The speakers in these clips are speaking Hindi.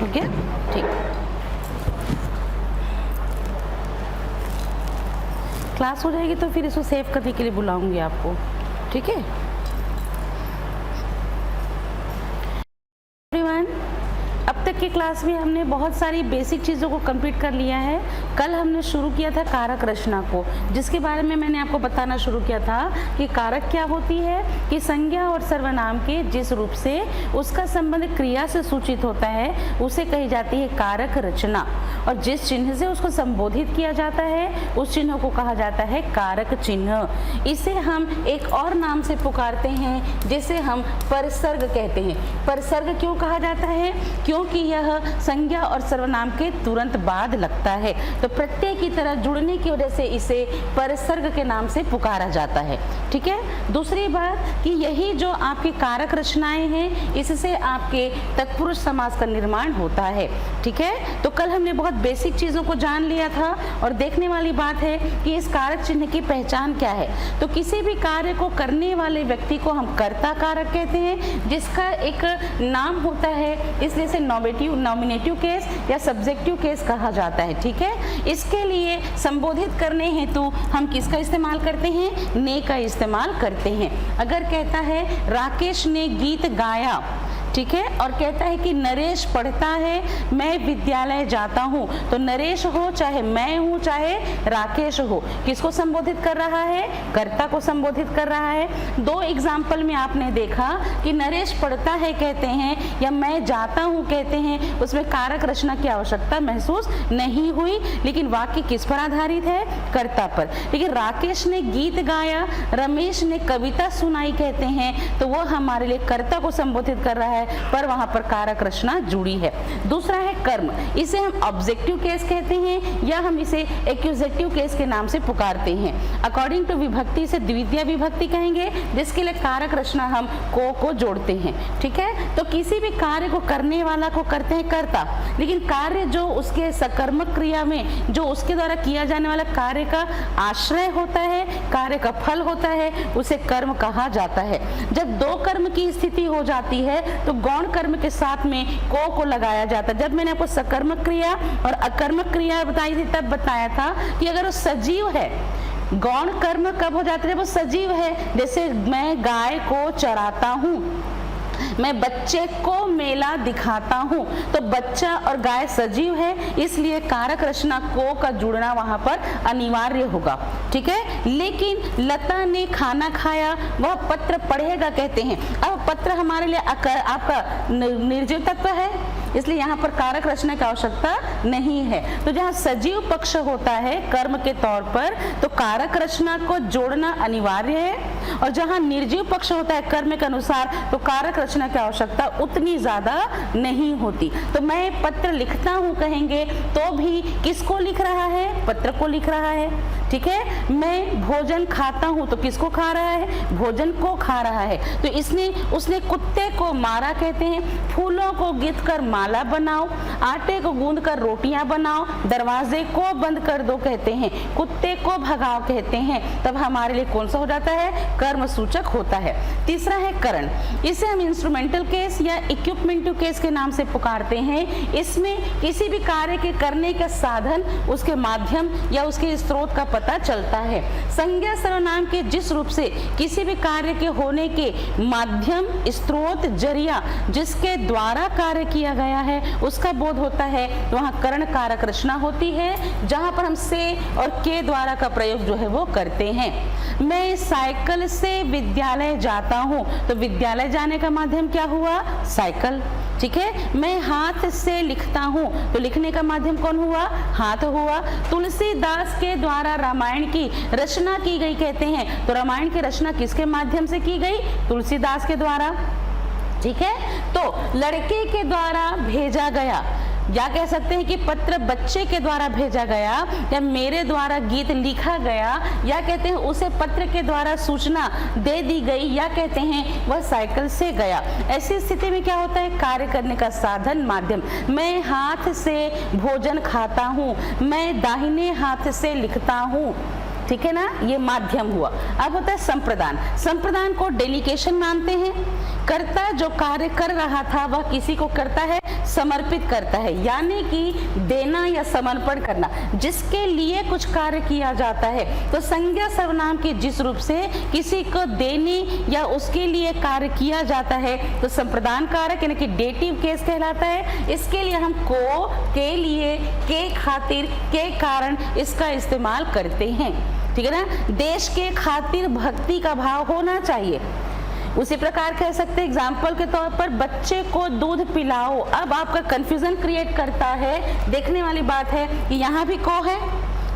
हो गया? ठीक, क्लास हो जाएगी तो फिर इसको सेव करने के लिए बुलाऊंगी आपको, ठीक है? अब तक की क्लास में हमने बहुत सारी बेसिक चीज़ों को कंप्लीट कर लिया है। कल हमने शुरू किया था कारक रचना को, जिसके बारे में मैंने आपको बताना शुरू किया था कि कारक क्या होती है, कि संज्ञा और सर्वनाम के जिस रूप से उसका संबंध क्रिया से सूचित होता है उसे कही जाती है कारक रचना, और जिस चिन्ह से उसको संबोधित किया जाता है उस चिन्ह को कहा जाता है कारक चिन्ह। इसे हम एक और नाम से पुकारते हैं जिसे हम परसर्ग कहते हैं। परसर्ग क्यों कहा जाता है? क्योंकि यह संज्ञा और सर्वनाम के तुरंत बाद लगता है, तो प्रत्यय की तरह जुड़ने की वजह से इसे परसर्ग के नाम से पुकारा जाता है, ठीक है? दूसरी बात कि यही जो आपकी कारक रचनाएं हैं इससे आपके तत्पुरुष समास का निर्माण होता है, ठीक है? तो कल हमने बहुत बेसिक चीज़ों को जान लिया था, और देखने वाली बात है कि इस कारक चिन्ह की पहचान क्या है। तो किसी भी कार्य को करने वाले व्यक्ति को हम कर्ता कारक कहते हैं, जिसका एक नाम होता है, इसलिए इसे नॉमिनेटिव केस या सब्जेक्टिव केस कहा जाता है, ठीक है? इसके लिए संबोधित करने हेतु हम किसका इस्तेमाल करते हैं? ने का इस्तेमाल करते हैं। अगर कहता है राकेश ने गीत गाया, ठीक है, और कहता है कि नरेश पढ़ता है, मैं विद्यालय जाता हूँ, तो नरेश हो चाहे मैं हूँ चाहे राकेश हो, किसको संबोधित कर रहा है? कर्ता को संबोधित कर रहा है। दो एग्जाम्पल में आपने देखा कि नरेश पढ़ता है कहते हैं या मैं जाता हूँ कहते हैं, उसमें कारक रचना की आवश्यकता महसूस नहीं हुई, लेकिन वाक्य किस पर आधारित है? कर्ता पर। लेकिन राकेश ने गीत गाया, रमेश ने कविता सुनाई कहते हैं, तो वह हमारे लिए कर्ता को संबोधित कर रहा है, पर वहां पर कारक रचना जुड़ी है। दूसरा है कर्म, इसे हम ऑब्जेक्टिव केस कहते हैं या हम इसे एक्यूजेटिव केस के नाम से पुकारते हैं। अकॉर्डिंग टू विभक्ति से द्वितीय विभक्ति कहेंगे, जिसके लिए कारक रचना हम को जोड़ते हैं, ठीक है? तो किसी भी कार्य को करने वाला को करते हैं कर्ता, लेकिन कार्य जो उसके सकर्मक क्रिया में जो उसके द्वारा किया जाने वाला कार्य का आश्रय होता है, कार्य का फल होता है, उसे कर्म कहा जाता है। जब दो कर्म की स्थिति हो जाती है तो गौण कर्म के साथ में को लगाया जाता है। जब मैंने आपको सकर्मक क्रिया और अकर्मक क्रिया बताई थी तब बताया था कि अगर वो सजीव है, गौण कर्म कब हो जाता है? जब वो सजीव है। जैसे मैं गाय को चराता हूँ, मैं बच्चे को मेला दिखाता हूँ, तो बच्चा और गाय सजीव है, इसलिए कारक रचना को का जुड़ना वहां पर अनिवार्य होगा, ठीक है? लेकिन लता ने खाना खाया, वह पत्र पढ़ेगा कहते हैं। अब पत्र हमारे लिए आपका निर्जीव तत्व है, इसलिए यहाँ पर कारक रचना की आवश्यकता नहीं है। तो जहाँ सजीव पक्ष होता है कर्म के तौर पर, तो कारक रचना को जोड़ना अनिवार्य है, और जहाँ निर्जीव पक्ष होता है कर्म के अनुसार, तो कारक रचना की आवश्यकता उतनी ज्यादा नहीं होती। तो मैं पत्र लिखता हूँ कहेंगे तो भी किसको लिख रहा है? पत्र को लिख रहा है, ठीक है? मैं भोजन खाता हूँ तो किसको खा रहा है? भोजन को खा रहा है। तो उसने कुत्ते को मारा कहते हैं। फूलों को गिथ कर माला बनाओ, आटे को गूंद कर रोटियां बनाओ, दरवाजे को बंद कर दो कहते हैं, कुत्ते को भगाओ कहते हैं। तब हमारे लिए कौन सा हो जाता है? कर्म सूचक होता है। तीसरा है करण, इसे हम इंस्ट्रूमेंटल केस या इक्विपमेंटिव केस के नाम से पुकारते हैं। इसमें किसी भी कार्य के करने का साधन, उसके माध्यम या उसके स्रोत का पता चलता है। संज्ञा सर्वनाम के जिस रूप से किसी भी कार्य के होने के माध्यम, स्रोत, जरिया जिसके द्वारा कार्य किया गया है उसका बोध होता है, तो वहाँ करण कारक रचना होती है, जहाँ पर हम से और के द्वारा का प्रयोग जो है वो करते हैं। मैं साइकिल से विद्यालय जाता हूँ, तो विद्यालय जाने का माध्यम क्या हुआ? साइकिल, ठीक है? मैं हाथ से लिखता हूँ, तो लिखने का माध्यम कौन हुआ? हाथ हुआ। तुलसीदास के द्वारा रामायण की रचना की गई कहते हैं, तो रामायण की रचना किसके माध्यम से की गई? तुलसीदास के द्वारा, ठीक है? तो लड़के के द्वारा भेजा गया, या कह सकते हैं कि पत्र बच्चे के द्वारा भेजा गया, या मेरे द्वारा गीत लिखा गया, या कहते हैं उसे पत्र के द्वारा सूचना दे दी गई, या कहते हैं वह साइकिल से गया। ऐसी स्थिति में क्या होता है? कार्य करने का साधन, माध्यम। मैं हाथ से भोजन खाता हूँ, मैं दाहिने हाथ से लिखता हूँ, ठीक है ना? ये माध्यम हुआ। अब होता है संप्रदान। संप्रदान को डेलीकेशन मानते हैं। कर्ता जो कार्य कर रहा था वह किसी को करता है समर्पित करता है, यानी कि देना या समर्पण करना, जिसके लिए कुछ कार्य किया जाता है। तो संज्ञा सर्वनाम के जिस रूप से किसी को देने या उसके लिए कार्य किया जाता है तो संप्रदान कारक यानी कि डेटिव केस कहलाता है। इसके लिए हम को, के लिए, के खातिर, के कारण इसका इस्तेमाल करते हैं, ठीक है ना। देश के खातिर भक्ति का भाव होना चाहिए। उसी प्रकार कह सकते हैं एग्जाम्पल के तौर पर बच्चे को दूध पिलाओ। अब आपका कंफ्यूजन क्रिएट करता है, देखने वाली बात है कि यहाँ भी को है,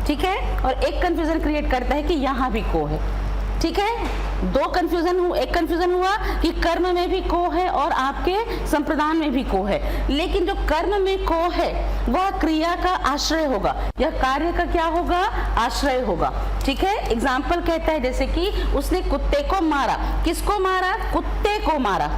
ठीक है, और एक कंफ्यूजन क्रिएट करता है कि यहाँ भी को है, ठीक है। दो कंफ्यूजन एक कंफ्यूजन हुआ कि कर्म में भी को है और आपके संप्रदान में भी को है, लेकिन जो कर्म में को है वह क्रिया का आश्रय होगा या कार्य का क्या होगा, आश्रय होगा, ठीक है। एग्जाम्पल कहता है जैसे कि उसने कुत्ते को मारा। किसको मारा? कुत्ते को मारा।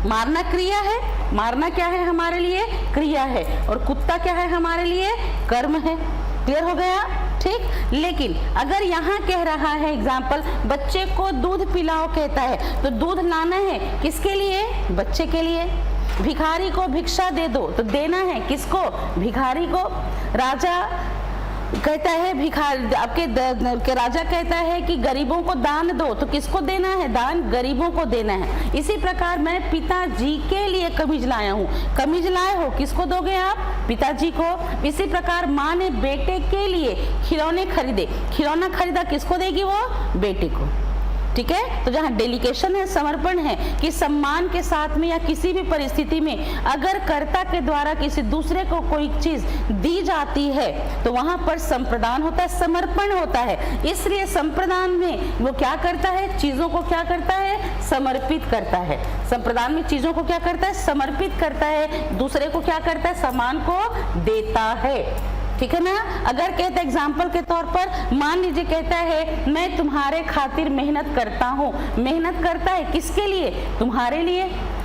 मारना क्रिया है, मारना क्या है हमारे लिए, क्रिया है, और कुत्ता क्या है हमारे लिए, कर्म है। क्लियर हो गया, ठीक। लेकिन अगर यहाँ कह रहा है एग्जाम्पल बच्चे को दूध पिलाओ कहता है, तो दूध लाना है किसके लिए, बच्चे के लिए। भिखारी को भिक्षा दे दो, तो देना है किसको, भिखारी को। राजा कहता है आपके राजा कहता है कि गरीबों को दान दो, तो किसको देना है, दान गरीबों को देना है। इसी प्रकार मैं पिताजी के लिए कमीज लाया हूँ, कमीज लाए हो, किसको दोगे आप, पिताजी को। इसी प्रकार माँ ने बेटे के लिए खिलौने खरीदे, खिलौना खरीदा, किसको देगी वो, बेटे को, ठीक है। तो जहाँ डेलीकेशन है, समर्पण है, कि सम्मान के साथ में या किसी भी परिस्थिति में अगर कर्ता के द्वारा किसी दूसरे को कोई चीज दी जाती है तो वहां पर संप्रदान होता है, समर्पण होता है। इसलिए संप्रदान में वो क्या करता है, चीजों को क्या करता है, समर्पित करता है। संप्रदान में चीजों को क्या करता है, समर्पित करता है, दूसरे को क्या करता है, सम्मान को देता है, ठीक है ना। अगर कहते एग्जाम्पल के तौर पर मान लीजिए कहता है मैं तुम्हारे खातिर मेहनत करता हूँ, मेहनत करता है किसके लिए, तुम्हारे लिए,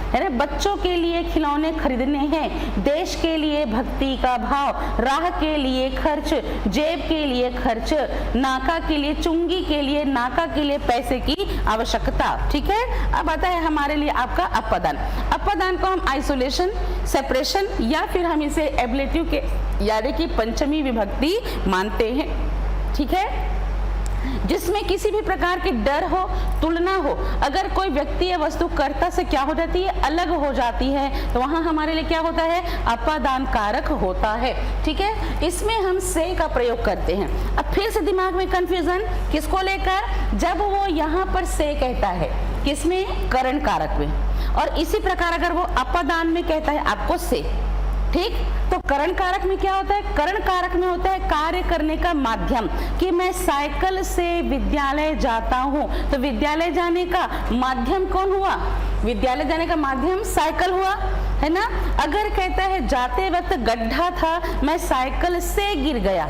है ना। बच्चों के लिए खिलौने खरीदने हैं, देश के लिए भक्ति का भाव, राह के लिए खर्च, जेब के लिए खर्च, नाका के लिए, चुंगी के लिए, नाका के लिए पैसे की आवश्यकता, ठीक है। अब आता है हमारे लिए आपका अपदान। अपदान को हम आइसोलेशन, सेपरेशन या फिर हम इसे एब्लेटिव के यानी कि पंचमी विभक्ति मानते हैं, ठीक है, जिसमें किसी भी प्रकार की डर हो, तुलना हो। अगर कोई व्यक्ति या वस्तु कर्ता से क्या हो जाती है, अलग हो जाती है, तो वहां हमारे लिए क्या होता है, अपादान कारक होता है, ठीक है। इसमें हम से का प्रयोग करते हैं। अब फिर से दिमाग में कंफ्यूजन किसको लेकर, जब वो यहाँ पर से कहता है, किसमें, करण कारक में, और इसी प्रकार अगर वो अपादान में कहता है आपको से, ठीक। तो करण कारक में क्या होता है, करण कारक में होता है कार्य करने का माध्यम, कि मैं साइकिल से विद्यालय जाता हूँ, तो विद्यालय जाने का माध्यम कौन हुआ, विद्यालय जाने का माध्यम साइकिल हुआ, है ना। अगर कहता है जाते वक्त गड्ढा था, मैं साइकिल से गिर गया,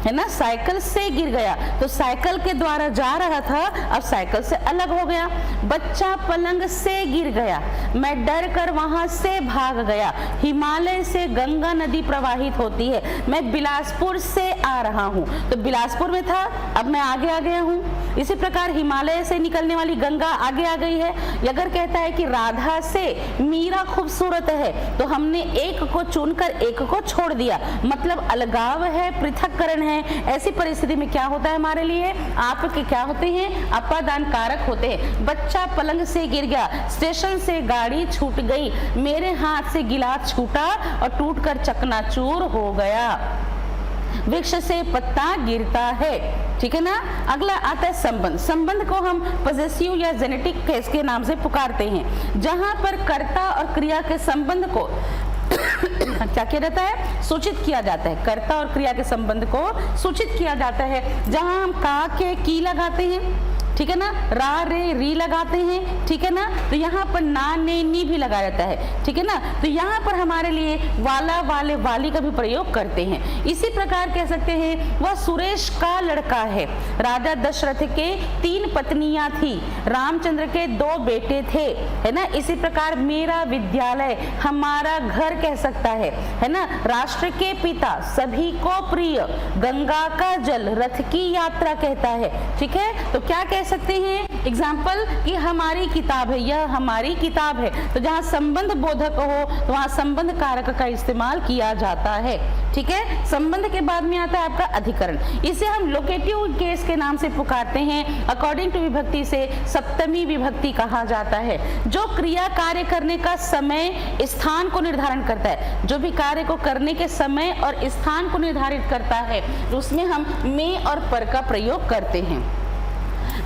है ना, साइकिल से गिर गया, तो साइकिल के द्वारा जा रहा था, अब साइकिल से अलग हो गया। बच्चा पलंग से गिर गया, मैं डर कर वहां से भाग गया। हिमालय से गंगा नदी प्रवाहित होती है, मैं बिलासपुर से आ रहा हूँ, तो बिलासपुर में था, अब मैं आगे आ गया हूँ। इसी प्रकार हिमालय से निकलने वाली गंगा आगे आ गई है। अगर कहता है कि राधा से मीरा खूबसूरत है, तो हमने एक को चुनकर एक को छोड़ दिया, मतलब अलगाव है, पृथककरण है। ऐसी परिस्थिति में क्या होता है हमारे लिए, आपके क्या होते हैं, अपादान कारक होते हैं। बच्चा पलंग से गिर गया, स्टेशन से गाड़ी छूट गई, मेरे हाथ से गिलास छूटा और टूटकर चकनाचूर हो गया। वृक्ष से पत्ता गिरता है, ठीक है ना। अगला आता है संबंध। संबंध को हम पॉजेसिव या जेनेटिक केस के नाम से पुकारते हैं, जहां पर कर्ता और क्रिया के संबंध को क्या किया जाता है, सूचित किया जाता है। कर्ता और क्रिया के संबंध को सूचित किया जाता है, जहां हम का के की लगाते हैं, ठीक है ना, रा रे री लगाते हैं, ठीक है ना। तो यहाँ पर ना ने नी भी लगाया जाता है, ठीक है ना। तो यहाँ पर हमारे लिए वाला, वाले, वाली का भी प्रयोग करते हैं। इसी प्रकार कह सकते हैं वह सुरेश का लड़का है। राजा दशरथ के 3 पत्नियां थी, रामचंद्र के 2 बेटे थे, है ना। इसी प्रकार मेरा विद्यालय, हमारा घर कह सकता है ना। राष्ट्र के पिता, सभी को प्रिय, गंगा का जल, रथ की यात्रा कहता है, ठीक है। तो क्या कह सकते हैं, एग्जाम्पल कि हमारी किताब है, यह हमारी किताब है, तो जहाँ संबंध बोधक हो तो वहाँ संबंध कारक का इस्तेमाल किया जाता है। ठीक है, संबंध के बाद में आता है आपका अधिकरण, इसे हम लोकेटिव केस के नाम से पुकारते हैं। अकॉर्डिंग टू विभक्ति से सप्तमी विभक्ति कहा जाता है। जो क्रिया कार्य करने का समय स्थान को निर्धारण करता है, जो भी कार्य को करने के समय और स्थान को निर्धारित करता है, तो उसमें हम में और पर का प्रयोग करते हैं।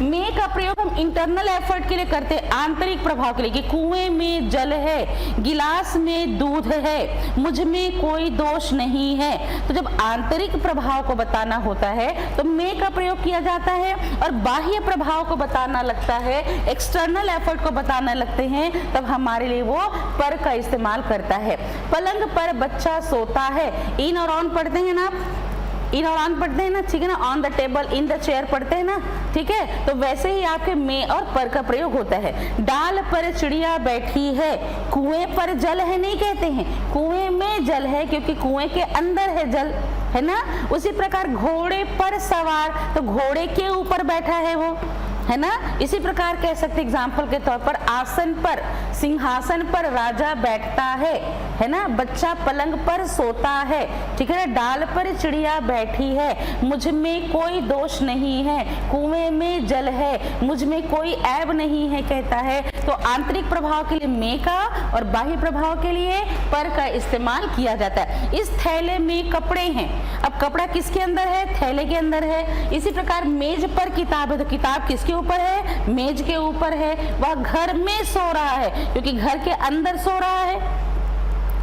में का प्रयोग हम इंटरनल एफर्ट के लिए करते हैं, आंतरिक प्रभाव के लिए, कि कुएं में जल है, गिलास में दूध है, मुझ में कोई दोष नहीं है। तो जब आंतरिक प्रभाव को बताना होता है तो में का प्रयोग किया जाता है, और बाह्य प्रभाव को बताना लगता है, एक्सटर्नल एफर्ट को बताना लगते हैं, तब हमारे लिए वो पर का इस्तेमाल करता है। पलंग पर बच्चा सोता है, इन और ऑन पढ़ते हैं ना, इन और ऑन पढ़ते हैं ना, ठीक है ना, on the table, in the chair पढ़ते हैं ना, ठीक है। तो वैसे ही आपके में और पर का प्रयोग होता है। डाल पर चिड़िया बैठी है, कुएं पर जल है नहीं कहते हैं, कुएं में जल है, क्योंकि कुएं के अंदर है जल, है ना। उसी प्रकार घोड़े पर सवार, तो घोड़े के ऊपर बैठा है वो, है ना। इसी प्रकार कह सकते एग्जाम्पल के तौर पर आसन पर, सिंहासन पर राजा बैठता है ना। बच्चा पलंग पर सोता है, ठीक है ना। डाल पर चिड़िया बैठी है, मुझ में कोई दोष नहीं है, कुएं में जल है, मुझ में कोई ऐब नहीं है कहता है। तो आंतरिक प्रभाव के लिए में का और बाह्य प्रभाव के लिए पर का इस्तेमाल किया जाता है। इस थैले में कपड़े हैं, अब कपड़ा किसके अंदर है, थैले के अंदर है। इसी प्रकार मेज पर किताब है, तो किताब किसके ऊपर है, मेज के ऊपर है। वह घर में सो रहा है, क्योंकि घर के अंदर सो रहा है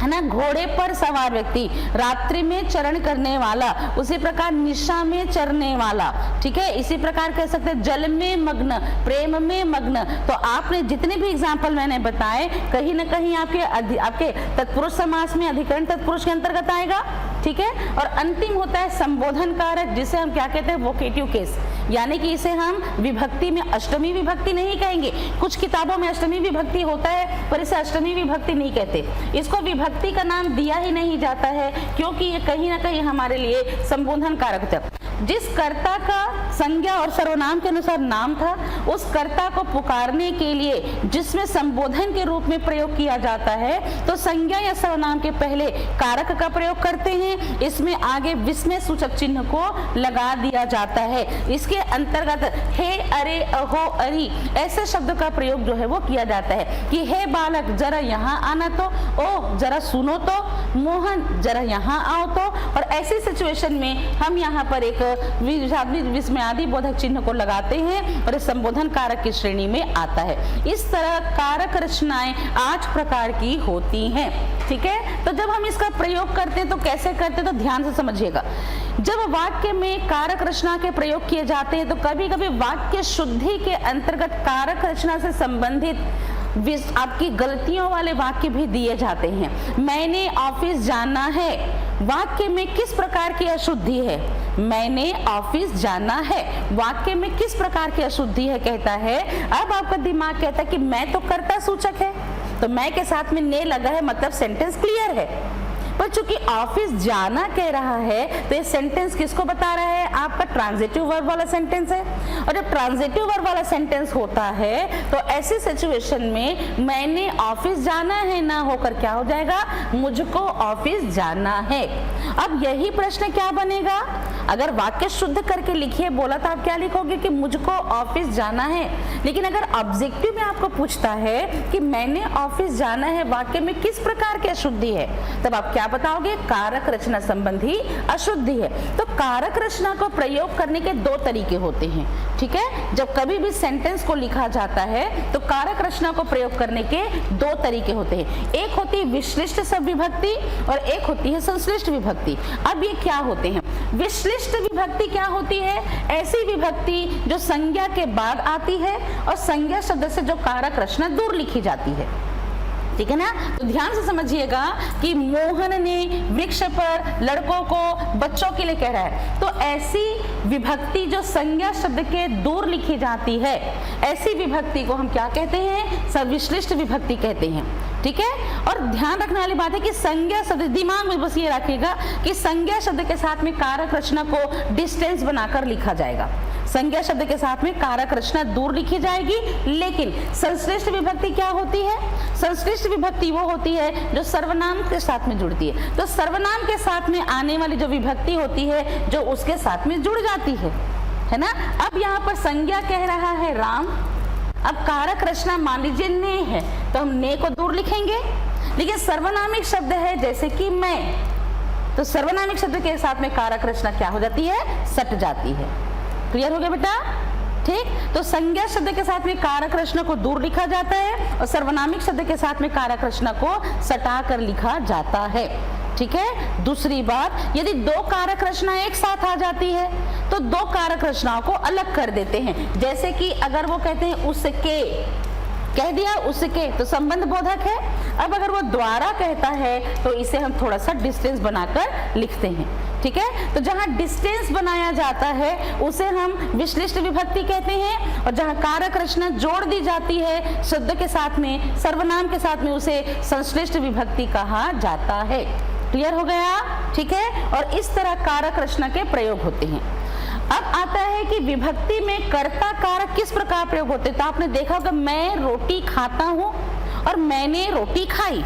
ना। घोड़े पर सवार व्यक्ति रात्रि में चरण करने वाला, उसी प्रकार निशा में चरने वाला, ठीक है। इसी प्रकार कह सकते हैं जल में मग्न, प्रेम में मग्न। तो आपने जितने भी एग्जाम्पल मैंने बताए, कहीं ना कहीं आपके तत्पुरुष समास में अधिकरण तत्पुरुष के अंतर्गत आएगा, ठीक है। और अंतिम होता है संबोधन कारक, जिसे हम क्या कहते हैं, वोकेटिव केस, यानी कि इसे हम विभक्ति में अष्टमी विभक्ति नहीं कहेंगे। कुछ किताबों में अष्टमी विभक्ति होता है, पर इसे अष्टमी विभक्ति नहीं कहते, इसको विभक्ति का नाम दिया ही नहीं जाता है, क्योंकि ये कहीं ना कहीं हमारे लिए संबोधन कारक था। जिस कर्ता का संज्ञा और सर्वनाम के अनुसार नाम था, उस कर्ता को पुकारने के लिए जिसमें संबोधन के रूप में प्रयोग किया जाता है, तो संज्ञा या सर्वनाम के पहले कारक का प्रयोग करते हैं, इसमें आगे विस्मय सूचक चिन्ह को लगा दिया जाता है। इसके अंतर्गत हे, अरे, अहो, अरी ऐसे शब्द का प्रयोग जो है वो किया जाता है, कि हे बालक जरा यहाँ आना तो, ओ जरा सुनो तो, मोहन जरा यहाँ आओ तो। और ऐसी सिचुएशन में हम यहाँ पर एक विस्मयादि बोधक चिन्ह को लगाते हैं, और इस संबोधन कारक की श्रेणी में आता है। इस तरह कारक रचनाएं 8 प्रकार की होती हैं, ठीक है। तो जब हम इसका प्रयोग करते हैं तो कैसे करते हैं, तो ध्यान से समझिएगा। जब वाक्य में कारक रचना के प्रयोग किए जाते हैं, तो कभी कभी वाक्य शुद्धि के अंतर्गत कारक रचना से संबंधित आपकी गलतियों वाले वाक्य भी दिए जाते हैं। मैंने ऑफिस जाना है, वाक्य में किस प्रकार की अशुद्धि है, मैंने ऑफिस जाना है, वाक्य में किस प्रकार की अशुद्धि है कहता है। अब आपका दिमाग कहता है कि मैं तो कर्ता सूचक है, तो मैं के साथ में ने लगा है, मतलब सेंटेंस क्लियर है। पर चूंकि ऑफिस जाना कह रहा है, तो ये सेंटेंस किसको बता रहा है, आपका ट्रांजिटिव वर्ब वाला सेंटेंस है। और जब ट्रांजिटिव वर्ब वाला सेंटेंस होता है, तो ऐसी सिचुएशन में मैंने ऑफिस जाना है ना होकर क्या हो जाएगा, मुझको ऑफिस जाना है। अब यही प्रश्न क्या बनेगा, अगर वाक्य शुद्ध करके लिखिए बोला तो आप क्या लिखोगे कि मुझको ऑफिस जाना है। लेकिन अगर ऑब्जेक्टिव में आपको पूछता है कि मैंने ऑफिस जाना है, वाक्य में किस प्रकार की अशुद्धि है, तब आप क्या बताओगे, कारक रचना संबंधी अशुद्धि है। तो कारक रचना को प्रयोग करने के 2 तरीके होते हैं, ठीक है। जब कभी भी सेंटेंस को लिखा जाता है तो कारक रचना को प्रयोग करने के 2 तरीके होते हैं। एक होती है विश्लिष्ट विभक्ति और एक होती है संश्लिष्ट विभक्ति। अब ये क्या होते हैं, विश्लिष्ट विभक्ति क्या होती है, ऐसी विभक्ति जो संज्ञा के बाद आती है और संज्ञा शब्द से जो कारक रचना दूर लिखी जाती है, ठीक है ना। तो ध्यान से समझिएगा कि मोहन ने वृक्ष पर लड़कों को, बच्चों के लिए कह रहा है। तो ऐसी विभक्ति जो संज्ञा शब्द के दूर लिखी जाती है, ऐसी विभक्ति को हम क्या कहते हैं, सविश्लिष्ट विभक्ति कहते हैं, ठीक है। और ध्यान रखने वाली बात है कि संज्ञा शब्द, दिमाग में बस ये रखिएगा कि संज्ञा शब्द के साथ में कारक रचना को डिस्टेंस बनाकर लिखा जाएगा। संज्ञा शब्द के साथ में कारक रचना दूर लिखी जाएगी। लेकिन संश्लिष्ट विभक्ति क्या होती है? संश्लिष्ट विभक्ति वो होती है जो सर्वनाम के साथ में जुड़ती है। तो सर्वनाम के साथ में आने वाली जो विभक्ति होती है जो उसके साथ में जुड़ जाती है ना। अब यहाँ पर संज्ञा कह रहा है राम, अब कारक रचना मान लीजिए ने है, तो हम ने को दूर लिखेंगे। लेकिन सर्वनामिक शब्द है जैसे कि मैं, तो सर्वनामिक शब्द के साथ में कारक रचना क्या हो जाती है? सट जाती है। क्लियर हो गया बेटा? ठीक, तो संज्ञा शब्द के साथ में कारक रचना को दूर लिखा जाता है और सर्वनामिक शब्द के साथ में कारक रचना को सटा कर लिखा जाता है। ठीक है। दूसरी बात, यदि दो कारक रचना एक साथ आ जाती है तो दो कारक रचनाओं को अलग कर देते हैं। जैसे कि अगर वो कहते हैं उसके, कह दिया उसके, तो संबंध बोधक है। अब अगर वो द्वारा कहता है तो इसे हम थोड़ा सा डिस्टेंस बनाकर लिखते हैं। ठीक है, तो जहां डिस्टेंस बनाया जाता है उसे हम विश्लिष्ट विभक्ति कहते हैं, और जहां कारक रचना जोड़ दी जाती है शब्द के साथ में, सर्वनाम के साथ में, उसे संश्लिष्ट विभक्ति कहा जाता है। क्लियर हो गया? ठीक है, और इस तरह कारक रचना के प्रयोग होते हैं। अब आता है कि विभक्ति में कर्ता कारक किस प्रकार प्रयोग होते हैं। तो आपने देखा होगा मैं रोटी खाता हूं और मैंने रोटी खाई,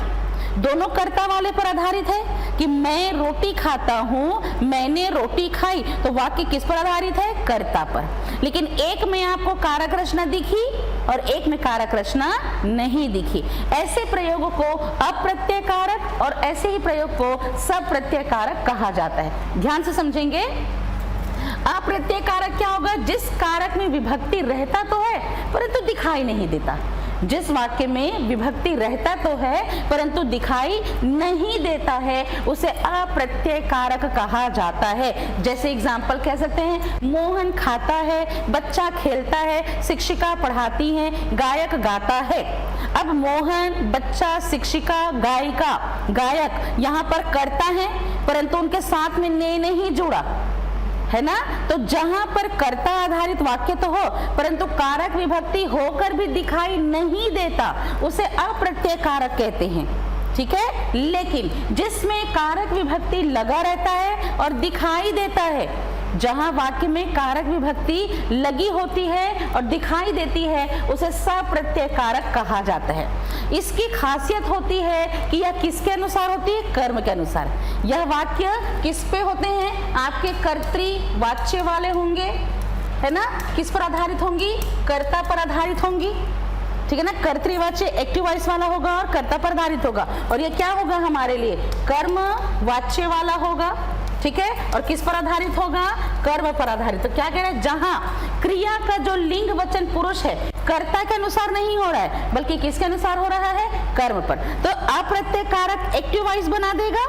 दोनों कर्ता वाले पर आधारित है कि मैं रोटी खाता हूं, मैंने रोटी खाई, तो वाक्य किस पर आधारित है? कर्ता पर। लेकिन एक में आपको कारक रचना दिखी और एक में कारक रचना नहीं दिखी। ऐसे प्रयोगों को अप्रत्यय कारक और ऐसे ही प्रयोग को सप्रत्यय कारक कहा जाता है। ध्यान से समझेंगे। अप्रत्यय कारक क्या होगा? जिस कारक में विभक्ति रहता तो है परंतु दिखाई नहीं देता। जिस वाक्य में विभक्ति रहता तो है परंतु दिखाई नहीं देता है उसे अप्रत्यय कारक कहा जाता है। जैसे एग्जाम्पल कह सकते हैं, मोहन खाता है, बच्चा खेलता है, शिक्षिका पढ़ाती है, गायक गाता है। अब मोहन, बच्चा, शिक्षिका, गायिका, गायक यहाँ पर कर्ता है परंतु उनके साथ में ने नहीं जुड़ा है ना। तो जहां पर कर्ता आधारित वाक्य तो हो परंतु कारक विभक्ति होकर भी दिखाई नहीं देता उसे अप्रत्यय कारक कहते हैं। ठीक है, लेकिन जिसमें कारक विभक्ति लगा रहता है और दिखाई देता है, जहां वाक्य में कारक विभक्ति लगी होती है और दिखाई देती है उसे सप्रत्यय कारक कहा जाता है। इसकी खासियत होती है कि यह किसके अनुसार होती है? कर्म के अनुसार। यह वाक्य किस पे होते हैं? आपके कर्तृवाच्य वाले होंगे, है ना। किस पर आधारित होंगी? कर्ता पर आधारित होंगी। ठीक है ना, कर्तृवाच्य एक्टिव वॉइस वाला होगा और कर्ता पर आधारित होगा। और ये क्या होगा हमारे लिए? कर्म वाच्य वाला होगा। ठीक है, और किस पर आधारित होगा? कर्म पर आधारित। तो क्या कह रहे हैं? जहां क्रिया का जो लिंग वचन पुरुष है कर्ता के अनुसार नहीं हो रहा है बल्कि किसके अनुसार हो रहा है? कर्म पर। तो अप्रत्यय कारक एक्टिव वॉइस बना देगा।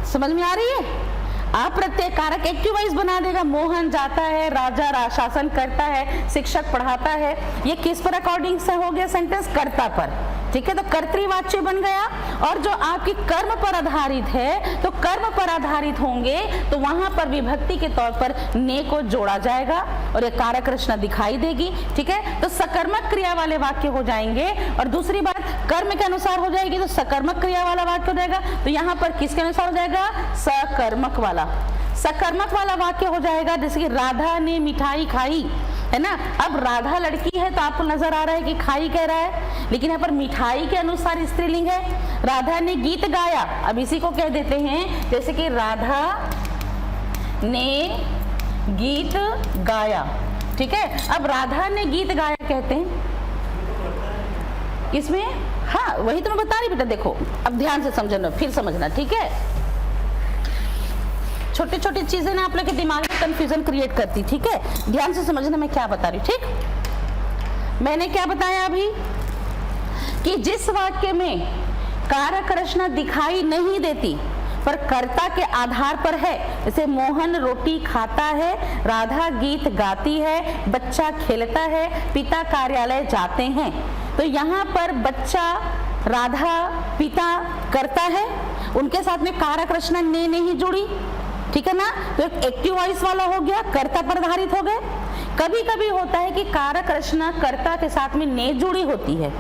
समझ में आ रही है? अप्रत्यय कारक एक्टिव वॉइस बना देगा। मोहन जाता है, राजा शासन करता है, शिक्षक पढ़ाता है। ये किस पर अकॉर्डिंग से हो गया सेंटेंस? कर्ता पर। ठीक है, तो कर्तृवाच्य बन गया। और जो आपकी कर्म पर आधारित है तो कर्म पर आधारित होंगे तो वहां पर विभक्ति के तौर पर ने को जोड़ा जाएगा और ये कारक रचना दिखाई देगी। ठीक है, तो सकर्मक क्रिया वाले वाक्य हो जाएंगे। और दूसरी बात, कर्म के अनुसार हो जाएगी तो सकर्मक क्रिया वाला वाक्य हो जाएगा। तो यहाँ पर किसके अनुसार हो जाएगा? सकर्मक वाला। सकर्मक वाला वाक्य हो जाएगा जैसे कि राधा ने मिठाई खाई, है ना। अब राधा लड़की है तो आपको नजर आ रहा है कि खाई कह रहा है, लेकिन यहाँ पर मिठाई के अनुसार स्त्रीलिंग है। राधा ने गीत गाया, अब इसी को कह देते हैं जैसे कि राधा ने गीत गाया। ठीक है, अब राधा ने गीत गाया कहते हैं इसमें, हाँ वही तो मैं बता रही बेटा। देखो अब ध्यान से समझना, फिर समझना। ठीक है, छोटी छोटी चीजें ना आप लोग के दिमाग में कंफ्यूजन क्रिएट करती। ठीक है, ध्यान से समझना मैं क्या बता रही हूँ। ठीक, मैंने क्या बताया अभी कि जिस वाक्य में कारक रचना दिखाई नहीं देती पर कर्ता के आधार पर है, जैसे मोहन रोटी खाता है, राधा गीत गाती है, बच्चा खेलता है, पिता कार्यालय जाते हैं। तो यहाँ पर बच्चा, राधा, पिता करता है, उनके साथ में कारक रचना ने नहीं जुड़ी। ठीक है ना, तो एक एक्टिव वॉइस वाला हो गया, कर्ता पर आधारित हो गए। कभी कभी होता है कि कारक रचना कर्ता के साथ में ने जुड़ी होती है।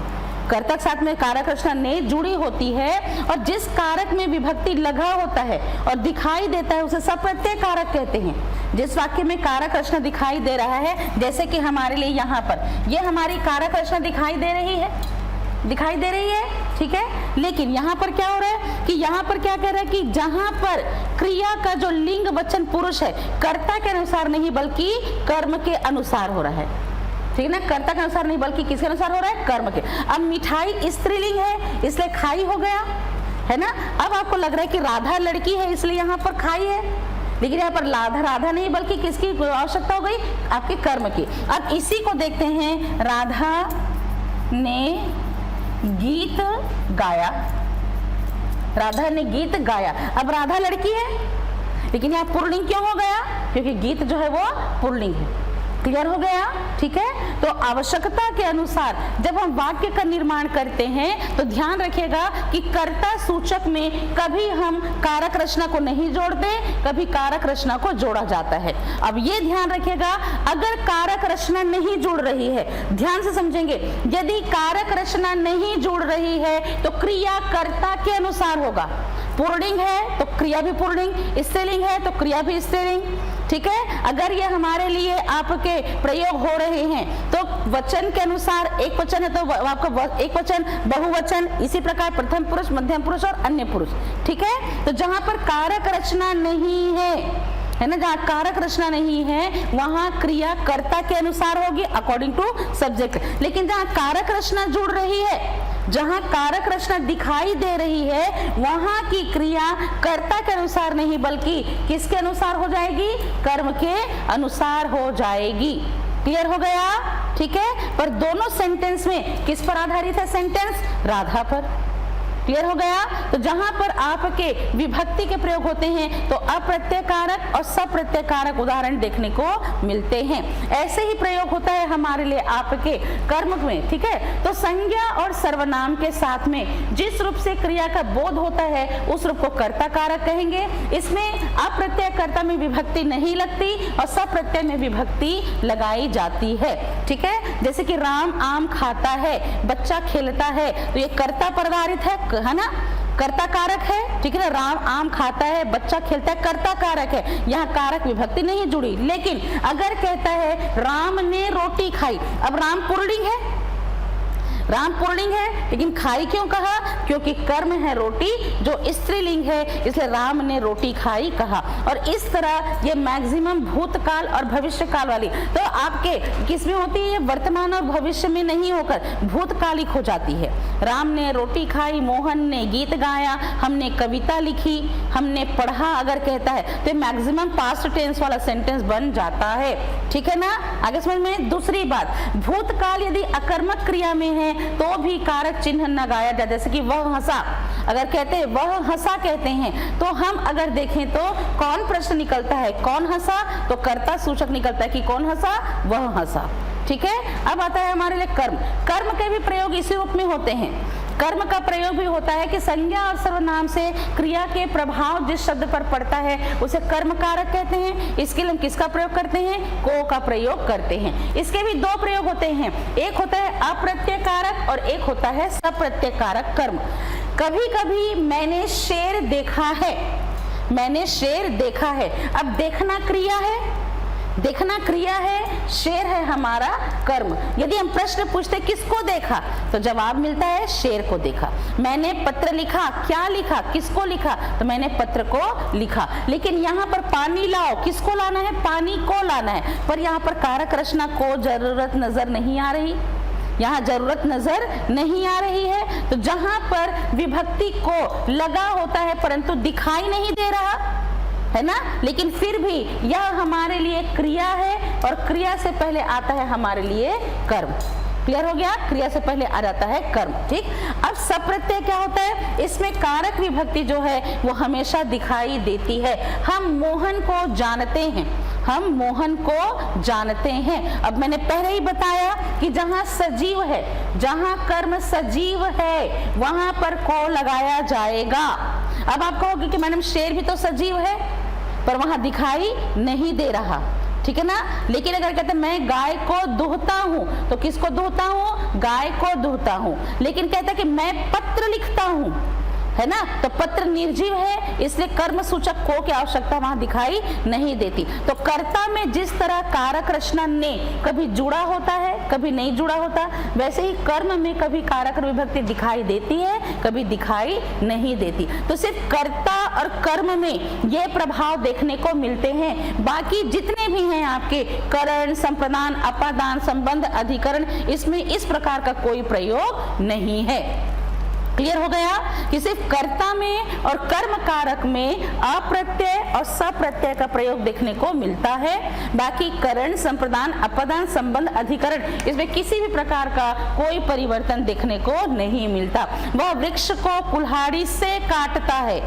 कर्ता के साथ में कारक रचना ने जुड़ी होती है और जिस कारक में विभक्ति लगा होता है और दिखाई देता है उसे सप्रत्यय कारक कहते हैं। जिस वाक्य में कारक रचना दिखाई दे रहा है, जैसे कि हमारे लिए यहाँ पर ये हमारी कारक रचना दिखाई दे रही है, ठीक है। लेकिन यहाँ पर क्या हो रहा है कि यहाँ पर क्या कह रहा है कि जहाँ पर क्रिया का जो लिंग वचन पुरुष है कर्ता के अनुसार नहीं बल्कि कर्म के अनुसार हो रहा है, ठीक है ना। कर्ता के अनुसार नहीं बल्कि किसके अनुसार हो रहा है, कर्म के। अब मिठाई स्त्रीलिंग है इसलिए खाई हो गया, है ना। अब आपको लग रहा है कि राधा लड़की है इसलिए यहाँ पर खाई है, लेकिन यहाँ पर राधा नहीं बल्कि किसकी आवश्यकता हो गई, आपके कर्म की। अब इसी को देखते हैं, राधा ने गीत गाया, राधा ने गीत गाया। अब राधा लड़की है लेकिन यहाँ पुल्लिंग क्यों हो गया, क्योंकि गीत जो है वो पुल्लिंग है। क्लियर हो गया, ठीक है। तो आवश्यकता के अनुसार जब हम वाक्य का निर्माण करते हैं तो ध्यान रखिएगा कि कर्ता सूचक में कभी हम कारक रचना को नहीं जोड़ते, कभी कारक रचना को जोड़ा जाता है। अब ये ध्यान रखिएगा, अगर कारक रचना नहीं जुड़ रही है, ध्यान से समझेंगे, यदि कारक रचना नहीं जुड़ रही है तो क्रिया कर्ता के अनुसार होगा। पुल्लिंग है तो क्रिया भी पुल्लिंग, स्त्रीलिंग है तो क्रिया भी स्त्रीलिंग, ठीक है। अगर ये हमारे लिए आपके प्रयोग हो रहे हैं तो वचन के अनुसार एक वचन है तो आपका एक वचन, बहुवचन, इसी प्रकार प्रथम पुरुष, मध्यम पुरुष और अन्य पुरुष, ठीक है। तो जहां पर कारक रचना नहीं है ना, जहाँ कारक रचना नहीं है वहां क्रिया कर्ता के अनुसार होगी अकॉर्डिंग टू सब्जेक्ट। लेकिन जहाँ कारक रचना जुड़ रही है, जहां कारक रचना दिखाई दे रही है, वहां की क्रिया कर्ता के अनुसार नहीं बल्कि किसके अनुसार हो जाएगी, कर्म के अनुसार हो जाएगी। क्लियर हो गया, ठीक है। पर दोनों सेंटेंस में किस पर आधारित है सेंटेंस, राधा पर। क्लियर हो गया। तो जहां पर आपके विभक्ति के प्रयोग होते हैं तो अप्रत्यय कारक और सप्रत्यय कारक उदाहरण देखने को मिलते हैं। ऐसे ही प्रयोग होता है हमारे लिए आपके कर्म में, ठीक है। तो संज्ञा और सर्वनाम के साथ में जिस रूप से क्रिया का बोध होता है उस रूप को कर्ता कारक कहेंगे। इसमें अप्रत्यय कर्ता में विभक्ति नहीं लगती और सप्रत्यय में विभक्ति लगाई जाती है, ठीक है। जैसे कि राम आम खाता है, बच्चा खेलता है, तो ये कर्ता पर आधारित है ना, कर्ता कारक है, ठीक है ना। राम आम खाता है, बच्चा खेलता है, कर्ता कारक है, यहाँ कारक विभक्ति नहीं जुड़ी। लेकिन अगर कहता है राम ने रोटी खाई, अब राम पुल्लिंग है, राम पुल्लिंग है, लेकिन खाई क्यों कहा, क्योंकि कर्म है रोटी जो स्त्रीलिंग है, इसलिए राम ने रोटी खाई कहा। और इस तरह ये मैक्सिमम भूतकाल और भविष्य काल वाली, तो आपके किसमें होती है, वर्तमान और भविष्य में नहीं होकर भूतकालिक हो जाती है। राम ने रोटी खाई, मोहन ने गीत गाया, हमने कविता लिखी, हमने पढ़ा, अगर कहता है तो मैक्सिमम पास्ट टेंस वाला सेंटेंस बन जाता है, ठीक है ना। आगे समझ में। दूसरी बात, भूतकाल यदि अकर्मक क्रिया में है तो भी कारक चिन्ह न गाया जाए। जैसे कि वह हंसा, अगर कहते हैं वह हंसा कहते हैं तो हम अगर देखें तो कौन प्रश्न निकलता है, कौन हंसा, तो कर्ता सूचक निकलता है कि कौन हंसा, वह हंसा, ठीक है। अब आता है हमारे लिए कर्म। कर्म के भी प्रयोग इसी रूप में होते हैं। कर्म का प्रयोग भी होता है कि संज्ञा और सर्वनाम से क्रिया के प्रभाव जिस शब्द पर पड़ता है उसे कर्म कारक कहते हैं। इसके लिए हम किसका प्रयोग करते हैं, को का प्रयोग करते हैं। इसके भी दो प्रयोग होते हैं, एक होता है अप्रत्यय कारक और एक होता है सप्रत्यय कारक कर्म। कभी कभी मैंने शेर देखा है, मैंने शेर देखा है, अब देखना क्रिया है, देखना क्रिया है, शेर है हमारा कर्म। यदि हम प्रश्न पूछते किसको देखा तो जवाब मिलता है शेर को देखा। मैंने पत्र लिखा, क्या लिखा, किसको लिखा, तो मैंने पत्र को लिखा। लेकिन यहाँ पर पानी लाओ, किसको लाना है, पानी को लाना है, पर यहाँ पर कारक रचना को जरूरत नजर नहीं आ रही, यहाँ जरूरत नजर नहीं आ रही है। तो जहाँ पर विभक्ति को लगा होता है परंतु दिखाई नहीं दे रहा है ना, लेकिन फिर भी यह हमारे लिए क्रिया है और क्रिया से पहले आता है हमारे लिए कर्म। क्लियर हो गया, क्रिया से पहले आ जाता है कर्म, ठीक। अब सप्रत्यय क्या होता है, इसमें कारक विभक्ति जो है वो हमेशा दिखाई देती है। हम मोहन को जानते हैं, हम मोहन को जानते हैं। अब मैंने पहले ही बताया कि जहाँ सजीव है, जहाँ कर्म सजीव है वहां पर को लगाया जाएगा। अब आप कहोगे कि मैडम शेर भी तो सजीव है पर वहां दिखाई नहीं दे रहा, ठीक है ना। लेकिन अगर कहते हैं मैं गाय को दुहता हूँ, तो किसको दुहता हूँ? गाय को दुहता हूँ। लेकिन कहता है कि मैं पत्र लिखता हूँ, है ना, तो पत्र निर्जीव है, इसलिए कर्म सूचक को की आवश्यकता वहां दिखाई नहीं देती। तो कर्ता में जिस तरह कारक रचना ने कभी जुड़ा होता है, कभी नहीं जुड़ा होता, वैसे ही कर्म में कभी कारक विभक्ति दिखाई देती है, कभी दिखाई नहीं देती। तो सिर्फ कर्ता और कर्म में ये प्रभाव देखने को मिलते हैं। बाकी जितने भी हैं आपके करण, संप्रदान, अपादान, संबंध, अधिकरण, इसमें इस प्रकार का कोई प्रयोग नहीं है। क्लियर हो गया कि सिर्फ कर्ता में और कर्म कारक में अप्रत्यय और सप्रत्यय का प्रयोग देखने को मिलता है। बाकी करण, संप्रदान, अपदान, संबंध, अधिकरण, इसमें किसी भी प्रकार का कोई परिवर्तन देखने को नहीं मिलता। वह वृक्ष को कुल्हाड़ी से काटता है,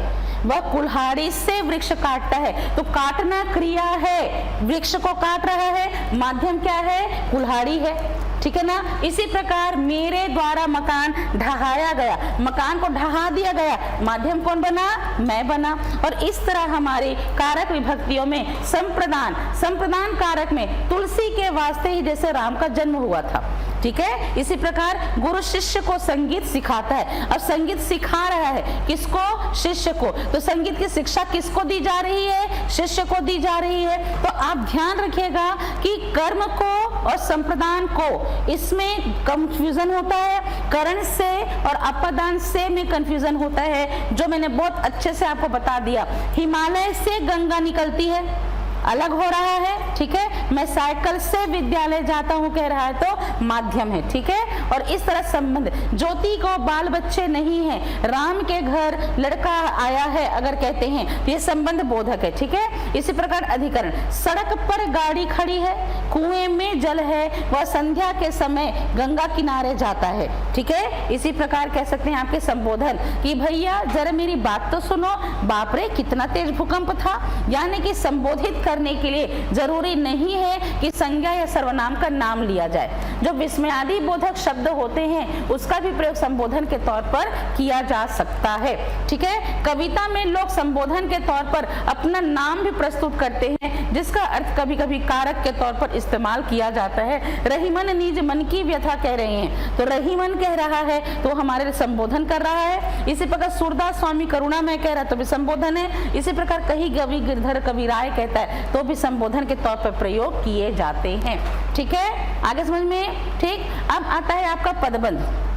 वह कुल्हाड़ी से वृक्ष काटता है, तो काटना क्रिया है, वृक्ष को काट रहा है, माध्यम क्या है? कुल्हाड़ी है, ठीक है ना। इसी प्रकार मेरे द्वारा मकान ढहाया गया, मकान को ढहा दिया गया, माध्यम कौन बना? मैं बना। और इस तरह हमारे कारक विभक्तियों में संप्रदान, संप्रदान कारक में तुलसी के वास्ते ही जैसे राम का जन्म हुआ था, ठीक है। इसी प्रकार गुरु शिष्य को संगीत सिखाता है, और संगीत सिखा रहा है किसको? शिष्य को। तो संगीत की शिक्षा किसको दी जा रही है? शिष्य को दी जा रही है। तो आप ध्यान रखिएगा कि कर्म को और संप्रदान को इसमें कंफ्यूजन होता है, करण से और अपदान से में कंफ्यूजन होता है, जो मैंने बहुत अच्छे से आपको बता दिया। हिमालय से गंगा निकलती है, अलग हो रहा है, ठीक है। मैं साइकिल से विद्यालय जाता हूँ कह रहा है, तो माध्यम है, ठीक है। और इस तरह संबंध, ज्योति को बाल बच्चे नहीं है, राम के घर लड़का आया है अगर कहते हैं, तो ये संबंध बोधक है, ठीक है। इसी प्रकार अधिकरण, सड़क पर गाड़ी खड़ी है, कुएं में जल है, वह संध्या के समय गंगा किनारे जाता है, ठीक है। इसी प्रकार कह सकते हैं आपके संबोधन कि भैया जरा मेरी बात तो सुनो, बाप रे कितना तेज भूकंप था। यानी कि संबोधित करने के लिए जरूरी नहीं है कि संज्ञा या सर्वनाम का नाम लिया जाए। जो विस्मयादि बोधक शब्द होते हैं उसका भी प्रयोग संबोधन के तौर पर किया जा सकता है, ठीक है। कविता में लोग संबोधन के तौर पर अपना नाम भी प्रस्तुत करते हैं, जिसका अर्थ कभी कभी कारक के तौर पर इस्तेमाल किया जाता है। रहीमन निज मन की व्यथा कह रहे हैं, तो रहीमन कह रहा है तो हमारे लिए संबोधन कर रहा है। इसी प्रकार सूरदास स्वामी करुणा में कह रहा है तो भी संबोधन है। इसी प्रकार कहीं कवि गिरधर कवि राय कहता है तो भी संबोधन के तौर पर प्रयोग किए जाते हैं, ठीक है। आगे समझ में, ठीक। अब आता है आपका पदबंध।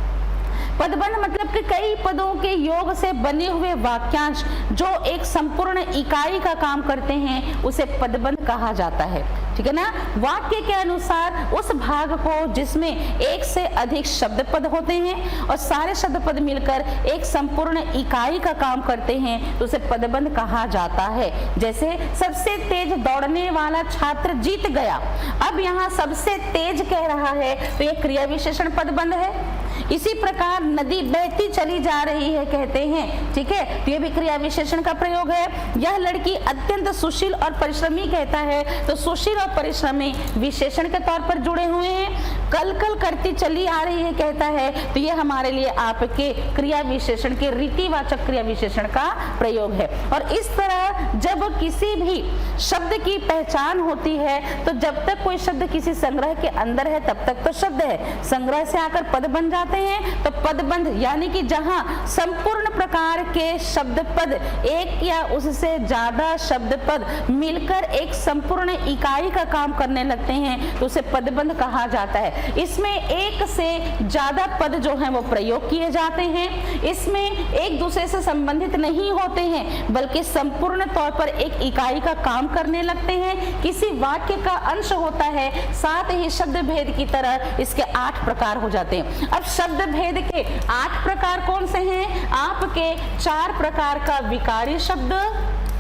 पदबंध मतलब कि कई पदों के योग से बने हुए वाक्यांश जो एक संपूर्ण इकाई का काम करते हैं उसे पदबंध कहा जाता है, ठीक है ना। वाक्य के अनुसार उस भाग को जिसमें एक से अधिक शब्द पद होते हैं और सारे शब्द पद मिलकर एक संपूर्ण इकाई का काम करते हैं तो उसे पदबंध कहा जाता है। जैसे सबसे तेज दौड़ने वाला छात्र जीत गया, अब यहाँ सबसे तेज कह रहा है तो यह क्रिया विशेषण पदबंध है। इसी प्रकार नदी बहती चली जा रही है कहते हैं, ठीक है, तो ये भी क्रिया विशेषण का प्रयोग है। यह लड़की अत्यंत सुशील और परिश्रमी कहता है तो सुशील और परिश्रमी विशेषण के तौर पर जुड़े हुए हैं। कल कल करती चली आ रही है कहता है तो ये हमारे लिए आपके क्रिया विशेषण के रीतिवाचक क्रिया विशेषण का प्रयोग है। और इस तरह जब किसी भी शब्द की पहचान होती है तो जब तक कोई शब्द किसी संग्रह के अंदर है तब तक तो शब्द है, संग्रह से आकर पद बन जाते हैं तो पदबंध यानी कि जहां संपूर्ण प्रकार के शब्द पद एक या उससे ज्यादा शब्द पद मिलकर एक संपूर्ण इकाई का काम करने लगते हैं तो उसे पदबंध कहा जाता है। इसमें एक से ज्यादा पद जो हैं वो प्रयोग किए जाते हैं, इसमें एक दूसरे से संबंधित नहीं होते हैं बल्कि संपूर्ण तौर पर एक इकाई का काम करने लगते हैं, किसी वाक्य का अंश होता है। साथ ही शब्द भेद की तरह इसके 8 प्रकार हो जाते हैं। अब शब्द भेद के 8 प्रकार कौन से हैं? आपके 4 प्रकार का विकारी शब्द,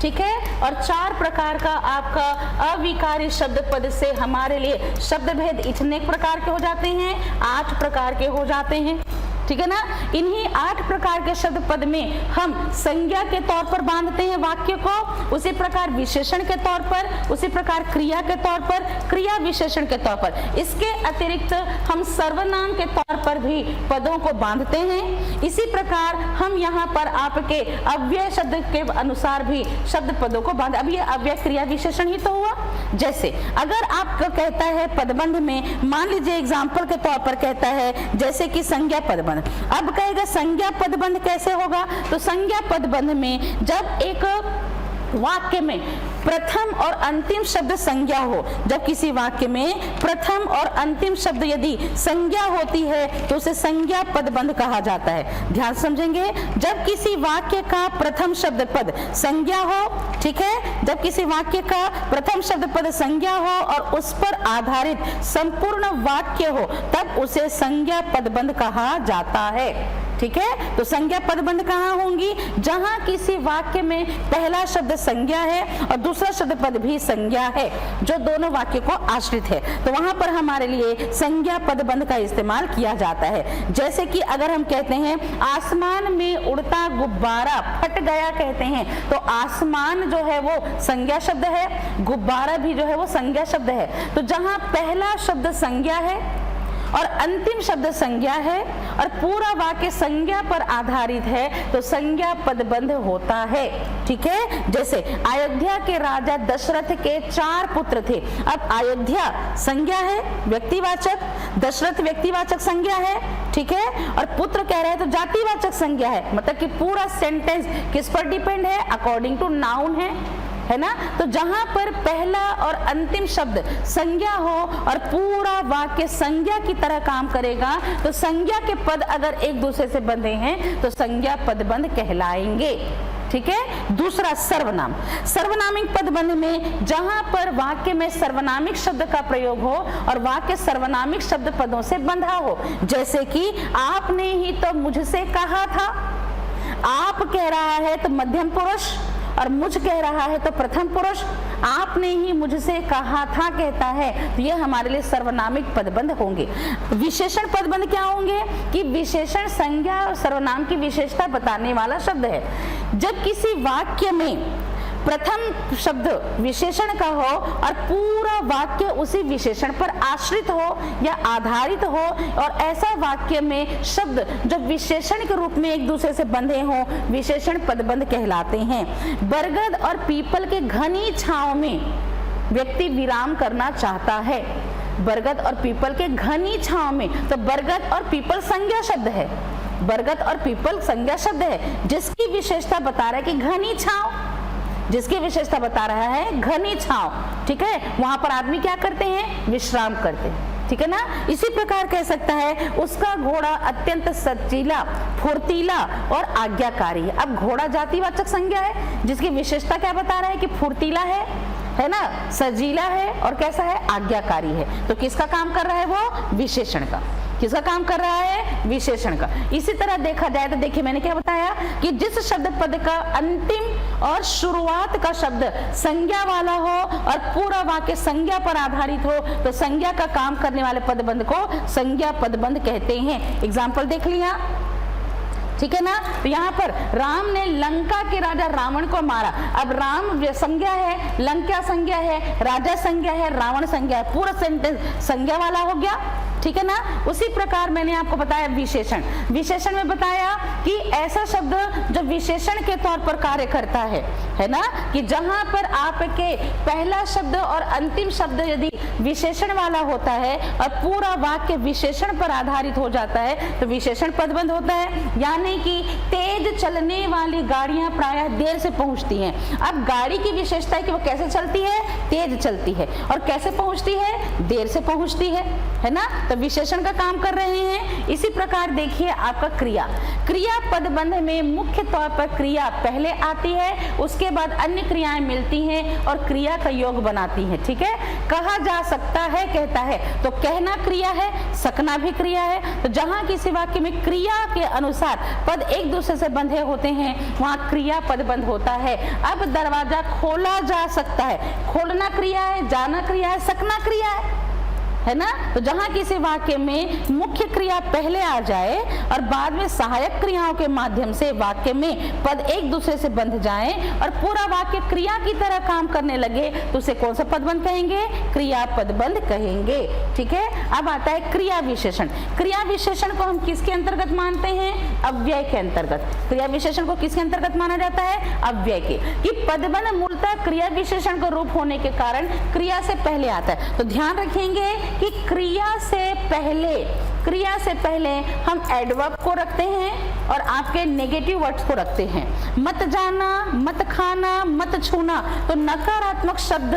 ठीक है, और 4 प्रकार का आपका अविकारी शब्द पद से हमारे लिए शब्द भेद इतने प्रकार के हो जाते हैं, 8 प्रकार के हो जाते हैं। ठीक है ना। इन्हीं 8 प्रकार के शब्द पद में हम संज्ञा के तौर पर बांधते हैं वाक्य को, उसी प्रकार विशेषण के तौर पर, उसी प्रकार क्रिया के तौर पर, क्रिया विशेषण के तौर पर। इसके अतिरिक्त हम सर्वनाम के तौर पर भी पदों को बांधते हैं। इसी प्रकार हम यहाँ पर आपके अव्यय शब्द के अनुसार भी शब्द पदों को बांध। अब ये अव्यय क्रिया विशेषण ही तो हुआ। जैसे अगर आपको कहता है पदबंध में, मान लीजिए एग्जाम्पल के तौर पर कहता है जैसे कि संज्ञा पदबंध। अब कहेगा संज्ञा पदबंध कैसे होगा, तो संज्ञा पदबंध में जब एक वाक्य में प्रथम और अंतिम शब्द संज्ञा हो, जब किसी वाक्य में प्रथम और अंतिम शब्द यदि संज्ञा होती है तो उसे संज्ञा पदबंध कहा जाता है। ध्यान समझेंगे, जब किसी वाक्य का प्रथम शब्द पद संज्ञा हो, ठीक है, जब किसी वाक्य का प्रथम शब्द पद संज्ञा हो और उस पर आधारित संपूर्ण वाक्य हो, तब उसे संज्ञा पदबंध कहा जाता है। ठीक है, तो संज्ञा पदबंध कहाँ होंगी, जहां किसी वाक्य में पहला शब्द संज्ञा है और दूसरा शब्द पद भी संज्ञा है, जो दोनों वाक्य को आश्रित है, तो वहां पर हमारे लिए संज्ञा पदबंध का इस्तेमाल किया जाता है। जैसे कि अगर हम कहते हैं आसमान में उड़ता गुब्बारा फट गया कहते हैं, तो आसमान जो है वो संज्ञा शब्द है, गुब्बारा भी जो है वो संज्ञा शब्द है। तो जहां पहला शब्द संज्ञा है और अंतिम शब्द संज्ञा है और पूरा वाक्य संज्ञा पर आधारित है, तो संज्ञा पदबंध होता है। ठीक है, जैसे अयोध्या के राजा दशरथ के 4 पुत्र थे। अब अयोध्या संज्ञा है, व्यक्तिवाचक, दशरथ व्यक्तिवाचक संज्ञा है, ठीक है, और पुत्र कह रहे हैं तो जातिवाचक संज्ञा है। मतलब कि पूरा सेंटेंस किस पर डिपेंड है, अकॉर्डिंग टू नाउन है ना। तो जहां पर पहला और अंतिम शब्द संज्ञा हो और पूरा वाक्य संज्ञा की तरह काम करेगा, तो संज्ञा के पद अगर एक दूसरे से बंधे हैं तो संज्ञा पदबंध कहलाएंगे। ठीक है, दूसरा सर्वनाम। सर्वनामिक पदबंध में जहां पर वाक्य में सर्वनामिक शब्द का प्रयोग हो और वाक्य सर्वनामिक शब्द पदों से बंधा हो, जैसे कि आपने ही तो मुझसे कहा था, आप कह रहा है तो मध्यम पुरुष और मुझ कह रहा है तो प्रथम पुरुष, आपने ही मुझसे कहा था कहता है, तो ये हमारे लिए सर्वनामिक पदबंध होंगे। विशेषण पदबंध क्या होंगे कि विशेषण संज्ञा और सर्वनाम की विशेषता बताने वाला शब्द है। जब किसी वाक्य में प्रथम शब्द विशेषण का हो और पूरा वाक्य उसी विशेषण पर आश्रित हो या आधारित हो, और ऐसा वाक्य में शब्द जो विशेषण के रूप में एक दूसरे से बंधे हों, विशेषण पदबंध कहलाते हैं। बरगद और पीपल के घनी छांव में व्यक्ति विराम करना चाहता है। बरगद और पीपल के घनी छांव में, तो बरगद और पीपल संज्ञा शब्द है, बरगद और पीपल संज्ञा शब्द है, जिसकी विशेषता बता रहा है कि घनी छांव, जिसकी विशेषता बता रहा है घनी छांव। ठीक है, वहां पर आदमी क्या करते हैं, विश्राम करते हैं। ठीक है ना। इसी प्रकार कह सकता है उसका घोड़ा अत्यंत सजीला, फुर्तीला और आज्ञाकारी है। अब घोड़ा जातिवाचक संज्ञा है, जिसकी विशेषता क्या बता रहा है कि फुर्तीला है ना, सजीला है और कैसा है, आज्ञाकारी है। तो किसका काम कर रहा है वो, विशेषण का। किसका काम कर रहा है, विशेषण का। इसी तरह देखा जाए तो देखिए मैंने क्या बताया कि जिस शब्द पद का अंतिम और शुरुआत का शब्द संज्ञा वाला हो और पूरा वाक्य संज्ञा पर आधारित हो, तो संज्ञा का काम करने वाले पदबंध को संज्ञा पदबंध कहते हैं। एग्जाम्पल देख लिया, ठीक है ना। तो यहाँ पर राम ने लंका के राजा रावण को मारा। अब राम संज्ञा है, लंका संज्ञा है, राजा संज्ञा है, रावण संज्ञा है, पूरा सेंटेंस संज्ञा वाला हो गया। ठीक है ना। उसी प्रकार मैंने आपको बताया विशेषण। विशेषण में बताया कि ऐसा शब्द जो विशेषण के तौर पर कार्य करता है ना, कि जहां पर आपके पहला शब्द और अंतिम शब्द यदि विशेषण वाला होता है और पूरा वाक्य विशेषण पर आधारित हो जाता है, तो विशेषण पदबंध होता है। यानी कि तेज चलने वाली गाड़ियां प्रायः देर से पहुंचती हैं। अब गाड़ी की विशेषता है कि वो कैसे चलती है, तेज चलती है, और कैसे पहुंचती है, देर से पहुंचती है ना। तो विशेषण का काम कर रहे हैं। इसी प्रकार देखिए आपका क्रिया। क्रिया पदबंध में मुख्य तौर पर क्रिया पहले आती है, उसके बाद अन्य क्रियाएं मिलती हैं और क्रिया का योग बनाती हैं। ठीक है, कहा जा सकता है कहता है, तो कहना क्रिया है, सकना भी क्रिया है। तो जहां किसी वाक्य में क्रिया के अनुसार पद एक दूसरे से बंधे होते हैं, वहां क्रिया पदबंध होता है। अब दरवाजा खोला जा सकता है, खोलना क्रिया है, जाना क्रिया है, सकना क्रिया है ना। तो जहां किसी वाक्य में मुख्य क्रिया पहले आ जाए और बाद में सहायक क्रियाओं के माध्यम से वाक्य में पद एक दूसरे से बंध जाएं और पूरा वाक्य क्रिया की तरह काम करने लगे तो उसे कौन सा पदबंध कहेंगे? क्रिया पदबंध कहेंगे। ठीक है, अब आता है क्रिया विशेषण। क्रिया विशेषण को हम किसके अंतर्गत मानते हैं? अव्यय के अंतर्गत। क्रिया विशेषण को किसके अंतर्गत माना जाता है? अव्यय के। कि पदबंध मूलतः क्रिया विशेषण का रूप होने के कारण क्रिया से पहले आता है। तो ध्यान रखेंगे कि क्रिया से पहले हम एडवर्ब को रखते हैं और आपके नेगेटिव वर्ड्स को रखते हैं। मत जाना, मत खाना, मत छूना, तो नकारात्मक शब्द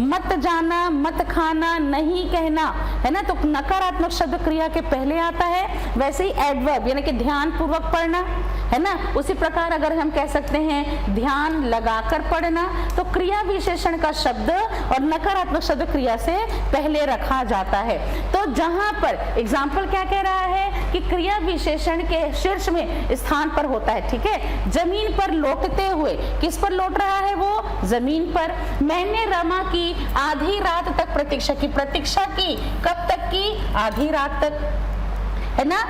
मत जाना, मत खाना, नहीं कहना, है ना, तो नकारात्मक शब्द क्रिया के पहले आता है। वैसे ही एडवर्ब यानी कि ध्यान पूर्वक पढ़ना, है ना, उसी प्रकार अगर हम कह सकते हैं ध्यान लगाकर पढ़ना, तो क्रिया विशेषण का शब्द और नकारात्मक शब्द क्रिया से पहले रखा जाता है। तो जहां पर एग्जाम्पल क्या कह रहा है कि क्रिया विशेषण के शीर्ष में स्थान पर होता है। ठीक है, जमीन पर लौटते हुए, किस पर लौट रहा है वो? जमीन पर। मैंने रमा की आधी रात तक प्रतीक्षा की। प्रतीक्षा की कब तक की? आधी रात तक, है ना।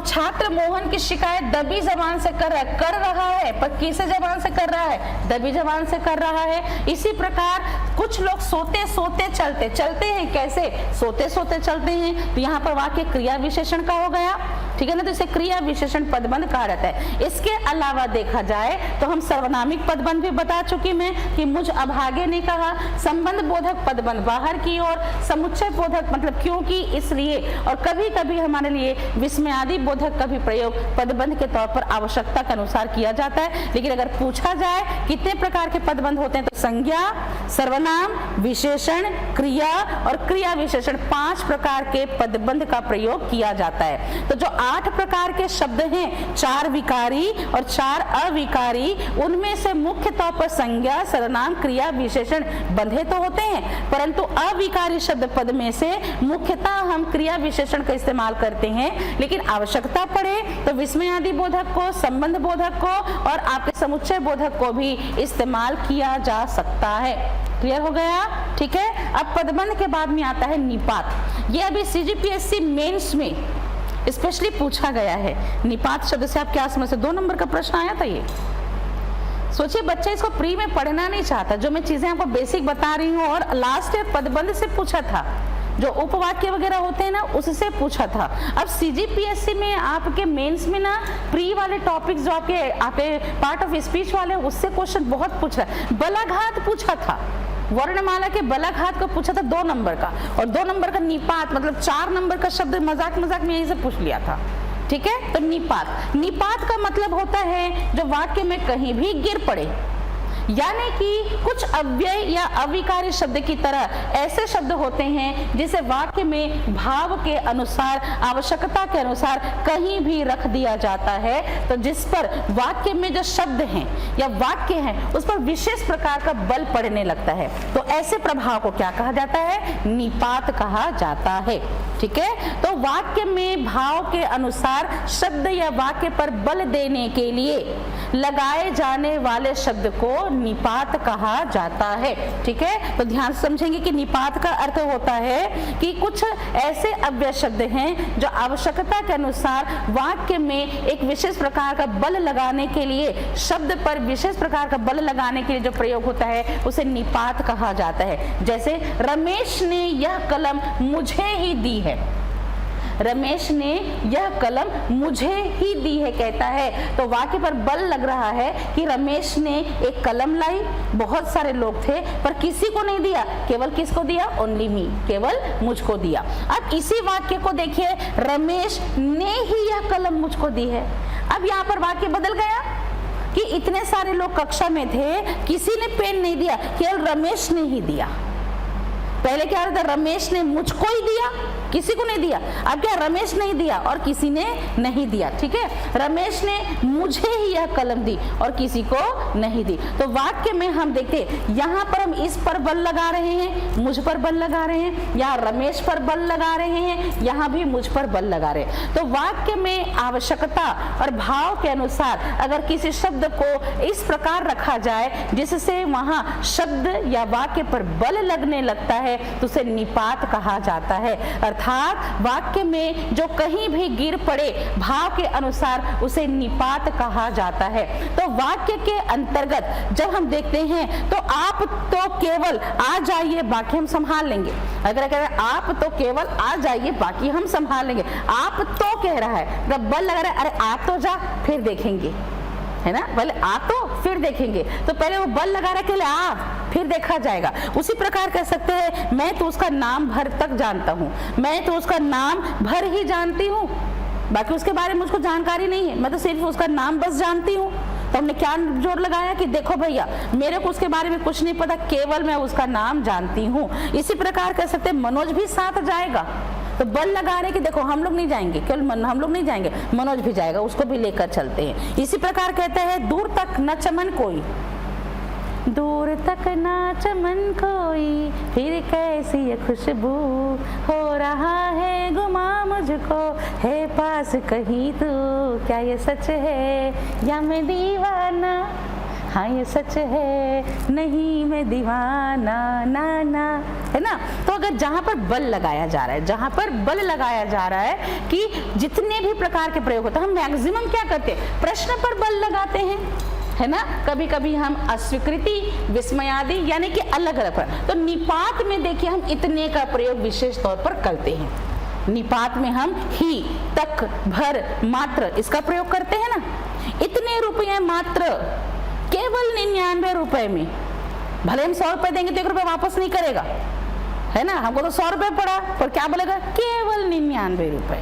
छात्र मोहन की शिकायत दबी जबान से कर रहा है, पर किसे जबान से कर रहा है? दबी जबान से कर रहा है। इसी प्रकार कुछ लोग सोते सोते चलते हैं। कैसे? सोते सोते चलते हैं। तो यहाँ पर वाक्य क्रिया विशेषण का हो गया। ठीक है ना, तो इसे क्रिया विशेषण पदबंध कहा जाता है। इसके अलावा देखा जाए तो हम सर्वनामिक पदबंध भी बता चुकी मैं कि मुझ अभागे ने कहा। संबंध बोधक पदबंध बाहर की ओर, समुच्चय बोधक मतलब क्योंकि, इसलिए, और कभी कभी हमारे लिए विस्मय आदि बोधक का भी प्रयोग पदबंध के तौर पर आवश्यकता के अनुसार किया जाता है। लेकिन अगर पूछा जाए कितने प्रकार के पदबंध होते हैं, तो संज्ञा, सर्वनाम, विशेषण, क्रिया और क्रिया विशेषण 5 प्रकार के पदबंध का प्रयोग किया जाता है। तो जो 8 प्रकार के शब्द हैं, 4 विकारी और 4 अविकारी, उनमें से मुख्य तौर पर संज्ञा, सर्वनाम, क्रिया, विशेषण बंधे तो होते हैं, परंतु अविकारी शब्द पद में से मुख्यतः हम क्रिया विशेषण का इस्तेमाल करते हैं। लेकिन आवश्यकता पड़े तो विस्मय आदि बोधक को, संबंध बोधक को और आपके समुच्चय बोधक को भी इस्तेमाल किया जा सकता है। क्लियर हो गया? ठीक है, अब पदबंध के बाद में आता है निपात। ये अभी सीजीपीएससी मेंस में स्पेशली पूछा गया है। निपात शब्द से आप क्या समझते? 2 नंबर का प्रश्न आया था ये। सोचिए बच्चा इसको प्री में पढ़ना नहीं चाहता, जो मैं चीजें आपको बेसिक बता रही हूँ, और लास्ट ईयर पदबंध से पूछा था, जो उपवाक्य वगैरह होते हैं ना, उससे पूछा था। अब सीजीपीएससी में आपके मेंस में ना प्री वाले टॉपिक्स जो आपके पार्ट ऑफ स्पीच वाले, उससे क्वेश्चन बहुत पूछ रहा है। बलाघात पूछा था, वर्णमाला के बलाघात को पूछा था 2 नंबर का, और 2 नंबर का निपात मतलब 4 नंबर का शब्द मजाक में यहीं से पूछ लिया था। ठीक है, तो निपात का मतलब होता है जो वाक्य में कहीं भी गिर पड़े, यानी कि कुछ अव्यय या अविकारी शब्द की तरह ऐसे शब्द होते हैं जिसे वाक्य में भाव के अनुसार, आवश्यकता के अनुसार कहीं भी रख दिया जाता है, तो जिस पर वाक्य में जो शब्द हैं या वाक्य हैं उस पर विशेष प्रकार का बल पड़ने लगता है, तो ऐसे प्रभाव को क्या कहा जाता है? निपात कहा जाता है। ठीक है, तो वाक्य में भाव के अनुसार शब्द या वाक्य पर बल देने के लिए लगाए जाने वाले शब्द को निपात कहा जाता है। ठीक है, तो ध्यान से समझेंगे कि निपात का अर्थ होता है कि कुछ ऐसे अव्यय शब्द हैं जो आवश्यकता के अनुसार वाक्य में एक विशेष प्रकार का बल लगाने के लिए, शब्द पर विशेष प्रकार का बल लगाने के लिए जो प्रयोग होता है उसे निपात कहा जाता है। जैसे रमेश ने यह कलम मुझे ही दी है। रमेश ने यह कलम मुझे ही दी है कहता है, तो वाक्य पर बल लग रहा है कि रमेश ने एक कलम लाई, बहुत सारे लोग थे पर किसी को नहीं दिया, केवल किसको दिया? ओनली मी, केवल मुझको दिया। अब इसी वाक्य को देखिए, रमेश ने ही यह कलम मुझको दी है। अब यहाँ पर वाक्य बदल गया कि इतने सारे लोग कक्षा में थे, किसी ने पेन नहीं दिया, केवल रमेश ने ही दिया। पहले क्या था? रमेश ने मुझको ही दिया, किसी को नहीं दिया। अब क्या, रमेश नहीं दिया और किसी ने नहीं दिया, ठीक है। रमेश ने मुझे ही यह कलम दी और किसी को नहीं दी। तो वाक्य में हम देखते यहाँ पर हम इस पर बल लगा रहे हैं, मुझ पर बल लगा रहे हैं, यहाँ रमेश पर बल लगा रहे हैं, यहाँ भी मुझ पर बल लगा रहे हैं। तो वाक्य में आवश्यकता और भाव के अनुसार अगर किसी शब्द को इस प्रकार रखा जाए जिससे वहां शब्द या वाक्य पर बल लगने लगता है तो उसे निपात कहा जाता है। अर्थात वाक्य में जो कहीं भी गिर पड़े भाव के अनुसार उसे निपात कहा जाता है। तो वाक्य के अंतर्गत जब हम देखते हैं तो आप तो केवल आ जाइए बाकी हम संभाल लेंगे। अगर कह रहे हैं आप तो केवल आ जाइए बाकी हम संभाल लेंगे, आप तो कह रहा है, जब बल लगा रहा है, अरे आ तो जा फिर देखेंगे, है ना, पहले आ तो फिर देखेंगे। तो पहले वो बल लगा रहे के लिए आ फिर देखा जाएगा। उसी प्रकार कह सकते हैं मैं तो उसका नाम भर तक जानता हूँ, मैं तो उसका नाम भर ही जानती हूँ, बाकी उसके बारे में मुझको जानकारी नहीं है, मैं तो सिर्फ उसका नाम बस जानती हूँ। तो हमने क्या जोर लगाया कि देखो भैया मेरे को उसके बारे में कुछ नहीं पता, केवल मैं उसका नाम जानती हूँ। इसी प्रकार कह सकते हैं मनोज भी साथ जाएगा, तो बल लगा रहे कि देखो हम लोग नहीं जाएंगे, केवल हम लोग नहीं जाएंगे, मनोज भी जाएगा, उसको भी लेकर चलते हैं। इसी प्रकार कहते हैं दूर तक न चमन कोई, दूर तक ना चमन कोई, फिर कैसी ये खुशबू, हो रहा है गुमा मुझको, है पास कहीं तू, क्या ये सच है या मैं दीवाना, हाँ ये सच है नहीं मैं दीवाना, ना ना, है ना। तो अगर जहां पर बल लगाया जा रहा है, जहां पर बल लगाया जा रहा है कि जितने भी प्रकार के प्रयोग होते हैं, हम मैक्सिमम क्या करते हैं, प्रश्न पर बल लगाते हैं, है ना। कभी कभी हम अस्वीकृति, विस्मयादि यानी कि अलग अलग पर। तो निपात में देखिए हम इतने का प्रयोग विशेष तौर पर करते हैं। निपात में हम ही, तक, भर, मात्र इसका प्रयोग करते हैं ना। इतने रुपये मात्र, केवल 99 रुपए में, भले हम 100 रुपए देंगे तो 1 रुपये वापस नहीं करेगा, है ना। हमको तो 100 रुपए पड़ा पर क्या बोलेगा, केवल 99 रुपए,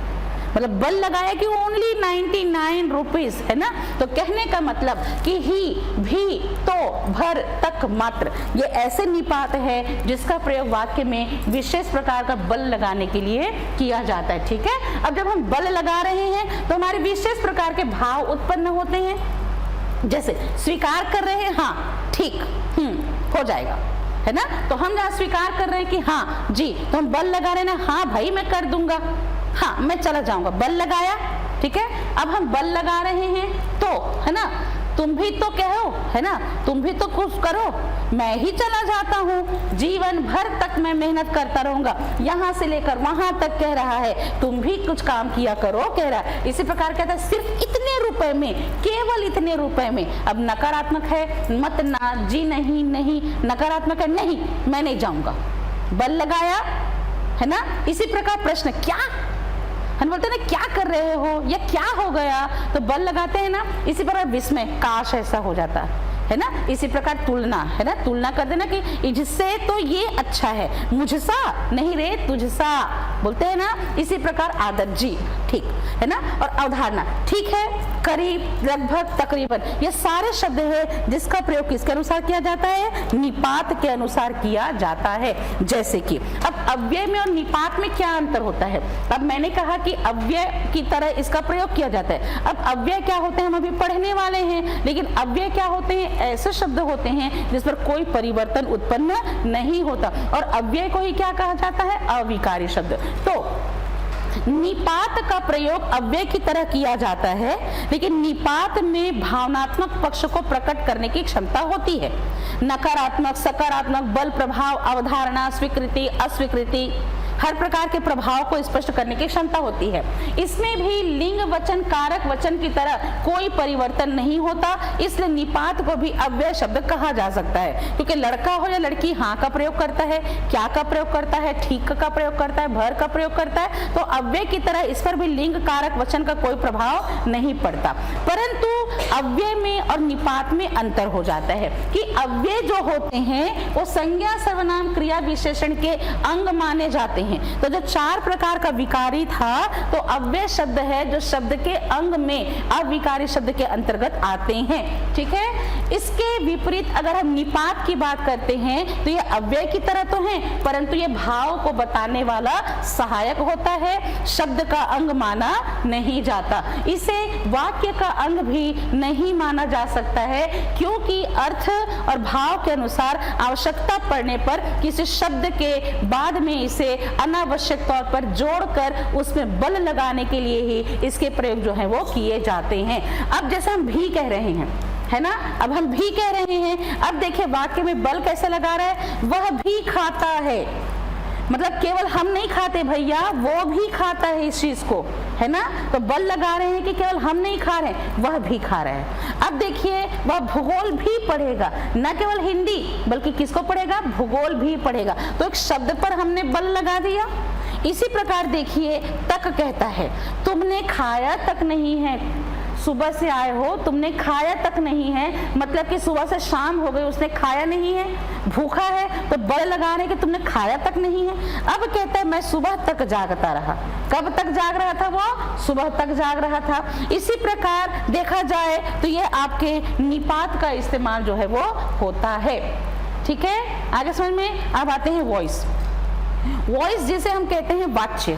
मतलब बल लगाया कि ओनली 99 रुपीज, है ना। तो कहने का मतलब कि ही, भी, तो, भर, तक, मात्र, ये ऐसे निपात है जिसका प्रयोग वाक्य में विशेष प्रकार का बल लगाने के लिए किया जाता है, ठीक है। अब जब हम बल लगा रहे हैं तो हमारे विशेष प्रकार के भाव उत्पन्न होते हैं, जैसे स्वीकार कर रहे हैं, हाँ ठीक, हो जाएगा, है ना। तो हम जहाँ स्वीकार कर रहे हैं कि हाँ जी, तो हम बल लगा रहे हैं ना, हाँ भाई मैं कर दूंगा, हाँ मैं चला जाऊंगा, बल लगाया, ठीक है। अब हम बल लगा रहे हैं तो, है ना, तुम भी तो कहो, है ना, तुम भी तो कुछ करो, मैं ही चला जाता हूँ, जीवन भर तक मैं मेहनत करता रहूंगा, यहाँ से लेकर वहां तक कह रहा है, तुम भी कुछ काम किया करो कह रहा है। इसी प्रकार कहता है सिर्फ इतने रुपए में, केवल इतने रुपए में। अब नकारात्मक है, मत ना, जी नहीं, नहीं, नकारात्मक है, नहीं मैं नहीं जाऊंगा, बल लगाया, है ना। इसी प्रकार प्रश्न क्या, हम बोलते हैं ना क्या कर रहे हो या क्या हो गया, तो बल लगाते हैं ना। इसी प्रकार विस्मय, काश ऐसा हो जाता, है ना। इसी प्रकार तुलना, है ना, तुलना कर देना कि इससे तो ये अच्छा है, मुझसा नहीं रे तुझसा, बोलते हैं ना। इसी प्रकार आदत, जी ठीक, है ना। और अवधारणा, ठीक है, करीब, लगभग, तकरीबन, ये सारे शब्द है जिसका प्रयोग किसके अनुसार किया जाता है, निपात के अनुसार किया जाता है। जैसे कि अब अव्यय में और निपात में क्या अंतर होता है। अब मैंने कहा कि अव्यय की तरह इसका प्रयोग किया जाता है। अब अव्यय क्या होते हैं हम अभी पढ़ने वाले हैं, लेकिन अव्यय क्या होते हैं, ऐसे शब्द होते हैं जिस पर कोई परिवर्तन उत्पन्न नहीं होता, और अव्यय को ही क्या कहा जाता है, अविकारी शब्द। तो निपात का प्रयोग अव्यय की तरह किया जाता है, लेकिन निपात में भावनात्मक पक्ष को प्रकट करने की क्षमता होती है। नकारात्मक, सकारात्मक, बल, प्रभाव, अवधारणा, स्वीकृति, अस्वीकृति, हर प्रकार के प्रभाव को स्पष्ट करने की क्षमता होती है। इसमें भी लिंग वचन, कारक वचन की तरह कोई परिवर्तन नहीं होता, इसलिए निपात को भी अव्यय शब्द कहा जा सकता है। क्योंकि लड़का हो या लड़की हाँ का प्रयोग करता है, क्या का प्रयोग करता है, ठीक का प्रयोग करता है, भर का प्रयोग करता है, तो अव्यय की तरह इस पर भी लिंग, कारक वचन का कोई प्रभाव नहीं पड़ता। परंतु अव्यय में और निपात में अंतर हो जाता है कि अव्यय जो होते हैं वो संज्ञा, सर्वनाम, क्रिया, विशेषण के अंग माने जाते हैं। तो जो 4 प्रकार का विकारी था, तो अव्यय शब्द है जो शब्द के अंग में अविकारी शब्द के अंतर्गत आते हैं, ठीक है। इसके विपरीत अगर हम निपात की बात करते हैं तो ये अव्यय की तरह तो है, परंतु ये भाव को बताने वाला सहायक होता है, शब्द का अंग माना नहीं जाता। इसे वाक्य का अंग भी नहीं माना जा सकता है, क्योंकि अर्थ और भाव के अनुसार आवश्यकता पड़ने पर किसी शब्द के बाद में इसे अनावश्यक तौर पर जोड़कर उसमें बल लगाने के लिए ही इसके प्रयोग जो है वो किए जाते हैं। अब जैसे हम भी कह रहे हैं, है ना, अब हम भी कह रहे हैं, अब देखिए वाक्य में बल कैसे लगा रहा है, वह भी खाता है, मतलब केवल हम नहीं खाते भैया, वो भी खाता है इस चीज को, है ना, तो बल लगा रहे हैं कि केवल हम नहीं खा रहे हैं, वह भी खा रहे हैं। अब देखिए वह भूगोल भी पढ़ेगा, न केवल हिंदी बल्कि किसको पढ़ेगा, भूगोल भी पढ़ेगा, तो एक शब्द पर हमने बल लगा दिया। इसी प्रकार देखिए तक कहता है, तुमने खाया तक नहीं है, सुबह से आए हो तुमने खाया तक नहीं है, मतलब कि सुबह से शाम हो गई उसने खाया नहीं है, भूखा है, तो बल लगा रहे कि तुमने खाया तक नहीं है। अब कहता है मैं सुबह तक जागता रहा, कब तक जाग रहा था वो, सुबह तक जाग रहा था। इसी प्रकार देखा जाए तो ये आपके निपात का इस्तेमाल जो है वो होता है। ठीक है, आगे समझ में। अब आते हैं वॉइस। वॉइस जिसे हम कहते हैं वाच्य,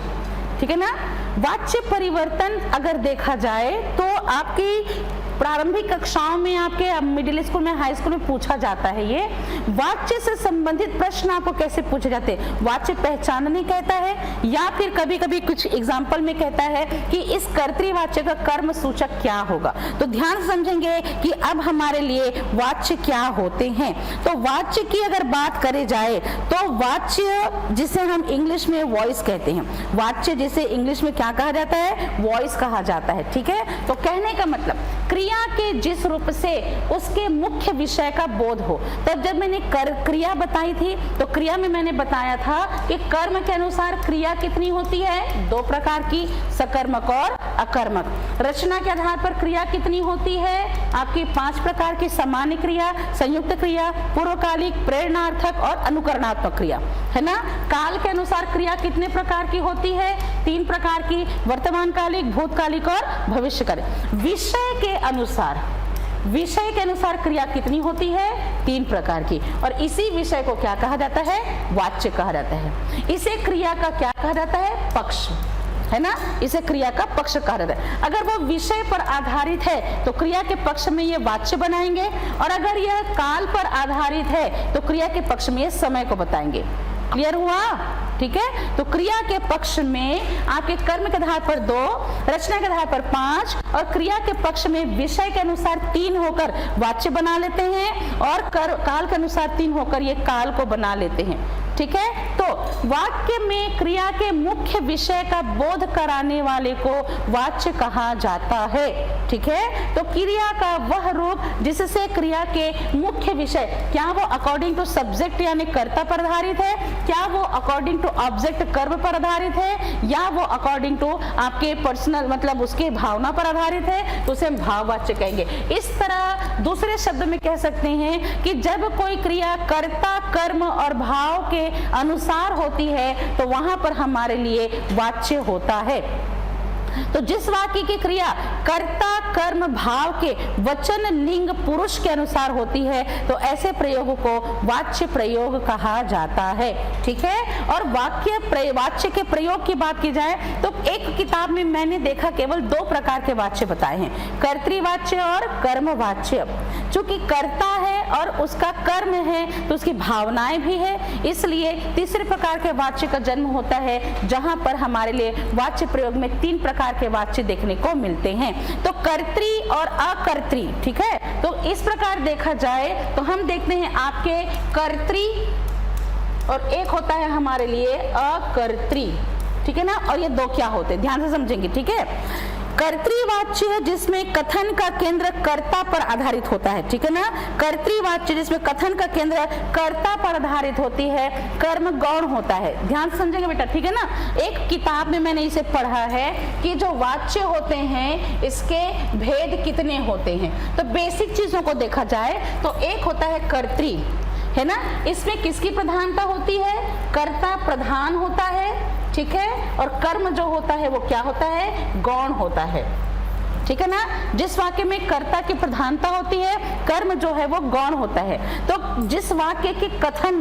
ठीक है ना। वाच्य परिवर्तन अगर देखा जाए तो आपकी प्रारंभिक कक्षाओं में, आपके मिडिल स्कूल में, हाई स्कूल में पूछा जाता है। ये वाच्य से संबंधित प्रश्न आपको कैसे पूछे जाते हैं, वाच्य पहचानने कहता है, या फिर कभी कभी कुछ एग्जाम्पल में कहता है कि इस कर्तृवाच्य का कर्म सूचक क्या होगा। तो ध्यान से समझेंगे कि अब हमारे लिए वाच्य क्या होते हैं। तो वाच्य की अगर बात करे जाए तो वाच्य जिसे हम इंग्लिश में वॉइस कहते हैं, वाच्य जिसे इंग्लिश में क्या कहा जाता है, वॉइस कहा जाता है। ठीक है, तो कहने का मतलब क्रिया के जिस रूप से उसके मुख्य विषय का बोध हो। तब जब मैंने क्रिया बताई थी तो क्रिया में मैंने बताया था कि कर्म के अनुसार क्रिया कितनी होती है, दो प्रकार की, सकर्मक और अकर्मक। रचना के आधार पर क्रिया कितनी होती है, आपकी 5 प्रकार की, सामान्य क्रिया, संयुक्त क्रिया, पूर्वकालिक, प्रेरणार्थक और अनुकरणात्मक क्रिया, है ना। काल के अनुसार क्रिया कितने प्रकार की होती है, 3 प्रकार की, वर्तमानकालिक, भूतकालिक और भविष्यकालिक। विषय के अनुसार क्रिया कितनी होती है, 3 प्रकार की, और इसी विषय को क्या कहा जाता है, वाच्य कहा जाता है। इसे क्रिया का क्या कहा जाता है, पक्ष, है ना, इसे क्रिया का पक्ष कहा जाता है। अगर वो विषय पर आधारित है तो क्रिया के पक्ष में ये वाच्य बनाएंगे, और अगर यह काल पर आधारित है तो क्रिया के पक्ष में ये समय को बताएंगे। क्लियर हुआ, ठीक है। तो क्रिया के पक्ष में आपके कर्म के आधार पर 2, रचना के आधार पर 5, और क्रिया के पक्ष में विषय के अनुसार 3 होकर वाच्य बना लेते हैं, और काल के अनुसार 3 होकर ये काल को बना लेते हैं। ठीक है, तो वाक्य में क्रिया के मुख्य विषय का बोध कराने वाले को वाच्य कहा जाता है। ठीक है, तो क्रिया का वह रूप जिससे क्रिया के मुख्य विषय, क्या वो अकॉर्डिंग टू सब्जेक्ट यानी कर्ता पर आधारित है, क्या वो अकॉर्डिंग टू ऑब्जेक्ट कर्म पर आधारित है, या वो अकॉर्डिंग टू आपके पर्सनल मतलब उसके भावना पर आधारित है, तो उसे हम भाववाच्य कहेंगे। इस तरह दूसरे शब्द में कह सकते हैं कि जब कोई क्रिया कर्ता, कर्म और भाव के अनुसार होती है तो वहां पर हमारे लिए वाच्य होता है। तो जिस वाक्य की क्रिया कर्ता, कर्म, भाव के वचन, लिंग, पुरुष के अनुसार होती है तो ऐसे प्रयोग को वाच्य प्रयोग कहा जाता है। ठीक है, और वाच्य के प्रयोग की बात की जाए तो एक किताब में मैंने देखा केवल 2 प्रकार के वाच्य बताए हैं, कर्तृवाच्य और कर्मवाच्य। चूंकि कर्ता है और उसका कर्म है तो उसकी भावनाएं भी है, इसलिए तीसरे प्रकार के वाच्य का जन्म होता है, जहां पर हमारे लिए वाच्य प्रयोग में 3 प्रकार के वाच्य देखने को मिलते हैं। तो कर्त्री और अकर्त्री, ठीक है, तो इस प्रकार देखा जाए तो हम देखते हैं आपके कर्त्री और एक होता है हमारे लिए अकर्त्री। ठीक है ना, और ये 2 क्या होते हैं ध्यान से समझेंगे। ठीक है, कर्तृवाच्य जिसमें कथन का केंद्र कर्ता पर आधारित होता है, ठीक है ना, कर्तृवाच्य जिसमें कथन का केंद्र कर्ता पर आधारित होती है, कर्म गौण होता है। ध्यान से समझेंगे बेटा, ठीक है ना। एक किताब में मैंने इसे पढ़ा है कि जो वाच्य होते हैं इसके भेद कितने होते हैं। तो बेसिक चीजों को देखा जाए तो एक होता है कर्तृ, है ना, इसमें किसकी प्रधानता होती है, कर्ता प्रधान होता है। ठीक है, और कर्म जो होता है वो क्या होता है, गौण होता है। ठीक है ना। जिस वाक्य में कर्ता की प्रधानता होती है, कर्म जो है वो गौण होता है। तो जिस वाक्य के कथन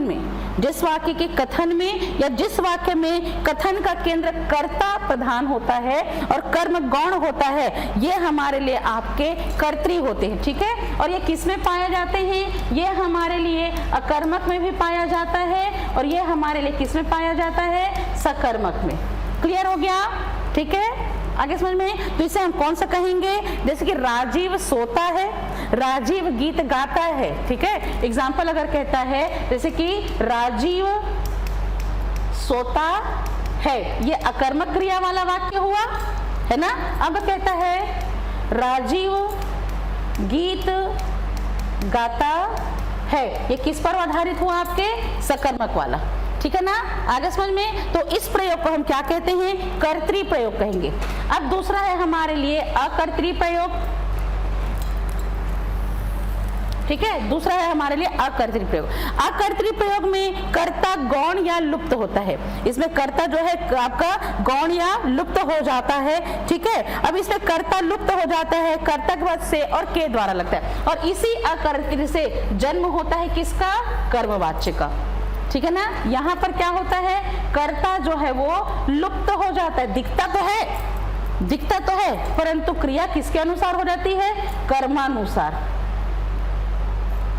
में या जिस वाक्य में कथन का केंद्र कर्ता प्रधान होता है और कर्म गौण होता है, ये हमारे लिए आपके कर्तरी होते हैं, ठीक है। और ये किस में पाए जाते हैं? ये हमारे लिए अकर्मक में भी पाया जाता है और ये हमारे लिए किस में पाया जाता है? सकर्मक में। क्लियर हो गया? ठीक है, आगे समझ में। तो इसे हम कौन सा कहेंगे? जैसे कि राजीव सोता है, राजीव गीत गाता है, ठीक है। एग्जाम्पल अगर कहता है जैसे कि राजीव सोता है, ये अकर्मक क्रिया वाला वाक्य हुआ, है ना। अब कहता है राजीव गीत गाता है, ये किस पर आधारित हुआ? आपके सकर्मक वाला, ठीक है ना। आगे समझ में। तो इस प्रयोग को हम क्या कहते हैं? कर्तरी प्रयोग कहेंगे। अब दूसरा है हमारे लिए अकर्तरी प्रयोग, ठीक है। दूसरा है हमारे लिए अकर्तरी प्रयोग। अकर्तरी प्रयोग में कर्ता गौण या लुप्त होता है। इसमें कर्ता जो है आपका गौण या लुप्त हो जाता है, ठीक है। अब इसमें कर्ता लुप्त हो जाता है, कर्ता के बाद से और के द्वारा लगता है, और इसी अकर्तरी से जन्म होता है किसका? कर्मवाच्य का, ठीक है ना। यहाँ पर क्या होता है? कर्ता जो है वो लुप्त हो जाता है, दिखता तो है परंतु क्रिया किसके अनुसार हो जाती है? कर्मानुसार,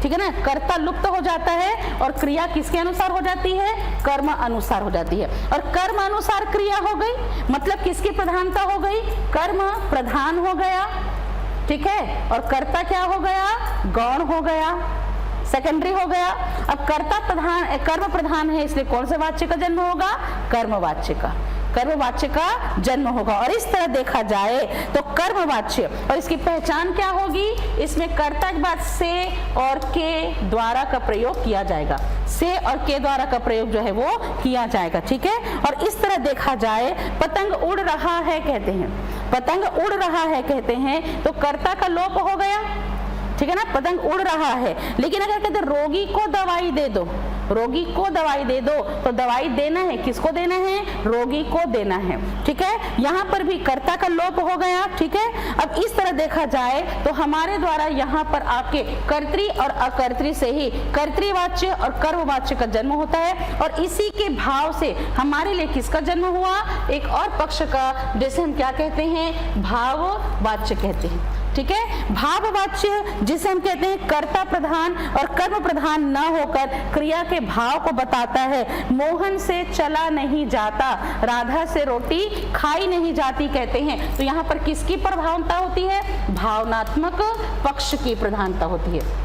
ठीक है ना। कर्ता लुप्त हो जाता है और क्रिया किसके अनुसार हो जाती है? कर्म अनुसार हो जाती है। और कर्म अनुसार क्रिया हो गई, मतलब किसकी प्रधानता हो गई? कर्म प्रधान हो गया, ठीक है। और कर्ता क्या हो गया? गौण हो गया, सेकेंडरी हो गया। अब कर्ता प्रधान, कर्म प्रधान है, इसलिए कौन से वाच्य का जन्म होगा? कर्मवाच्य का जन्म होगा। और इस तरह देखा जाए तो कर्मवाच्य, और इसकी पहचान क्या होगी? इसमें कर्ता के बाद से और के द्वारा का प्रयोग किया जाएगा, से और के द्वारा का प्रयोग जो है वो किया जाएगा, ठीक है। और इस तरह देखा जाए, पतंग उड़ रहा है कहते हैं, पतंग उड़ रहा है कहते हैं, तो कर्ता का लोप हो गया, ठीक है ना। पतंग उड़ रहा है। लेकिन अगर कहते रोगी को दवाई दे दो, रोगी को दवाई दे दो, तो दवाई देना है किसको देना है? रोगी को देना है, ठीक है। यहाँ पर भी कर्ता का लोप हो गया, ठीक है। अब इस तरह देखा जाए तो हमारे द्वारा यहाँ पर आपके कर्तरी और अकर्तरी से ही कर्तरीवाच्य और कर्मवाच्य का जन्म होता है, और इसी के भाव से हमारे लिए किसका जन्म हुआ? एक और पक्ष का, जैसे हम क्या कहते हैं? भाववाच्य कहते हैं, ठीक है। भाववाच्य जिसे हम कहते हैं कर्ता प्रधान और कर्म प्रधान न होकर क्रिया के भाव को बताता है। मोहन से चला नहीं जाता, राधा से रोटी खाई नहीं जाती कहते हैं। तो यहाँ पर किसकी प्रधानता होती है? भावनात्मक पक्ष की प्रधानता होती है,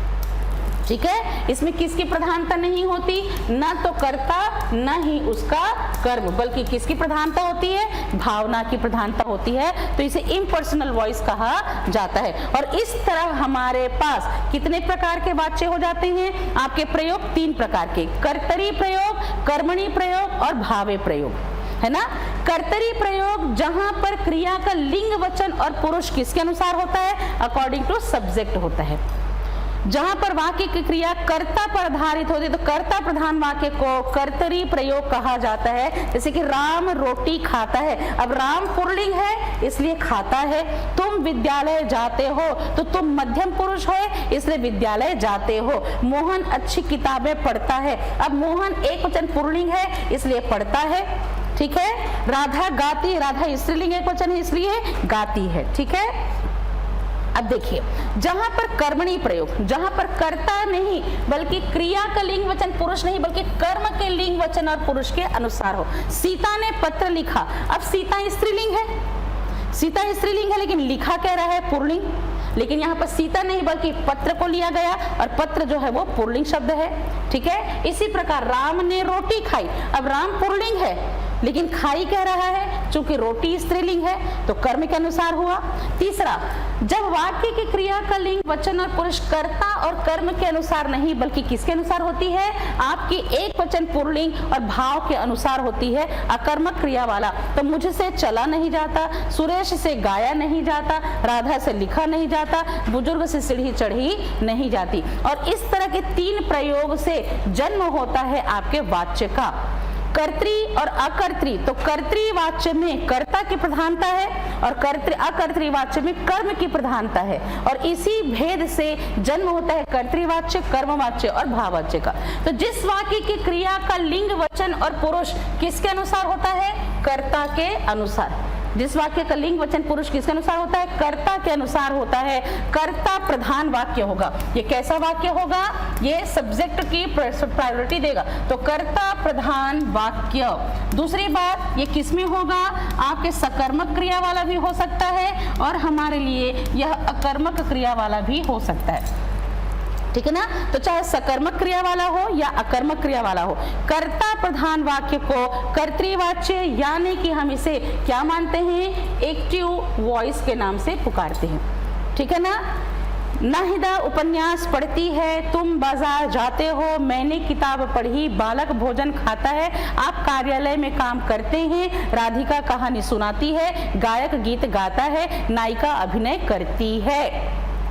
ठीक है। इसमें किसकी प्रधानता नहीं होती? न तो कर्ता न ही उसका कर्म, बल्कि किसकी प्रधानता होती है? भावना की प्रधानता होती है। तो इसे इम्पर्सनल वॉइस कहा जाता है। और इस तरह हमारे पास कितने प्रकार के वाच्य हो जाते हैं? आपके प्रयोग 3 प्रकार के, कर्तरी प्रयोग, कर्मणी प्रयोग और भावे प्रयोग, है ना। कर्तरी प्रयोग जहां पर क्रिया का लिंग, वचन और पुरुष किसके अनुसार होता है? अकॉर्डिंग टू सब्जेक्ट होता है। जहां पर वाक्य की क्रिया कर्ता पर आधारित होती है तो कर्ता प्रधान वाक्य को कर्तरी प्रयोग कहा जाता है। जैसे कि राम रोटी खाता है, अब राम पुल्लिंग है इसलिए खाता है। तुम विद्यालय जाते हो तो तुम मध्यम पुरुष हो इसलिए विद्यालय जाते हो। मोहन अच्छी किताबें पढ़ता है, अब मोहन एकवचन पुल्लिंग है इसलिए पढ़ता है, ठीक है। राधा गाती, राधा स्त्रीलिंग एकवचन है इसलिए गाती है, ठीक है। अब देखिए, जहां पर कर्मणी प्रयोग, जहां पर कर्ता नहीं बल्कि क्रिया का लिंग वचन पुरुष नहीं बल्कि कर्म के लिंग वचन और पुरुष के अनुसार हो। सीता ने पत्र लिखा, अब सीता स्त्रीलिंग है, सीता स्त्रीलिंग है लेकिन लिखा कह रहा है पुल्लिंग, लेकिन यहाँ पर सीता नहीं बल्कि पत्र को लिया गया और पत्र जो है वो पुल्लिंग शब्द है, ठीक है। इसी प्रकार राम ने रोटी खाई, अब राम पुल्लिंग है लेकिन खाई कह रहा है, चूंकि रोटी स्त्रीलिंग है तो कर्म के अनुसार हुआ। तीसरा, जब वाक्य की क्रिया का लिंग वचन और पुरुष कर्ता और कर्म के अनुसार नहीं बल्कि किसके अनुसार होती है? आपकी एक वचन पुल्लिंग और भाव के अनुसार होती है, अकर्मक क्रिया वाला। तो मुझसे चला नहीं जाता, सुरेश से गाया नहीं जाता, राधा से लिखा नहीं जाता, बुजुर्ग से सीढ़ी चढ़ी नहीं जाती। और इस तरह के 3 प्रयोग से जन्म होता है आपके वाच्य का। कर्त्री और अकर्त्री, तो कर्तृवाच्य में कर्ता की प्रधानता है और अकर्तृवाच्य में कर्म की प्रधानता है, और इसी भेद से जन्म होता है कर्तृवाच्य, कर्मवाच्य और भाववाच्य का। तो जिस वाक्य की क्रिया का लिंग, वचन और पुरुष किसके अनुसार होता है? कर्ता के अनुसार। जिस वाक्य का लिंग, वचन, पुरुष किसके अनुसार होता है? कर्ता के अनुसार होता है। कर्ता प्रधान वाक्य होगा। ये कैसा वाक्य होगा? ये सब्जेक्ट की प्रायोरिटी देगा, तो कर्ता प्रधान वाक्य। दूसरी बात, ये किसमें होगा? आपके सकर्मक क्रिया वाला भी हो सकता है और हमारे लिए यह अकर्मक क्रिया वाला भी हो सकता है, ठीक है ना। तो चाहे सकर्मक क्रिया वाला हो या अकर्मक क्रिया वाला हो, कर्ता प्रधान वाक्य को कर्तृवाच्य यानी कि हम इसे क्या मानते हैं? एक्टिव वॉइस के नाम से पुकारते हैं, ठीक है ना। नाहिदा उपन्यास पढ़ती है, तुम बाजार जाते हो, मैंने किताब पढ़ी, बालक भोजन खाता है, आप कार्यालय में काम करते हैं, राधिका कहानी सुनाती है, गायक गीत गाता है, नायिका अभिनय करती है।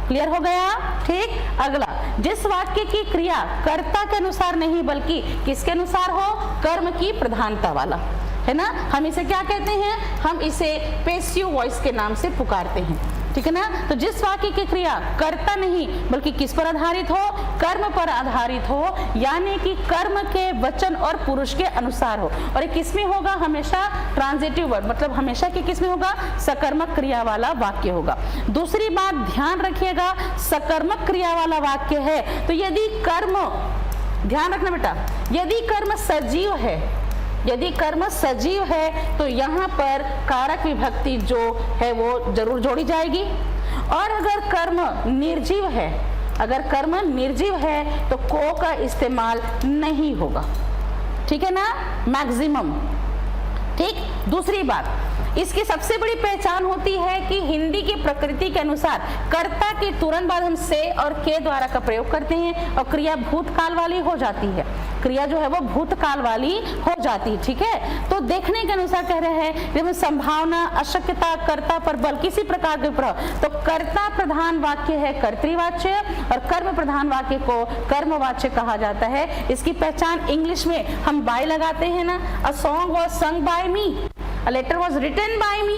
क्लियर हो गया? ठीक। अगला, जिस वाक्य की क्रिया कर्ता के अनुसार नहीं बल्कि किसके अनुसार हो? कर्म की प्रधानता वाला, है ना। हम इसे क्या कहते हैं? हम इसे पैसिव वॉइस के नाम से पुकारते हैं, ठीक है ना। तो जिस वाक्य की क्रिया कर्ता नहीं बल्कि किस पर आधारित हो? कर्म पर आधारित हो, यानी कि कर्म के वचन और पुरुष के अनुसार हो। और ये किसमें होगा? हमेशा ट्रांजिटिव वर्ड, मतलब हमेशा कि किसमें होगा? सकर्मक क्रिया वाला वाक्य होगा। दूसरी बात ध्यान रखिएगा, सकर्मक क्रिया वाला वाक्य है तो यदि कर्म, ध्यान रखना बेटा, यदि कर्म सजीव है, यदि कर्म सजीव है तो यहाँ पर कारक विभक्ति जो है वो जरूर जोड़ी जाएगी। और अगर कर्म निर्जीव है, अगर कर्म निर्जीव है तो को का इस्तेमाल नहीं होगा, ठीक है ना, मैक्सिमम। ठीक। दूसरी बात, इसकी सबसे बड़ी पहचान होती है कि हिंदी की प्रकृति के अनुसार कर्ता के तुरंत बाद हम से और के द्वारा का प्रयोग करते हैं और क्रिया भूतकाल वाली हो जाती है, क्रिया जो है वो भूतकाल वाली हो जाती है, ठीक है। तो देखने के अनुसार कह रहे हैं जब संभावना, अशक्यता, कर्ता पर बल, किसी प्रकार के प्रभाव, तो कर्ता प्रधान वाक्य है कर्तृवाच्य और कर्म प्रधान वाक्य को कर्मवाच्य कहा जाता है। इसकी पहचान इंग्लिश में हम बाय लगाते हैं ना, a song was sung by me, A letter was written by me,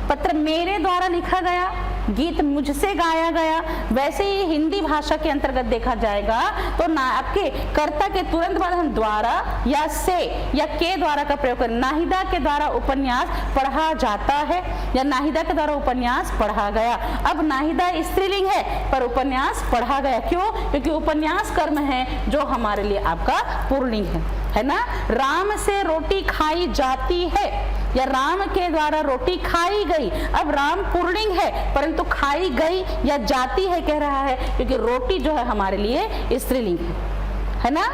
पत्र मेरे द्वारा लिखा गया, गीत मुझसे गाया गया। वैसे ही हिंदी भाषा के अंतर्गत देखा जाएगा तो ना आपके कर्ता के तुरंत बाद हम द्वारा या से या के द्वारा का प्रयोग करें। नाहिदा के द्वारा उपन्यास पढ़ा जाता है या नाहिदा के द्वारा उपन्यास पढ़ा गया। अब नाहिदा स्त्रीलिंग है पर उपन्यास पढ़ा गया, क्यों? क्योंकि उपन्यास कर्म है जो हमारे लिए आपका पुल्लिंग है ना। राम से रोटी खाई जाती है या राम के द्वारा रोटी खाई गई। अब राम पुल्लिंग है परंतु खाई गई या जाती है कह रहा है, क्योंकि रोटी जो है हमारे लिए स्त्रीलिंग है ना।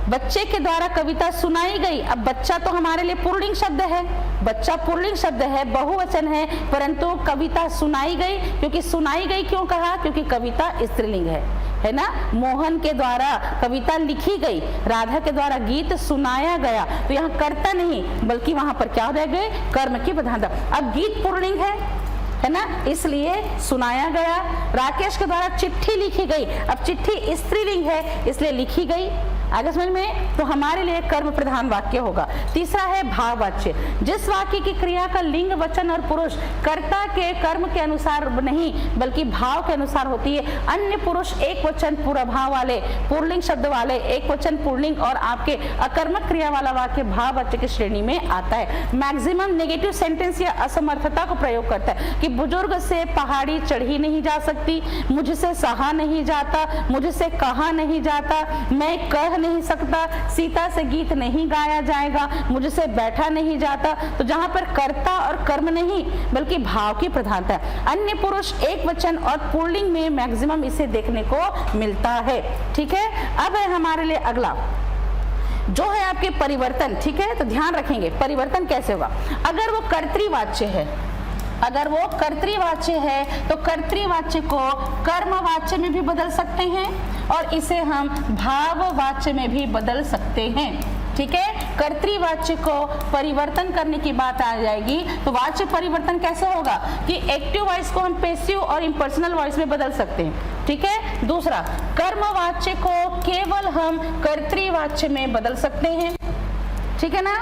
बच्चे के द्वारा कविता सुनाई गई, अब बच्चा तो हमारे लिए पुल्लिंग शब्द है, बच्चा पुल्लिंग शब्द है, बहुवचन है, परंतु कविता सुनाई गई, क्योंकि सुनाई गई क्यों कहा? क्योंकि कविता स्त्रीलिंग है ना। मोहन के द्वारा कविता लिखी गई, राधा के द्वारा गीत सुनाया गया, तो यहाँ कर्ता नहीं बल्कि वहां पर क्या रह गए? कर्म की प्रधानता। अब गीत पुल्लिंग है ना, इसलिए सुनाया गया। राकेश के द्वारा चिट्ठी लिखी गई, अब चिट्ठी स्त्रीलिंग है इसलिए लिखी गई। आगे समझ में? तो हमारे लिए कर्म प्रधान वाक्य होगा। तीसरा है भाववाच्य, जिस वाक्य की क्रिया का लिंग, वचन और पुरुष कर्ता के कर्म के अनुसार नहीं बल्कि भाव के अनुसार होती है। अन्य पुरुष एक वचन पूरा भाव वाले, पुल्लिंग शब्द वाले, एक वचन पुल्लिंग और आपके अकर्मक क्रिया वाला वाक्य भाववाच्य की श्रेणी में आता है। मैक्सिमम नेगेटिव सेंटेंस या असमर्थता को प्रयोग करता है कि बुजुर्ग से पहाड़ी चढ़ी नहीं जा सकती, मुझसे सहा नहीं जाता, मुझसे कहा नहीं जाता, मैं कह नहीं सकता, सीता से गीत नहीं गाया जाएगा, मुझसे बैठा नहीं जाता। तो जहां पर कर्ता और कर्म नहीं बल्कि भाव की प्रधानता है। अन्य पुरुष एक वचन और पुल्लिंग में मैक्सिमम इसे देखने को मिलता है, ठीक है। अब है हमारे लिए अगला जो है आपके परिवर्तन, ठीक है। तो ध्यान रखेंगे परिवर्तन कैसे होगा। अगर वो कर्तृवाच्य है, अगर वो कर्तृवाच्य है तो कर्तृवाच्य को कर्मवाच्य में भी बदल सकते हैं और इसे हम भाववाच्य में भी बदल सकते हैं, ठीक है। कर्तृवाच्य को परिवर्तन करने की बात आ जाएगी तो वाच्य परिवर्तन कैसे होगा कि एक्टिव वॉइस को हम पैसिव और इम्पर्सनल वॉइस में बदल सकते हैं, ठीक है। दूसरा, कर्मवाच्य को केवल हम कर्तृवाच्य में बदल सकते हैं, ठीक है ना।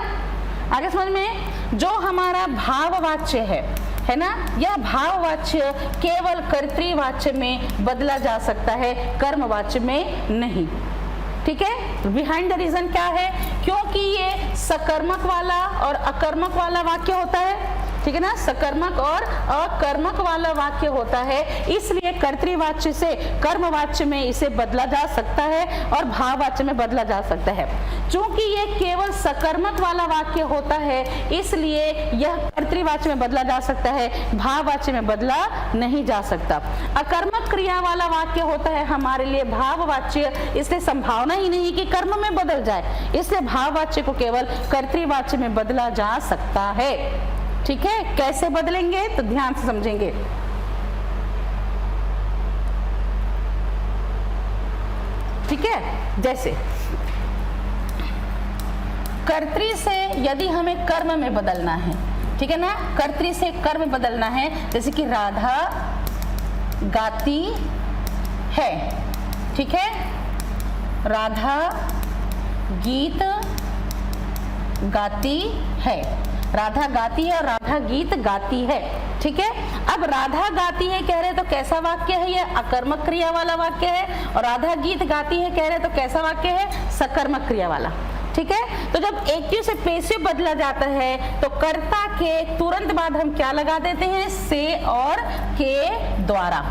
आगे समझ में, जो हमारा भाववाच्य है ना, यह भाववाच्य केवल कर्तृवाच्य में बदला जा सकता है, कर्मवाच्य में नहीं। ठीक है, बिहाइंड द रीजन क्या है, क्योंकि ये सकर्मक वाला और अकर्मक वाला वाक्य होता है, ठीक है ना, सकर्मक और अकर्मक वाला वाक्य होता है, इसलिए कर्तृवाच्य से कर्मवाच्य में इसे बदला जा सकता है और भाववाच्य में बदला जा सकता है। चूंकि ये केवल सकर्मक वाला वाक्य होता है, इसलिए यह कर्तृवाच्य में बदला जा सकता है, भाववाच्य में बदला नहीं जा सकता। अकर्मक क्रिया वाला वाक्य होता है हमारे लिए भाववाच्य, इसलिए संभावना ही नहीं कि कर्म में बदल जाए, इसलिए भाववाच्य को केवल कर्तृवाच्य में बदला जा सकता है। ठीक है, कैसे बदलेंगे तो ध्यान से समझेंगे। ठीक है, जैसे कर्तृ से यदि हमें कर्म में बदलना है, ठीक है ना, कर्तृ से कर्म में बदलना है, जैसे कि राधा गाती है, ठीक है, राधा गीत गाती है, राधा गाती है और राधा गीत गाती है। ठीक है, अब राधा गाती है कह रहे तो कैसा वाक्य है, ये अकर्मक क्रिया वाला वाक्य है, और राधा गीत गाती है कह रहे तो कैसा वाक्य है, सकर्मक क्रिया वाला। ठीक है, तो जब एक्टिव से पेसिव बदला जाता है तो कर्ता के तुरंत बाद हम क्या लगा देते हैं, से और के द्वारा।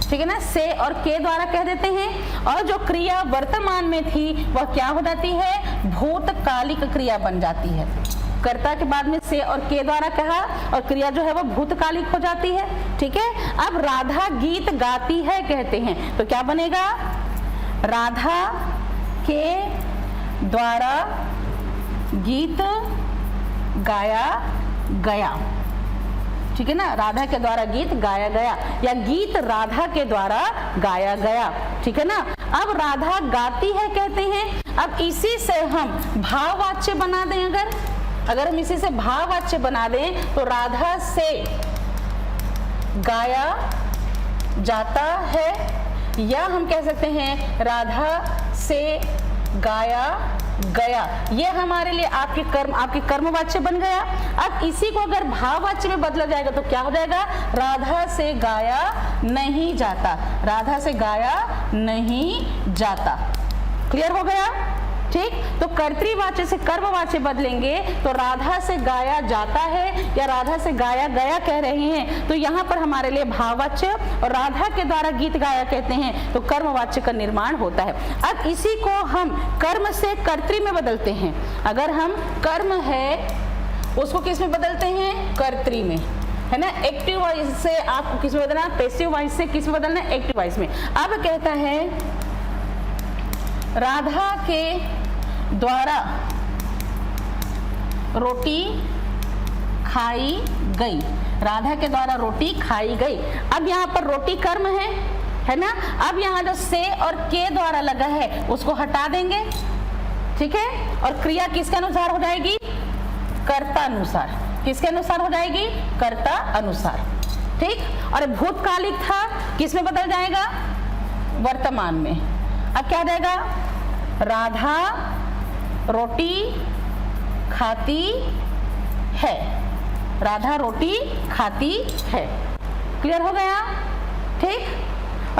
ठीक है ना, से और के द्वारा कह देते हैं, और जो क्रिया वर्तमान में थी वह क्या हो जाती है, भूतकालिक क्रिया बन जाती है। कर्ता के बाद में से और के द्वारा कहा और क्रिया जो है वो भूतकालिक हो जाती है। ठीक है, अब राधा गीत गाती है कहते हैं तो क्या बनेगा, राधा के द्वारा गीत गाया गया। ठीक है ना, राधा के द्वारा गीत गाया गया या गीत राधा के द्वारा गाया गया। ठीक है ना, अब राधा गाती है कहते हैं, अब इसी से हम भाववाच्य बना दें, अगर हम इसी से भाववाच्य बना दें तो राधा से गाया जाता है, या हम कह सकते हैं राधा से गाया गया। ये हमारे लिए आपके कर्मवाच्य बन गया। अब इसी को अगर भाववाच्य में बदला जाएगा तो क्या हो जाएगा, राधा से गाया नहीं जाता, राधा से गाया नहीं जाता। क्लियर हो गया। ठीक, तो कर्तृवाच्य से कर्मवाच्य बदलेंगे तो राधा से गाया जाता है या राधा से गाया गया कह रहे हैं, तो यहाँ पर हमारे लिए भाववाच्य और राधा के द्वारा गीत गाया कहते हैं तो कर्मवाच्य का निर्माण होता है। अब इसी को हम कर्म से कर्तृ में बदलते हैं। अगर हम कर्म है उसको किस में बदलते हैं, कर्तृ में, है ना। एक्टिव वॉइस से आपको किस में बदलना, पैसिव वॉइस से किस में बदलना, एक्टिव वॉइस में। अब कहता है राधा के द्वारा रोटी खाई गई, राधा के द्वारा रोटी खाई गई। अब यहाँ पर रोटी कर्म है ना। अब यहाँ जो से और के द्वारा लगा है उसको हटा देंगे, ठीक है, और क्रिया किसके अनुसार हो जाएगी, कर्ता अनुसार। किसके अनुसार हो जाएगी, कर्ता अनुसार। ठीक, और भूतकालिक था किस में बदल जाएगा, वर्तमान में। अब क्या जाएगा, राधा रोटी खाती है, राधा रोटी खाती है। क्लियर हो गया। ठीक,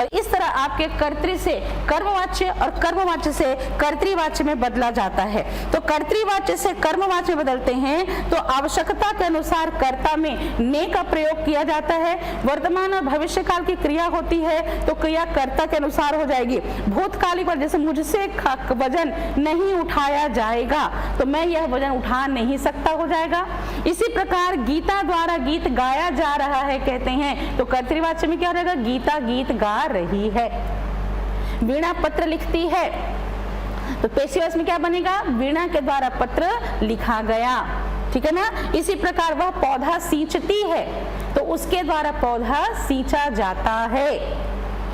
और इस तरह आपके कर्तृ से कर्मवाच्य और कर्मवाच्य से कर्तृवाच्य में बदला जाता है। तो कर्तृवाच्य से कर्मवाच्य में बदलते हैं तो आवश्यकता के अनुसार कर्ता में ने का प्रयोग किया जाता है। वर्तमान और भविष्य काल की क्रिया होती है तो क्रिया कर्ता के अनुसार हो जाएगी। भूतकालिक पर जैसे मुझसे वजन नहीं उठाया जाएगा तो मैं यह वजन उठा नहीं सकता हो जाएगा। इसी प्रकार गीता द्वारा गीत गाया जा रहा है कहते हैं तो कर्तृवाच्य में क्या हो जाएगा, गीता गीत गा रही है। वीणा पत्र लिखती है तो पैसिव वॉइस में क्या बनेगा, वीणा के द्वारा पत्र लिखा गया। ठीक है ना। इसी प्रकार वह पौधा सींचती है तो उसके द्वारा पौधा सींचा जाता है।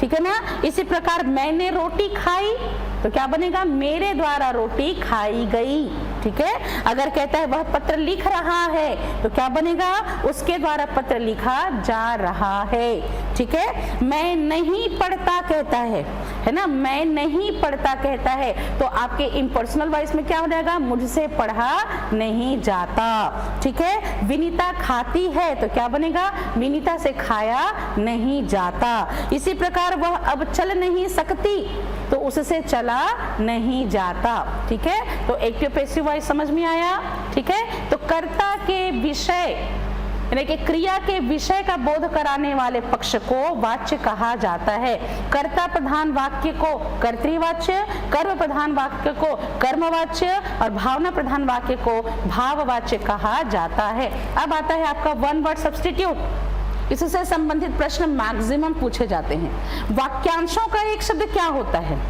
ठीक है ना। इसी प्रकार मैंने रोटी खाई तो क्या बनेगा, मेरे द्वारा रोटी खाई गई। ठीक है। अगर कहता है वह पत्र लिख रहा है तो क्या बनेगा, उसके द्वारा पत्र लिखा जा रहा है, ठीक है। मैं नहीं पढ़ता कहता है ना, मैं नहीं पढ़ता कहता है तो आपके इम्पर्सनल वॉइस में क्या हो जाएगा, मुझसे पढ़ा नहीं जाता, ठीक है। विनीता खाती है तो क्या बनेगा, विनीता से खाया नहीं जाता। इसी प्रकार वह अब चल नहीं सकती तो उससे चला नहीं जाता, ठीक है। तो एक्टिव पैसिव वॉइस समझ में आया, ठीक है। तो कर्ता के विषय यानी कि क्रिया के विषय का बोध कराने वाले पक्ष को वाच्य कहा जाता है। कर्ता प्रधान वाक्य को कर्तृवाच्य, कर्म प्रधान वाक्य को कर्मवाच्य और भावना प्रधान वाक्य को भाववाच्य कहा जाता है। अब आता है आपका वन वर्ड सब्स्टिट्यूट। इससे संबंधित प्रश्न मैक्सिमम पूछे जाते हैं। वाक्यांशों का एक शब्द क्या होता है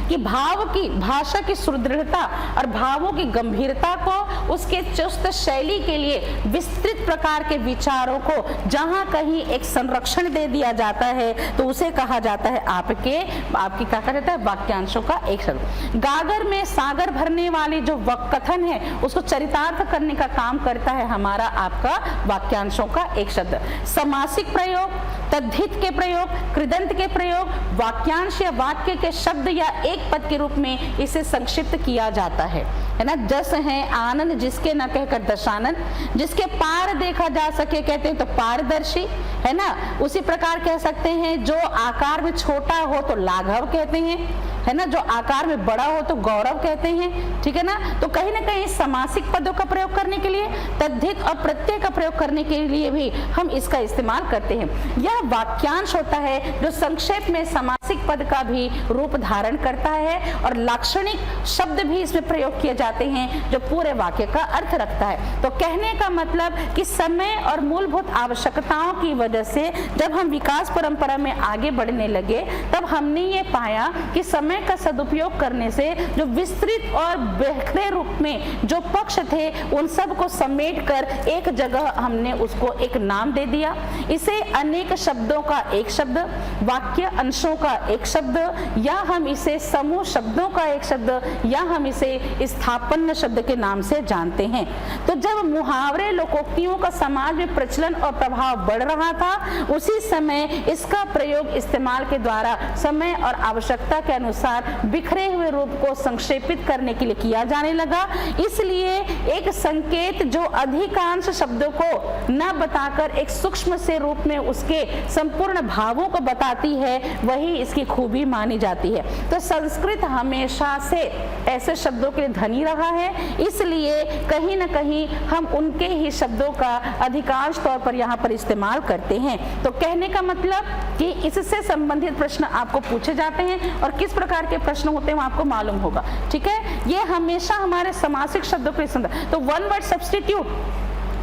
कि भाव की, भाषा की सुदृढ़ता और भावों की गंभीरता को, उसके चुस्त शैली के लिए विस्तृत प्रकार के विचारों को जहां कहीं एक संरक्षण दे दिया जाता है तो उसे कहा जाता है आपकी क्या कहा जाता है, वाक्यांशों का एक शब्द। गागर में सागर भरने वाली जो कथन है उसको चरितार्थ करने का काम करता है हमारा आपका वाक्यांशों का एक शब्द। समासिक प्रयोग, तद्धित के प्रयोग, कृदंत के प्रयोग, वाक्यांश या वाक्य के शब्द या एक पद के रूप में इसे संक्षिप्त किया जाता है ना। जस है आनंद जिसके न कहकर दशानन, जिसके पार देखा जा सके कहते हैं तो पारदर्शी, है ना। उसी प्रकार कह सकते हैं जो आकार में छोटा हो तो लाघव कहते हैं, है ना। जो आकार में बड़ा हो तो गौरव कहते हैं, ठीक है ना। तो कहीं ना कहीं समासिक पदों का प्रयोग करने के लिए, तद्धित और प्रत्यय का प्रयोग करने के लिए भी हम इसका इस्तेमाल करते हैं। यह वाक्यांश होता है जो संक्षेप में समासिक पद का भी रूप धारण करता है और लाक्षणिक शब्द भी इसमें प्रयोग किए जाते हैं जो पूरे वाक्य का अर्थ रखता है। तो कहने का मतलब कि समय और मूलभूत आवश्यकताओं की वजह से जब हम विकास परंपरा में आगे बढ़ने लगे तब हमने ये पाया कि समय का सदुपयोग करने से जो विस्तृत और बेहतर रूप में जो पक्ष थे उन सब को समेट कर एक जगह हमने उसको एक नाम दे दिया। इसे अनेक शब्दों का एक शब्द, वाक्य अंशों का एक शब्द, या हम इसे समूह शब्दों का एक शब्द, या हम इसे स्थापन्न शब्द के नाम से जानते हैं। तो जब मुहावरे लोकोक्तियों का समाज में प्रचलन और प्रभाव बढ़ रहा था उसी समय इसका प्रयोग इस्तेमाल के द्वारा समय और आवश्यकता के अनुसार बिखरे हुए रूप को संक्षेपित करने के लिए किया जाने लगा। इसलिए एक संकेत जो अधिकांश शब्दों को न बताकर एक सूक्ष्म से रूप में उसके संपूर्ण भावों को बताती है वही इसकी खूबी मानी जाती है। तो संस्कृत हमेशा से ऐसे शब्दों के लिए धनी रहा है, इसलिए कहीं ना कहीं हम उनके ही शब्दों का अधिकांश तौर पर यहाँ पर इस्तेमाल करते हैं। तो कहने का मतलब कि इससे संबंधित प्रश्न आपको पूछे जाते हैं और किस प्रकार के प्रश्न होते हैं वो आपको मालूम होगा, ठीक है। ये हमेशा हमारे समासिक शब्दों के संदर्भ। तो वन वर्ड सब्स्टिट्यूट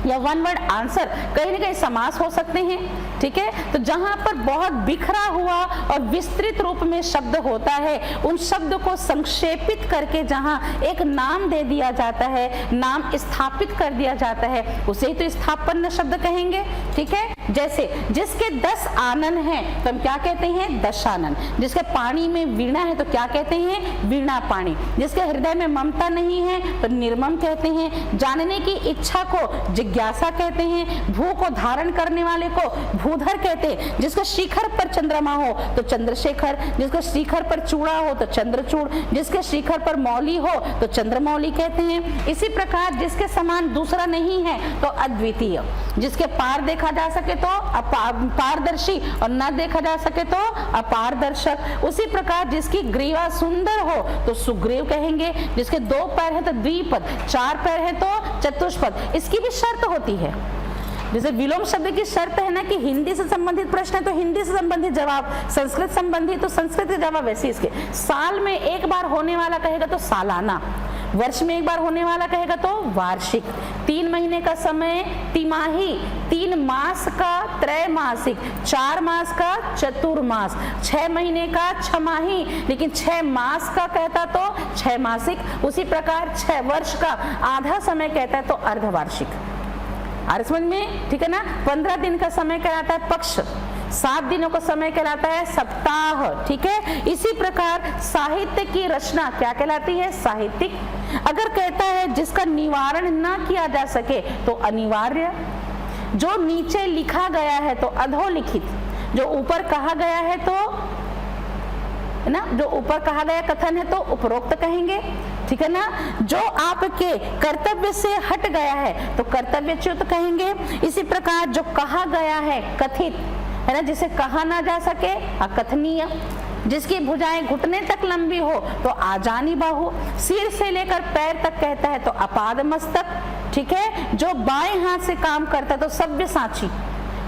या वन वर्ड आंसर कहीं ना कहीं समास हो सकते हैं, ठीक है। तो जहां पर बहुत बिखरा हुआ और विस्तृत रूप में शब्द होता है उन शब्द को संक्षेपित करके जहां एक नाम दे दिया जाता है, नाम स्थापित कर दिया जाता है, उसे ही तो स्थापन्न शब्द कहेंगे, ठीक है। जैसे जिसके 10 आनन हैं तो हम क्या कहते हैं, दशानन। जिसके पानी में वीणा है तो क्या कहते हैं, वीणा पाणी। जिसके हृदय में ममता नहीं है तो निर्मम कहते हैं। जानने की इच्छा को जिज्ञासा कहते हैं। भू को धारण करने वाले को भूधर कहते हैं। जिसके शिखर पर चंद्रमा हो तो चंद्रशेखर, जिसके शिखर पर चूड़ा हो तो चंद्रचूड़, जिसके शिखर पर मौली हो तो चंद्रमौली कहते हैं। इसी प्रकार जिसके समान दूसरा नहीं है तो अद्वितीय। जिसके पार देखा जा सके तो पारदर्शी और न देखा जा सके तो अपारदर्शक। उसी प्रकार जिसकी ग्रीवा सुंदर हो तो सुग्रीव कहेंगे। जिसके 2 पैर है तो द्विपद, 4 पैर है तो चतुष्पद। इसकी भी शर्त होती है। जैसे विलोम शब्द की शर्त है ना कि हिंदी से संबंधित प्रश्न है तो हिंदी से संबंधित जवाब, संस्कृत संबंधित तो संस्कृत के जवाब। वैसे इसके साल में एक बार होने वाला कहेगा तो सालाना, वर्ष में एक बार होने वाला कहेगा तो वार्षिक, 3 महीने का समय तिमाही, 3 मास का त्रैमासिक, 4 मास का चतुर्मास, 6 महीने का छमाही, लेकिन 6 मास का कहता तो 6 मासिक। उसी प्रकार 6 वर्ष का आधा समय कहता है तो अर्धवार्षिक। समझ में, ठीक है ना। 15 दिन का समय कहलाता है पक्ष, 7 दिनों का समय कहलाता है सप्ताह, ठीक है। इसी प्रकार साहित्य की रचना क्या कहलाती है, साहित्यिक। अगर कहता है जिसका निवारण ना किया जा सके तो अनिवार्य, जो नीचे लिखा गया है तो अधोलिखित, जो ऊपर कहा गया है तो ना, जो ऊपर कहा गया कथन है तो उपरोक्त कहेंगे, ठीक है ना। जो आपके कर्तव्य से हट गया है तो कर्तव्यच्युत कहेंगे। इसी प्रकार जो कहा गया है कथित है ना, जिसे कहा ना जा सके अकथनीय, जिसकी भुजाएं घुटने तक लंबी हो तो आजानी बाहु, सिर से लेकर पैर तक कहता है तो अपाद मस्तक, ठीक है। जो बाएं हाथ से काम करता है तो सव्यसाची,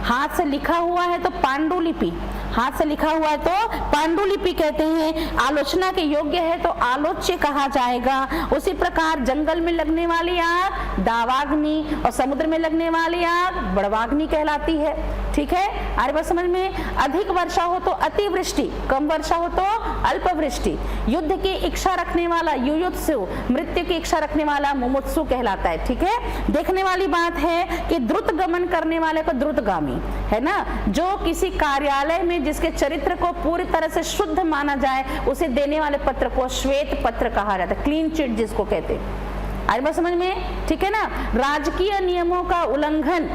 हाथ से लिखा हुआ है तो पांडुलिपि, हाथ से लिखा हुआ है तो पांडुलिपि कहते हैं। आलोचना के योग्य है तो आलोच्य कहा जाएगा। उसी प्रकार जंगल में लगने वाली आग दावाग्नि और समुद्र में लगने वाली आग बड़वाग्नि कहलाती है, ठीक है। आगे बात समझ में। अधिक वर्षा हो तो अतिवृष्टि, कम वर्षा हो तो अल्पवृष्टि। युद्ध की इच्छा रखने वाला युयुत्सु, मृत्यु की इच्छा रखने वाला मुमुत्सु कहलाता है, ठीक है। देखने वाली बात है कि द्रुत गमन करने वाले को द्रुतगामी है ना। जो किसी कार्यालय में जिसके चरित्र को पूरी तरह से शुद्ध माना जाए उसे देने वाले पत्र को श्वेत पत्र कहा जाता है, क्लीन चिट जिसको कहते हैं। आगे बात समझ में, ठीक है ना। राजकीय नियमों का उल्लंघन,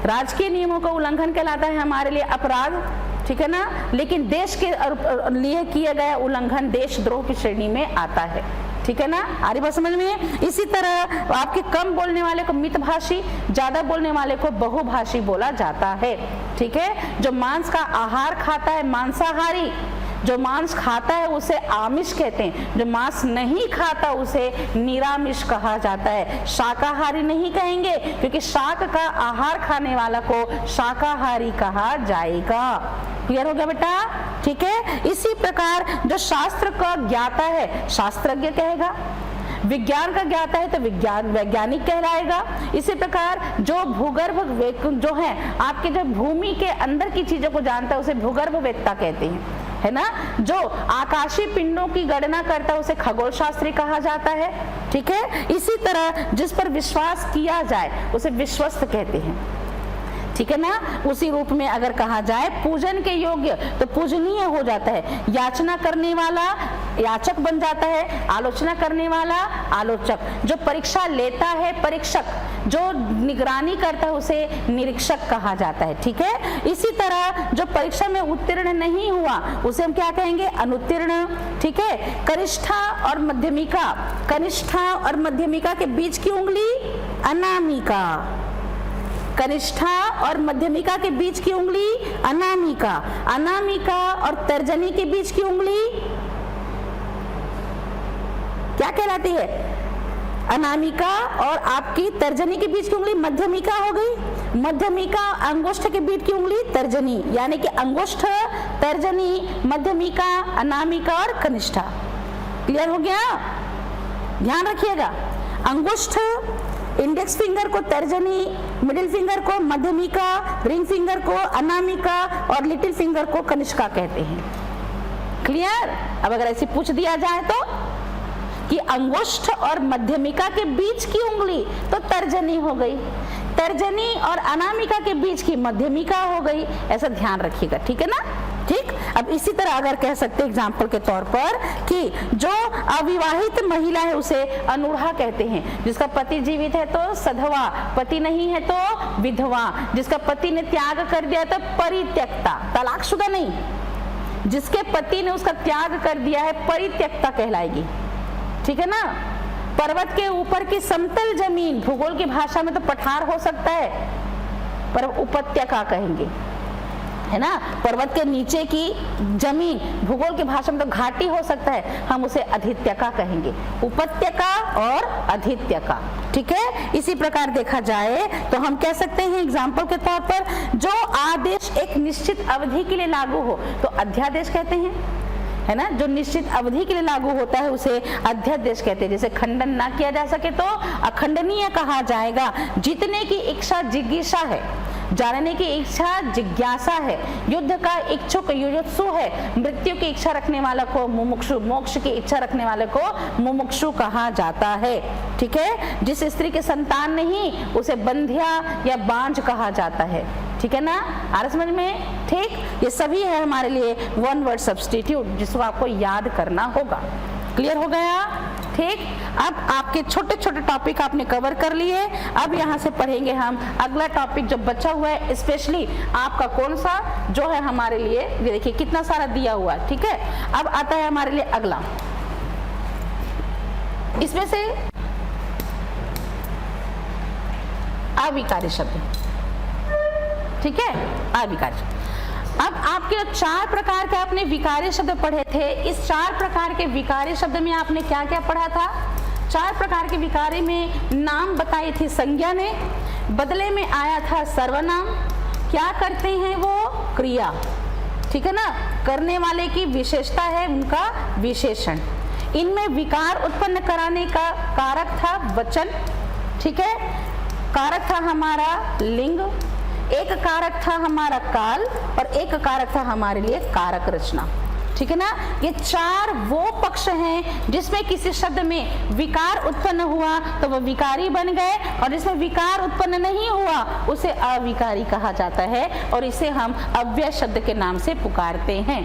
राजकीय नियमों का उल्लंघन कहलाता है हमारे लिए अपराध, ठीक है ना। लेकिन देश के लिए किया गया उल्लंघन देशद्रोह की श्रेणी में आता है, ठीक है ना। आरी बात समझ में। इसी तरह आपके कम बोलने वाले को मितभाषी, ज्यादा बोलने वाले को बहुभाषी बोला जाता है, ठीक है। जो मांस का आहार खाता है मांसाहारी, जो मांस खाता है उसे आमिष कहते हैं, जो मांस नहीं खाता उसे निरामिष कहा जाता है। शाकाहारी नहीं कहेंगे क्योंकि शाक का आहार खाने वाला को शाकाहारी कहा जाएगा। क्लियर हो गया बेटा, ठीक है। इसी प्रकार जो शास्त्र का ज्ञाता है शास्त्रज्ञ कहेगा, विज्ञान का ज्ञाता है तो विज्ञान वैज्ञानिक कहलाएगा। इसी प्रकार जो भूगर्भ जो है आपके जो भूमि के अंदर की चीजों को जानता है उसे भूगर्भवेत्ता कहते हैं, है ना। जो आकाशीय पिंडों की गणना करता है उसे खगोल शास्त्री कहा जाता है, ठीक है। इसी तरह जिस पर विश्वास किया जाए उसे विश्वस्त कहते हैं, ठीक है ना। उसी रूप में अगर कहा जाए पूजन के योग्य तो पूजनीय हो जाता है। याचना करने वाला याचक बन जाता है, आलोचना करने वाला आलोचक। जो परीक्षा लेता है परीक्षक, जो निगरानी करता है उसे निरीक्षक कहा जाता है, ठीक है। इसी तरह जो परीक्षा में उत्तीर्ण नहीं हुआ उसे हम क्या कहेंगे, अनुत्तीर्ण, ठीक है। कनिष्ठा और मध्यमिका, कनिष्ठा और मध्यमिका के बीच की उंगली अनामिका, कनिष्ठा और मध्यमिका के बीच की उंगली अनामिका, अनामिका और तर्जनी के बीच की उंगली क्या कहलाती है, अनामिका और आपकी तर्जनी के बीच की उंगली मध्यमिका हो गई। मध्यमिका अंगुष्ठ के बीच की उंगली तर्जनी, यानी कि अंगुष्ठ, तर्जनी, मध्यमिका, अनामिका और कनिष्ठा। क्लियर हो गया, ध्यान रखिएगा। अंगुष्ठ इंडेक्स फिंगर को तर्जनी, मिडिल फिंगर को मध्यमिका, रिंग फिंगर को अनामिका और लिटिल फिंगर को कनिष्का कहते हैं। क्लियर। अब अगर ऐसे पूछ दिया जाए तो कि अंगुष्ठ और मध्यमिका के बीच की उंगली तो तर्जनी हो गई, तर्जनी और अनामिका के बीच की मध्यमिका हो गई, ऐसा ध्यान रखिएगा, ठीक है ना। ठीक। अब इसी तरह अगर कह सकते एग्जाम्पल के तौर पर कि जो अविवाहित महिला है उसे अनूढ़ा कहते हैं, जिसका पति जीवित है तो सधवा, पति नहीं है तो विधवा, जिसका पति ने त्याग कर दिया तो परित्यक्ता, तलाकशुदा नहीं, जिसके पति ने उसका त्याग कर दिया है परित्यक्ता कहलाएगी, ठीक है ना। पर्वत के ऊपर की समतल जमीन, भूगोल की भाषा में तो पठार हो सकता है पर उपत्यका कहेंगे, है ना। पर्वत के नीचे की जमीन भूगोल की भाषा में तो घाटी हो सकता है, हम उसे अधित्यका कहेंगे, उपत्यका और अधित्यका, ठीक है। इसी प्रकार देखा जाए तो हम कह सकते हैं एग्जाम्पल के तौर पर जो आदेश एक निश्चित अवधि के लिए लागू हो तो अध्यादेश कहते हैं, है ना। जो निश्चित अवधि के लिए लागू होता है उसे अध्यादेश कहते हैं। जैसे खंडन ना किया जा सके तो अखंडनीय कहा जाएगा। जीतने की इच्छा जिज्ञासा है, जानने की इच्छा जिज्ञासा है, युद्ध का इच्छुक युयुत्सु है, मृत्यु की इच्छा रखने वाला को मुमुक्षु, मोक्ष की इच्छा रखने वाले को मुमुक्षु कहा जाता है, ठीक है। जिस स्त्री के संतान नहीं उसे बंध्या या बांझ कहा जाता है, ठीक है ना। आ रहा समझ में, ठीक। ये सभी है हमारे लिए वन वर्ड सब्स्टिट्यूट जिसको आपको याद करना होगा। क्लियर हो गया। ठीक, अब आपके छोटे छोटे टॉपिक आपने कवर कर लिए। अब यहाँ से पढ़ेंगे हम अगला टॉपिक जो बचा हुआ है, स्पेशली आपका कौन सा जो है हमारे लिए, ये देखिए कितना सारा दिया हुआ है। ठीक है, अब आता है हमारे लिए अगला, इसमें से अविकारी शब्द। ठीक है, अविकारी। अब आपके 4 प्रकार के आपने विकारी शब्द पढ़े थे। इस 4 प्रकार के विकारी शब्द में आपने क्या क्या पढ़ा था? 4 प्रकार के विकारी में नाम बताई थी संज्ञा ने, बदले में आया था सर्वनाम। क्या करते हैं वो? क्रिया। ठीक है ना, करने वाले की विशेषता है उनका विशेषण। इनमें विकार उत्पन्न कराने का कारक था वचन। ठीक है, कारक था हमारा लिंग, एक कारक था हमारा काल और एक कारक था हमारे लिए कारक रचना। ठीक है ना, ये 4 वो पक्ष हैं जिसमें किसी शब्द में विकार उत्पन्न हुआ तो वो विकारी बन गए, और जिसमें विकार उत्पन्न नहीं हुआ उसे अविकारी कहा जाता है, और इसे हम अव्यय शब्द के नाम से पुकारते हैं।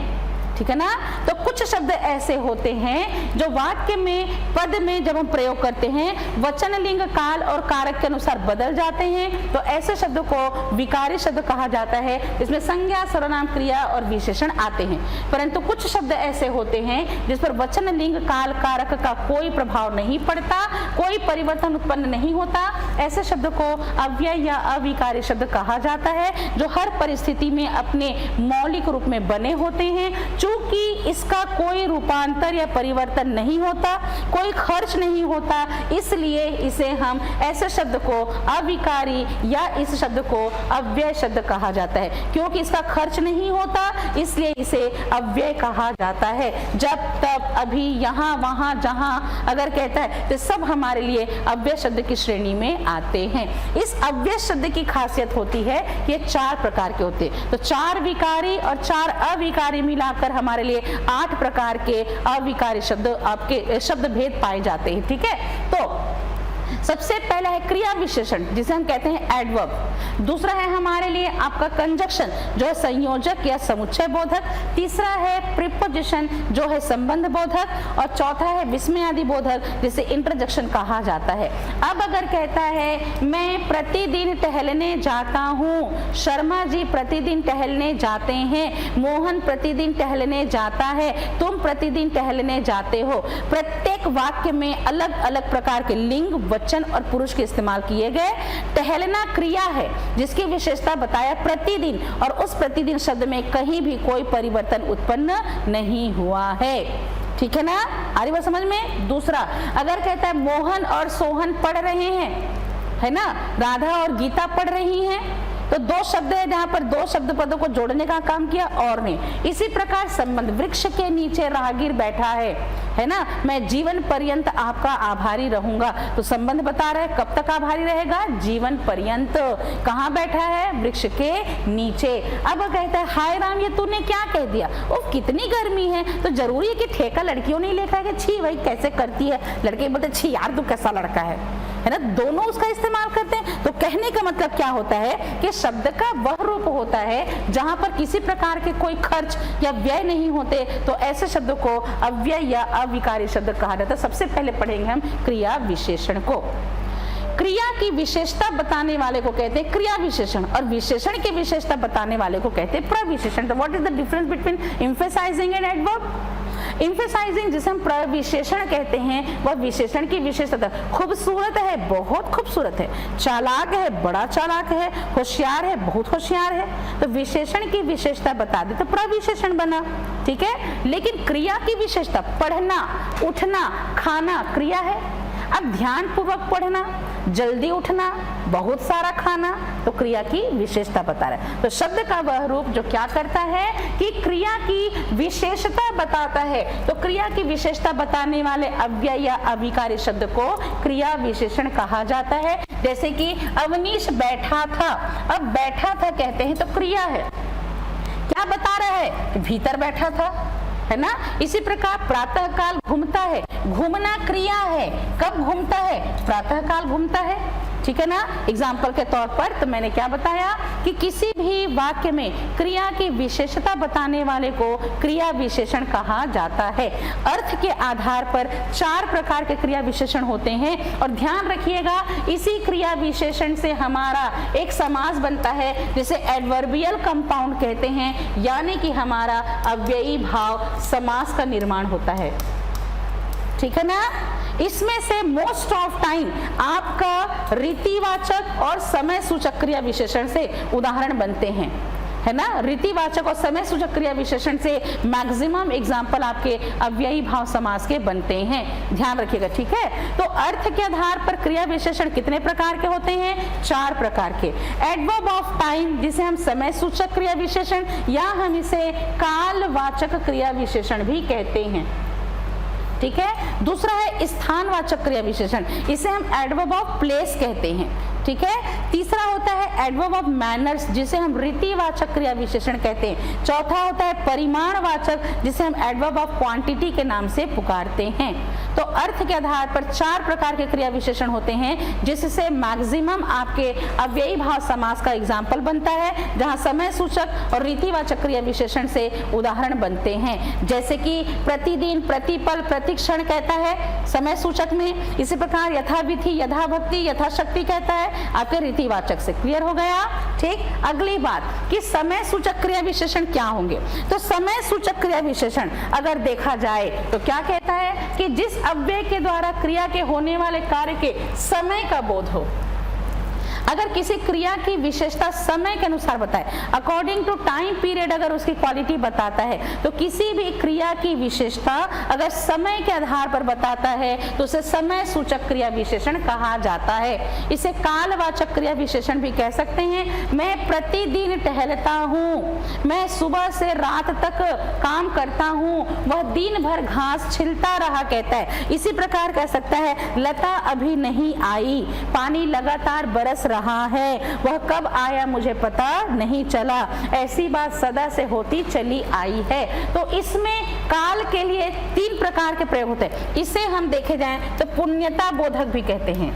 ठीक है ना, तो कुछ शब्द ऐसे होते हैं जो वाक्य में पद में जब हम प्रयोग करते हैं वचन, लिंग, काल और कारक के अनुसार बदल जाते हैं, तो ऐसे शब्दों को विकारी शब्द कहा जाता है, जिसमें संज्ञा, सर्वनाम, क्रिया और विशेषण आते हैं। परंतु कुछ शब्द ऐसे होते हैं जिस पर वचन, लिंग, काल, कारक का कोई प्रभाव नहीं पड़ता, कोई परिवर्तन उत्पन्न नहीं होता, ऐसे शब्द को अव्यय या अविकारी शब्द कहा जाता है, जो हर परिस्थिति में अपने मौलिक रूप में बने होते हैं। चूंकि इसका कोई रूपांतर या परिवर्तन नहीं होता, कोई खर्च नहीं होता, इसलिए इसे हम ऐसे शब्द को अविकारी या इस शब्द को अव्यय शब्द कहा जाता है। क्योंकि इसका खर्च नहीं होता इसलिए इसे अव्यय कहा जाता है। जब तब, अभी, यहाँ, वहाँ, जहाँ अगर कहता है तो सब हमारे लिए अव्यय शब्द की श्रेणी में आते हैं। इस अव्यय शब्द की खासियत होती है कि ये 4 प्रकार के होते हैं। तो 4 विकारी और 4 अविकारी मिलाकर हमारे लिए 8 प्रकार के अविकारी शब्द, आपके शब्द भेद पाए जाते हैं। ठीक है, तो सबसे पहला है क्रिया विशेषण, जिसे हम कहते हैं एडवर्ब। दूसरा है हमारे लिए आपका कंजक्शन, जो है संयोजक या समुच्चय बोधक। तीसरा है प्रीपोजिशन, जो है संबंध बोधक। और चौथा है विस्मयादि बोधक, जिसे इंटरजेक्शन कहा जाता है। अब अगर कहता है मैं प्रतिदिन टहलने जाता हूँ, शर्मा जी प्रतिदिन टहलने जाते हैं, मोहन प्रतिदिन टहलने जाता है, तुम प्रतिदिन टहलने जाते हो, प्रत्येक वाक्य में अलग अलग प्रकार के लिंग, वचन और पुरुष के इस्तेमाल किए गए। टहलना क्रिया है जिसकी विशेषता बताया प्रतिदिन, और उस प्रतिदिन शब्द में कहीं भी कोई परिवर्तन उत्पन्न नहीं हुआ है। ठीक है ना, आ रही बात समझ में? दूसरा, अगर कहता है मोहन और सोहन पढ़ रहे हैं, है ना, राधा और गीता पढ़ रही हैं, तो 2 शब्द है जहाँ पर 2 शब्द पदों को जोड़ने का काम किया और ने। इसी प्रकार संबंध, वृक्ष के नीचे राहगीर बैठा है ना, मैं जीवन पर्यंत आपका आभारी रहूंगा, तो संबंध बता रहा है कब तक आभारी रहेगा? जीवन पर्यंत। कहाँ बैठा है? वृक्ष के नीचे। अब कहता है हाय राम, ये तूने क्या कह दिया, ओ कितनी गर्मी है। तो जरूरी है कि ठेका लड़कियों ने लिखा है कि छी भाई कैसे करती है, लड़के बोलते छी यार तू कैसा लड़का है ना, दोनों उसका इस्तेमाल करते हैं। तो कहने का मतलब क्या होता है कि शब्द का वह रूप होता है जहां पर किसी प्रकार के कोई खर्च या व्यय नहीं होते, तो ऐसे शब्द को अव्यय या अविकारी शब्द कहा जाता है। सबसे पहले पढ़ेंगे हम क्रिया विशेषण को। क्रिया की विशेषता बताने वाले को कहते हैं क्रिया विशेषण, और विशेषण की विशेषता बताने वाले को कहते हैं प्रविशेषण। तो what is the difference between emphasizing and adverb? Emphasizing जिसे हम प्रविशेषण कहते हैं, वह विशेषण की विशेषता, खूबसूरत है, बहुत खूबसूरत है, चालाक है, बड़ा चालाक है, होशियार है, बहुत होशियार है। तो विशेषण की विशेषता बता दे तो प्रविशेषण बना। ठीक है, लेकिन क्रिया की विशेषता, पढ़ना, उठना, खाना क्रिया है। अब ध्यान पूर्वक पढ़ना, जल्दी उठना, बहुत सारा खाना, तो क्रिया की विशेषता बता रहा है। तो शब्द का वह रूप जो क्या करता है कि क्रिया की विशेषता बताता है। तो क्रिया की विशेषता बताने वाले अव्यय या अविकारी शब्द को क्रिया विशेषण कहा जाता है। जैसे कि अवनीश बैठा था, अब बैठा था कहते हैं तो क्रिया है, क्या बता रहा है कि भीतर बैठा था, है ना। इसी प्रकार प्रातः काल घूमता है, घूमना क्रिया है, कब घूमता है? प्रातः काल घूमता है ठीक है ना। एग्जाम्पल के तौर पर तो मैंने क्या बताया कि किसी भी वाक्य में क्रिया की विशेषता बताने वाले को क्रिया विशेषण कहा जाता है। अर्थ के आधार पर 4 प्रकार के क्रिया विशेषण होते हैं और ध्यान रखिएगा इसी क्रिया विशेषण से हमारा एक समास बनता है जिसे एडवर्बियल कंपाउंड कहते हैं, यानी कि हमारा अव्ययी भाव समास का निर्माण होता है। ठीक है ना। इसमें से मोस्ट ऑफ टाइम आपका रीतिवाचक और समय सूचक क्रिया विशेषण से उदाहरण बनते हैं, है ना। रीतिवाचक और समय सूचक क्रिया विशेषण से मैक्सिमम एग्जाम्पल आपके अव्ययी भाव समास के बनते हैं, ध्यान रखिएगा। ठीक है। तो अर्थ के आधार पर क्रिया विशेषण कितने प्रकार के होते हैं? 4 प्रकार के। एडवर्ब ऑफ टाइम जिसे हम समय सूचक क्रिया विशेषण या हम इसे कालवाचक क्रिया विशेषण भी कहते हैं। ठीक है। दूसरा है स्थानवाचक क्रिया विशेषण, इसे हम एडवर्ब ऑफ प्लेस कहते हैं। ठीक है। तीसरा होता है एडवर्ब ऑफ मैनर्स जिसे हम रीतिवाचक क्रिया विशेषण कहते हैं। चौथा होता है परिमाणवाचक जिसे हम एडवर्ब ऑफ क्वांटिटी के नाम से पुकारते हैं। तो अर्थ के आधार पर 4 प्रकार के क्रिया विशेषण होते हैं जिससे मैक्सिमम आपके अव्ययी भाव समास का एग्जाम्पल बनता है, जहां समय सूचक और रीतिवाचक क्रिया विशेषण से उदाहरण बनते हैं, जैसे कि प्रतिदिन, प्रतिपल, प्रतिक्षण कहता है समय सूचक में। इसी प्रकार यथाविधि, यथाभक्ति, यथाशक्ति कहता है आपके रीतिवाचक से। क्लियर हो गया। ठीक। अगली बात कि समय सूचक क्रिया विशेषण क्या होंगे। तो समय सूचक क्रिया विशेषण अगर देखा जाए तो क्या कहता है कि जिस अव्यय के द्वारा क्रिया के होने वाले कार्य के समय का बोध हो। अगर किसी क्रिया की विशेषता समय के अनुसार बताए, अकॉर्डिंग टू टाइम पीरियड अगर उसकी क्वालिटी बताता है, तो किसी भी क्रिया की विशेषता अगर समय के आधार पर बताता है तो उसे समय सूचक क्रिया विशेषण कहा जाता है। इसे कालवाचक क्रिया विशेषण भी कह सकते हैं। मैं प्रतिदिन टहलता हूँ, मैं सुबह से रात तक काम करता हूँ, वह दिन भर घास छिलता रहा कहता है। इसी प्रकार कह सकता है लता अभी नहीं आई, पानी लगातार बरस रहा है, वह कब आया मुझे पता नहीं चला, ऐसी बात सदा से होती चली आई है। तो इसमें काल के लिए 3 प्रकार के प्रयोग होते हैं। इसे हम देखे जाएं तो पुण्यता बोधक भी कहते हैं।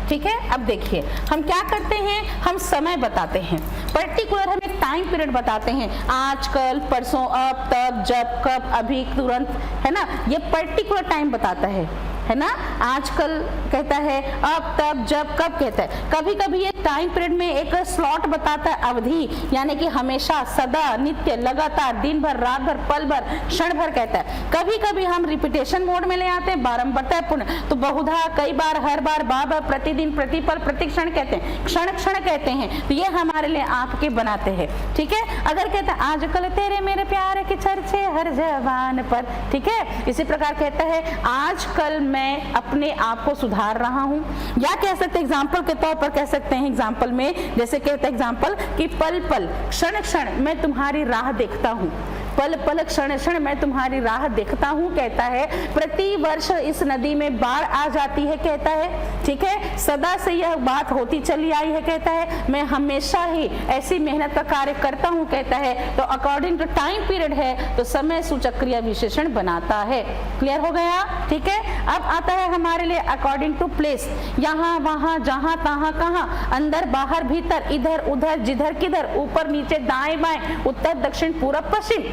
ठीक है। अब देखिए हम क्या करते हैं, हम समय बताते हैं, पर्टिकुलर हम एक टाइम पीरियड बताते हैं, आज, कल, परसों, अब, तब, जब, कब, अभी, तुरंत, है ना। ये पर्टिकुलर टाइम बताता है ना। आजकल कहता है, अब, तब, जब, कब कहता है। कभी कभी ये टाइम पीरियड में एक स्लॉट बताता है, अवधि, यानी कि हमेशा, सदा, नित्य, लगातार, दिन भर, रात भर, पल भर, क्षण भर कहता है। कभी कभी हम रिपीटेशन मोड में ले आते हैं, बारंबारता पुनः, तो बहुधा, कई बार, हर बार, बार, प्रतिदिन, प्रतिपल, प्रतिक्षण कहते हैं, क्षण क्षण कहते हैं। तो ये हमारे लिए आपके बनाते हैं। ठीक है। अगर कहता है आजकल तेरे मेरे प्यार के चर्चे हर जबान पर, ठीक है। इसी प्रकार कहता है आजकल मैं अपने आप को सुधार रहा हूं, या कह सकते एग्जाम्पल के तौर पर कह सकते हैं एग्जाम्पल में, जैसे कहते हैं एग्जाम्पल कि पल पल, क्षण क्षण मैं तुम्हारी राह देखता हूं, पल पल, क्षण क्षण मैं तुम्हारी राह देखता हूं कहता है। प्रति वर्ष इस नदी में बाढ़ आ जाती है कहता है। ठीक है। सदा से यह बात होती चली आई है कहता है। मैं हमेशा ही ऐसी मेहनत का कार्य करता हूं कहता है। तो अकॉर्डिंग टू टाइम पीरियड है तो समय सूचक क्रिया विशेषण बनाता है। क्लियर हो गया। ठीक है। अब आता है हमारे लिए अकॉर्डिंग टू प्लेस, यहाँ वहां, जहां तहां, कहां, अंदर बाहर भीतर, इधर उधर, जिधर किधर, ऊपर नीचे, दाएं बाएं, उत्तर दक्षिण पूरब पश्चिम।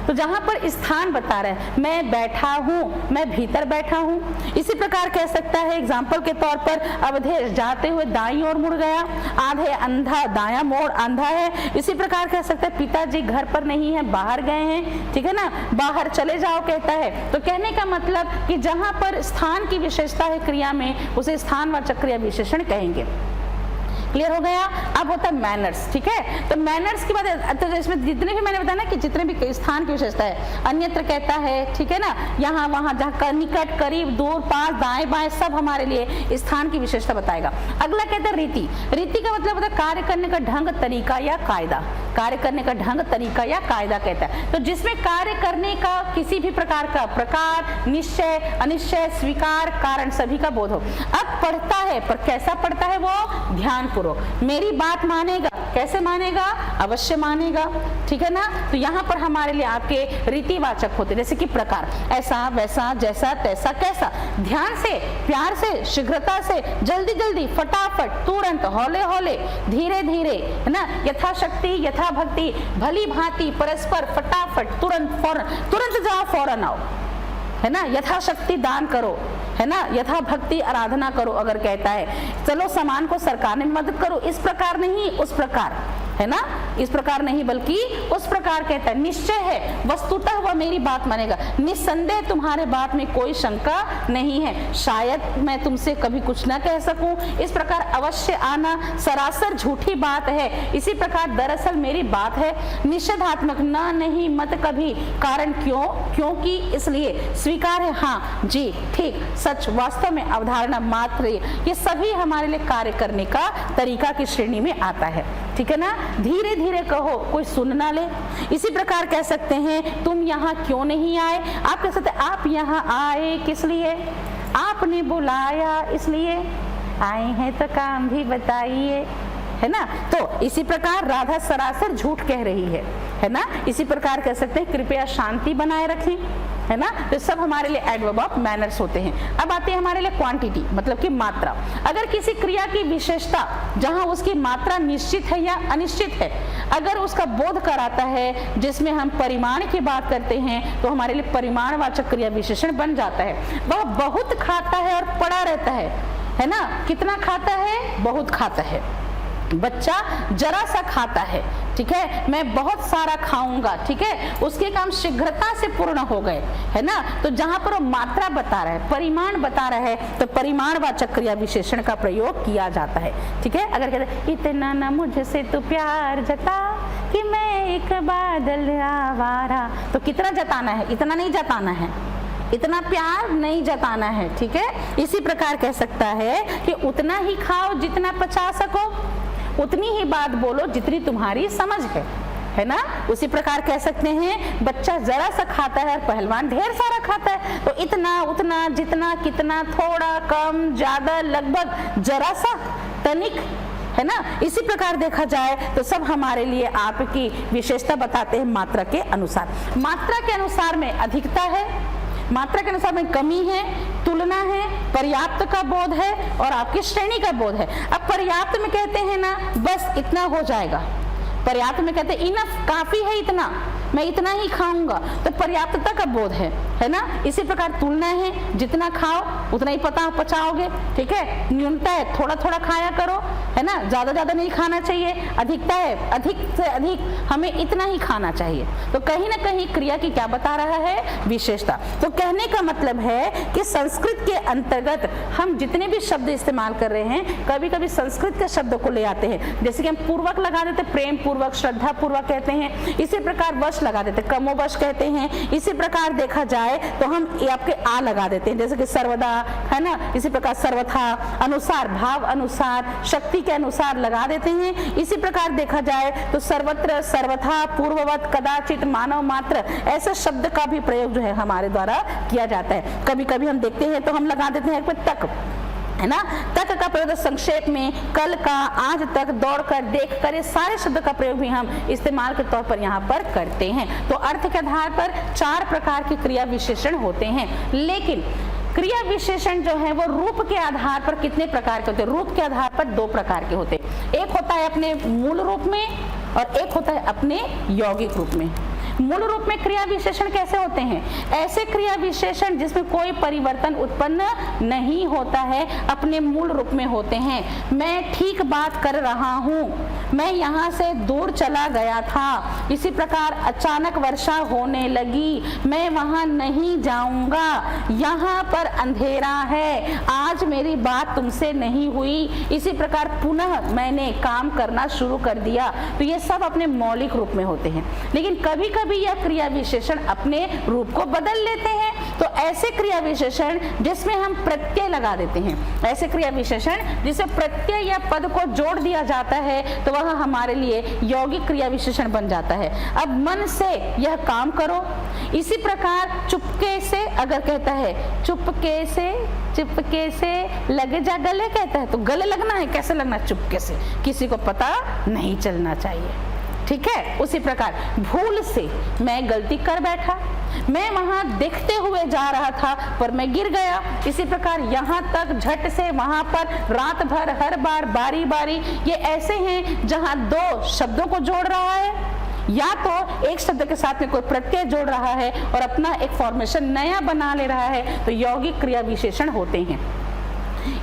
तो जहां पर स्थान बता रहे हैं, मैं बैठा हूं, मैं भीतर बैठा हूं। इसी प्रकार कह सकता है एग्जाम्पल के तौर पर अवधेश जाते हुए दाईं ओर मुड़ गया, आधे अंधा, दायां मोड़ अंधा है। इसी प्रकार कह सकते हैं पिताजी घर पर नहीं है, बाहर गए हैं, ठीक है ना, बाहर चले जाओ कहता है। तो कहने का मतलब कि जहां पर स्थान की विशेषता है क्रिया में उसे स्थानवाचक क्रिया विशेषण कहेंगे। क्लियर हो गया। अब होता है मैनर्स। ठीक है। तो मैनर्स की बात, तो इसमें जितने भी मैंने बताया ना कि जितने भी स्थान की विशेषता है, अन्यत्र कहता है, ठीक है ना, यहाँ वहां, जहाँ निकट, करीब, दूर, पास, दाएं बाएं, सब हमारे लिए स्थान की विशेषता बताएगा। अगला कहता है रीति। रीति का मतलब होता है कार्य करने का ढंग, तरीका या कायदा। कार्य करने का ढंग, तरीका या कायदा कहता है। तो जिसमें कार्य करने का किसी भी प्रकार का प्रकार, निश्चय, अनिश्चय, स्वीकार, कारण सभी का बोध हो। अब पढ़ता है, पर कैसा पढ़ता है वो? ध्यान पूर्वक। मेरी बात मानेगा, कैसे मानेगा? अवश्य मानेगा, ठीक है ना। तो यहाँ पर हमारे लिए आपके रीतिवाचक होते, जैसे कि प्रकार, ऐसा वैसा जैसा तैसा कैसा, ध्यान से, प्यार से, शीघ्रता से, जल्दी जल्दी, फटाफट, तुरंत, हौले हौले, धीरे धीरे, है ना, यथाशक्ति, यथा भक्ति, भली भांति, परस्पर, फटाफट, तुरंत, फौरन, तुरंत जाओ फौरन आओ, है ना, यथाशक्ति दान करो, है ना, यथा भक्ति आराधना करो। अगर कहता है चलो सामान को सरकार ने मदद करो, इस प्रकार नहीं, उस प्रकार, है ना, इस प्रकार नहीं बल्कि उस प्रकार कहता है। निश्चय है, वस्तुतः वह मेरी बात मानेगा, निस्संदेह तुम्हारे बात में कोई शंका नहीं है, शायद मैं तुमसे कभी कुछ न कह सकूं, इस प्रकार अवश्य आना सरासर झूठी बात है, इसी प्रकार दरअसल मेरी बात है, निषेधात्मक न, नहीं, मत, कभी, कारण, क्यों, क्योंकि, इसलिए, स्वीकार है, हाँ, जी, ठीक, सच, वास्तव में, अवधारणा, मात्र, ये सभी हमारे लिए कार्य करने का तरीका की श्रेणी में आता है, ठीक है ना। धीरे धीरे कहो, कोई सुन ना ले। इसी प्रकार कह सकते हैं तुम यहाँ क्यों नहीं आए, आप कह सकते आप यहाँ आए किस लिए, आपने बुलाया इसलिए, आए हैं तो काम भी बताइए, है ना। तो इसी प्रकार राधा सरासर झूठ कह रही है ना। इसी प्रकार कह सकते हैं कृपया शांति बनाए रखें, है ना। तो सब हमारे लिए एडवर्ब ऑफ मैनर्स होते हैं। अब आते हैं हमारे लिए क्वांटिटी, मतलब कि मात्रा। अगर किसी क्रिया की विशेषता जहां उसकी मात्रा निश्चित है या अनिश्चित है, अगर उसका बोध कराता है, जिसमें हम परिमाण की बात करते हैं, तो हमारे लिए परिमाणवाचक क्रिया विशेषण बन जाता है। वह बहुत खाता है और पड़ा रहता है ना। कितना खाता है? बहुत खाता है। बच्चा जरा सा खाता है, ठीक है, मैं बहुत सारा खाऊंगा, ठीक है, उसके काम शीघ्रता से पूर्ण हो गए, है ना। तो जहां पर वो मात्रा बता रहा है, परिमाण बता रहा है, तो परिमाणवाचक क्रिया विशेषण का प्रयोग किया जाता है, ठीक है। अगर कहते इतना ना मुझसे तू प्यार जता कि मैं एक बादल आवारा, तो कितना जताना है? इतना नहीं जताना है, इतना प्यार नहीं जताना है, ठीक है। इसी प्रकार कह सकता है कि उतना ही खाओ जितना पचा सको, उतनी ही बात बोलो जितनी तुम्हारी समझ है ना। उसी प्रकार कह सकते हैं बच्चा जरा सा खाता है और पहलवान ढेर सारा खाता है, तो इतना, उतना, जितना, कितना, थोड़ा, कम, ज्यादा, लगभग, जरा सा, तनिक, है ना। इसी प्रकार देखा जाए तो सब हमारे लिए आपकी विशेषता बताते हैं मात्रा के अनुसार। मात्रा के अनुसार में अधिकता है, मात्रा के अनुसार में कमी है, तुलना है, पर्याप्त का बोध है और आपकी श्रेणी का बोध है। अब पर्याप्त में कहते हैं ना बस इतना हो जाएगा, पर्याप्त में कहते हैं इनफ, काफी है इतना, मैं इतना ही खाऊंगा, तो पर्याप्तता का बोध है ना। इसी प्रकार तुलना है, जितना खाओ उतना ही पचाओगे, ठीक है। न्यूनता है, थोड़ा थोड़ा खाया करो, है ना, ज्यादा ज्यादा नहीं खाना चाहिए। अधिकता है, अधिक से अधिक हमें इतना ही खाना चाहिए। तो कहीं ना कहीं क्रिया की क्या बता रहा है? विशेषता। तो कहने का मतलब है कि संस्कृत के अंतर्गत हम जितने भी शब्द इस्तेमाल कर रहे हैं, कभी कभी संस्कृत के शब्दों को ले आते हैं, जैसे कि हम पूर्वक लगा देते, प्रेम पूर्वक, श्रद्धा पूर्वक कहते हैं। इसी प्रकार वश लगा देते, कमोवश कहते हैं। इसी प्रकार देखा जाए तो हम ये आपके आ लगा देते हैं, जैसे कि सर्वदा, है ना। इसी प्रकार सर्वथा, अनुसार, भाव अनुसार, शक्ति के अनुसार लगा देते हैं। इसी प्रकार देखा जाए तो सर्वत्र, सर्वथा, पूर्ववत, कदाचित, मानव मात्र, ऐसे शब्द का भी प्रयोग जो है हमारे द्वारा किया जाता है। कभी कभी हम देखते हैं तो हम लगा देते हैं तक, है ना। तक का प्रयोग संक्षेप में कल का, आज तक, दौड़कर, देखकर, ये सारे शब्द का प्रयोग भी हम इस्तेमाल के तौर पर यहाँ पर करते हैं। तो अर्थ के आधार पर 4 प्रकार के क्रिया विशेषण होते हैं, लेकिन क्रिया विशेषण जो है वो रूप के आधार पर कितने प्रकार के होते हैं? रूप के आधार पर 2 प्रकार के होते हैं। एक होता है अपने मूल रूप में और एक होता है अपने यौगिक रूप में। मूल रूप में क्रिया विशेषण कैसे होते हैं? ऐसे क्रिया विशेषण जिसमें कोई परिवर्तन उत्पन्न नहीं होता है, अपने मूल रूप में होते हैं। मैं ठीक बात कर रहा हूँ, मैं यहाँ से दूर चला गया था, इसी प्रकार अचानक वर्षा होने लगी, मैं वहाँ नहीं जाऊँगा, यहाँ पर अंधेरा है, आज मेरी बात तुमसे नहीं हुई, इसी प्रकार पुनः मैंने काम करना शुरू कर दिया। तो ये सब अपने मौलिक रूप में होते हैं। लेकिन कभी कभी यह क्रिया विशेषण अपने रूप को बदल लेते हैं। तो ऐसे क्रिया विशेषण जिसमें हम प्रत्यय लगा देते हैं, ऐसे क्रिया विशेषण जिसे प्रत्यय या पद को जोड़ दिया जाता है तो वह हमारे लिए यौगिक क्रिया विशेषण बन जाता है। अब मन से यह काम करो। इसी प्रकार चुपके से अगर कहता है चुपके से लगे जा गले कहता है तो गले लगना है, कैसे लगना? चुपके से, किसी को पता नहीं चलना चाहिए। ठीक है। उसी प्रकार भूल से मैं गलती कर बैठा, मैं वहां देखते हुए जा रहा था पर मैं गिर गया। इसी प्रकार यहाँ तक, झट से, वहां पर, रात भर, हर बार, बारी बारी, ये ऐसे हैं जहां दो शब्दों को जोड़ रहा है या तो एक शब्द के साथ में कोई प्रत्यय जोड़ रहा है और अपना एक फॉर्मेशन नया बना ले रहा है, तो यौगिक क्रिया विशेषण होते हैं।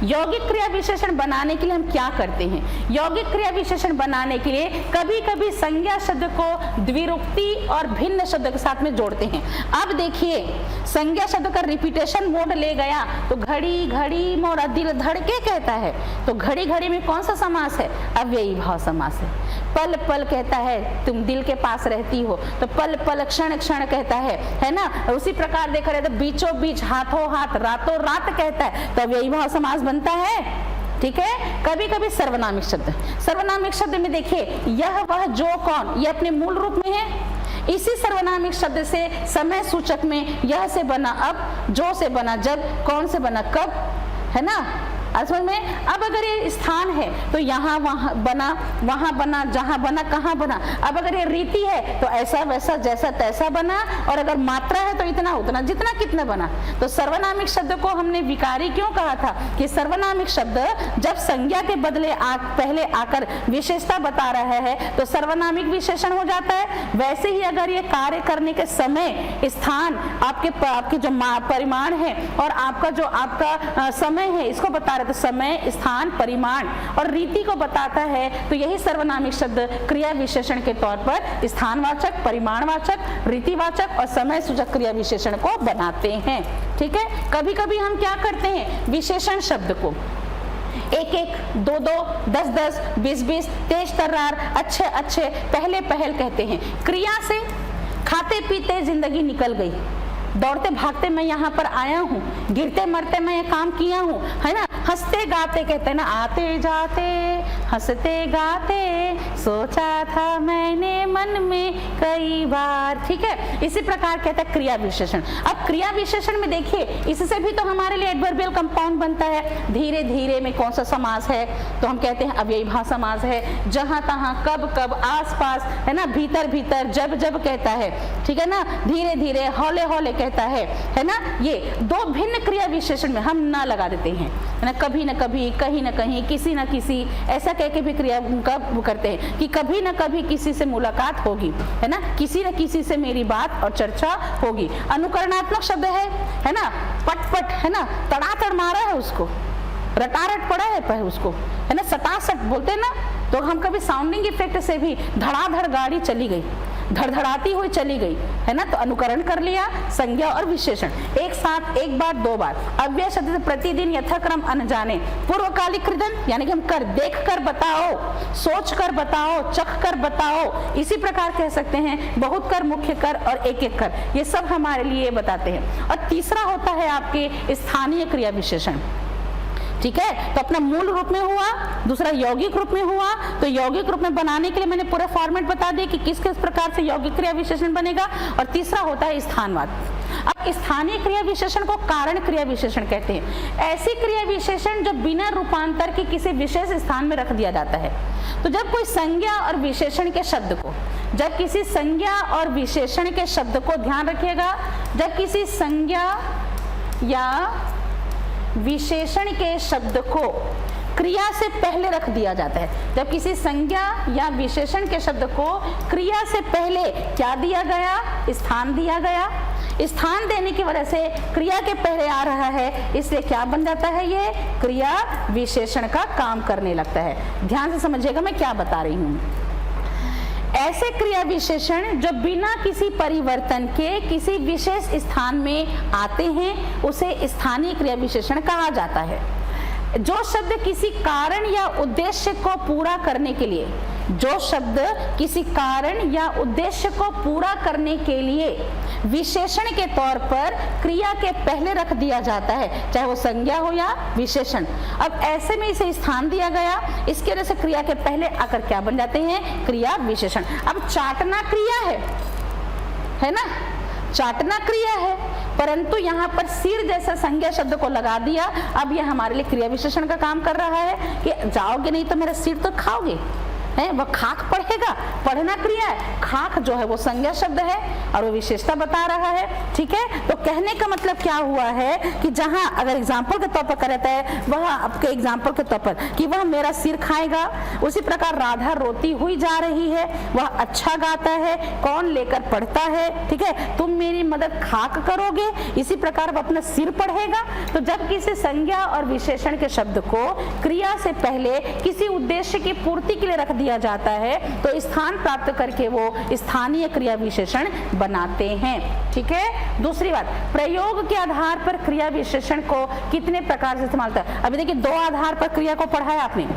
यौगिक क्रिया विशेषण बनाने के लिए हम क्या करते हैं? यौगिक क्रिया विशेषण बनाने के लिए कभी कभी संज्ञा शब्द को द्विरुक्ति और भिन्न शब्द के साथ में जोड़ते हैं। अब देखिए, संज्ञा शब्द का रिपीटेशन मोड ले गया तो घड़ी घड़ी मोरा दिल धड़के कहता है, तो घड़ी घड़ी में कौन सा समास है? अव्ययी भाव समास है। पल पल कहता है तुम दिल के पास रहती हो, तो पल पल, क्षण क्षण कहता है ना। उसी प्रकार देखा रहे तो बीचों बीच, हाथों हाथ, रातों रात कहता है, तो अव्ययी भाव समास बनता है। ठीक है। कभी कभी सर्वनामिक शब्द, सर्वनामिक शब्द में देखिए यह वह जो कौन, ये अपने मूल रूप में है। इसी सर्वनामिक शब्द से समय सूचक में यह से बना अब, जो से बना जब, कौन से बना कब, है ना। समझ में? अब अगर ये स्थान है तो यहाँ वहाँ बना, वहाँ बना, जहाँ बना, कहाँ बना। अब अगर ये रीति है तो ऐसा वैसा, जैसा तैसा बना, और अगर मात्रा है तो इतना उतना, जितना कितना बना। तो सर्वनामिक शब्द को हमने विकारी क्यों कहा था? कि सर्वनामिक शब्द जब संज्ञा के बदले पहले आकर विशेषता बता रहा है तो सर्वनामिक विशेषण हो जाता है। वैसे ही अगर ये कार्य करने के समय, स्थान, आपके जो परिमाण है और आपका जो आपका समय है, इसको बता तो समय, स्थान, परिमाण और रीति को बताता है, तो यही सर्वनामिक शब्द क्रिया विशेषण के तौर पर स्थानवाचक, परिमाणवाचक, रीतिवाचक और समय सूचक क्रिया विशेषण को बनाते हैं। ठीक है। कभी कभी हम क्या करते हैं? विशेषण शब्द को एक एक, दो दो, 10 10, 20 20, तेज तर्रार, अच्छे अच्छे, पहले पहल कहते हैं। क्रिया से खाते पीते जिंदगी निकल गई, दौड़ते भागते मैं यहाँ पर आया हूँ, गिरते मरते मैं ये काम किया हूँ, है ना। हंसते गाते कहते हैं ना, आते जाते हंसते गाते सोचा था मैंने मन में कई बार। ठीक है। इसी प्रकार कहता है क्रिया विशेषण। अब क्रिया विशेषण में देखिए, इससे भी तो हमारे लिए एडवर्बियल कंपाउंड बनता है। धीरे धीरे में कौन सा समास है? तो हम कहते हैं अव्ययी भाव समास है। जहां तहां, कब कब, आस पास, है ना, भीतर भीतर, जब जब कहता है। ठीक है ना। धीरे धीरे, हौले हौले कहता है ना। ये दो भिन्न क्रिया विशेषण में हम ना लगा देते हैं, है ना। कभी न कभी, कहीं न कहीं, किसी न किसी, ऐसा कह के भी क्रिया का करते हैं कि कभी न कभी किसी से मुलाकात होगी, है ना। किसी न किसी से मेरी बात और चर्चा होगी। अनुकरणात्मक शब्द है ना। पट पट, है ना, तड़ातड़ मारा है उसको, रटारट पड़ा है पर उसको, है ना, सटासट बोलते हैं ना। तो हम कभी साउंडिंग इफेक्ट से भी धड़ाधड़ गाड़ी चली गई, धड़धड़ाती हुई चली गई, है ना। तो अनुकरण कर लिया। संज्ञा और विशेषण एक साथ, एक बार, दो बार। अव्यय शब्द से प्रतिदिन, यथाक्रम, अनजाने। पूर्वकालिक कृदन यानी कि हम कर, देख कर बताओ, सोच कर बताओ, चख कर बताओ। इसी प्रकार कह सकते हैं बहुत कर, मुख्य कर और एक एक कर, ये सब हमारे लिए बताते हैं। और तीसरा होता है आपके स्थानीय क्रिया विशेषण। ठीक है। तो अपना मूल रूप में हुआ, दूसरा यौगिक रूप में हुआ। तो यौगिक रूप में बनाने के लिए मैंने पूरा फॉर्मेट बता दिया कि किस किस प्रकार से यौगिक क्रिया विशेषण बनेगा। और तीसरा होता है स्थानवाद। अब स्थानीय क्रिया विशेषण को कारण क्रिया विशेषण कहते हैं। ऐसी क्रिया विशेषण जो बिना रूपांतर के किसी विशेष स्थान में रख दिया जाता है। तो जब कोई संज्ञा और विशेषण के शब्द को, जब किसी संज्ञा और विशेषण के शब्द को, ध्यान रखिएगा, जब किसी संज्ञा या विशेषण के शब्द को क्रिया से पहले रख दिया जाता है। जब किसी संज्ञा या विशेषण के शब्द को क्रिया से पहले क्या दिया गया? स्थान दिया गया। स्थान देने की वजह से क्रिया के पहले आ रहा है, इसलिए क्या बन जाता है? ये क्रिया विशेषण का काम करने लगता है। ध्यान से समझिएगा मैं क्या बता रही हूँ। ऐसे क्रिया विशेषण जो बिना किसी परिवर्तन के किसी विशेष स्थान में आते हैं उसे स्थानीय क्रिया विशेषण कहा जाता है। जो शब्द किसी कारण या उद्देश्य को पूरा करने के लिए जो शब्द किसी कारण या उद्देश्य को पूरा करने के लिए विशेषण के तौर पर क्रिया के पहले रख दिया जाता है, चाहे वो संज्ञा हो या विशेषण। अब ऐसे में इसे स्थान दिया गया, इसकी वजह से क्रिया के पहले आकर क्या बन जाते हैं, क्रिया विशेषण। अब चाटना क्रिया है ना, चाटना क्रिया है, परंतु यहाँ पर सिर जैसा संज्ञा शब्द को लगा दिया। अब यह हमारे लिए क्रिया विशेषण का काम कर रहा है कि जाओगे नहीं तो मेरा सिर तो खाओगे, है वह खाक पढ़ेगा, पढ़ना क्रिया है, खाक जो है वो संज्ञा शब्द है और वो विशेषता बता रहा है। ठीक है, तो कहने का मतलब क्या हुआ है कि जहां अगर एग्जाम्पल के तौर पर कहता है, वह आपके एग्जाम्पल के तौर पर कि वह मेरा सिर खाएगा, उसी प्रकार राधा रोती हुई जा रही है, वह अच्छा गाता है, कौन लेकर पढ़ता है, ठीक है, तुम मेरी मदद खाक करोगे, इसी प्रकार वह अपना सिर पढ़ेगा। तो जब किसी संज्ञा और विशेषण के शब्द को क्रिया से पहले किसी उद्देश्य की पूर्ति के लिए रख दिया जाता है तो स्थान प्राप्त करके वो स्थानीय क्रिया विशेषण बनाते हैं। ठीक है, दूसरी बात, प्रयोग के आधार पर क्रिया विशेषण को कितने प्रकार से इस्तेमाल होता है। अभी देखिए, दो आधार पर क्रिया को पढ़ा है आपने,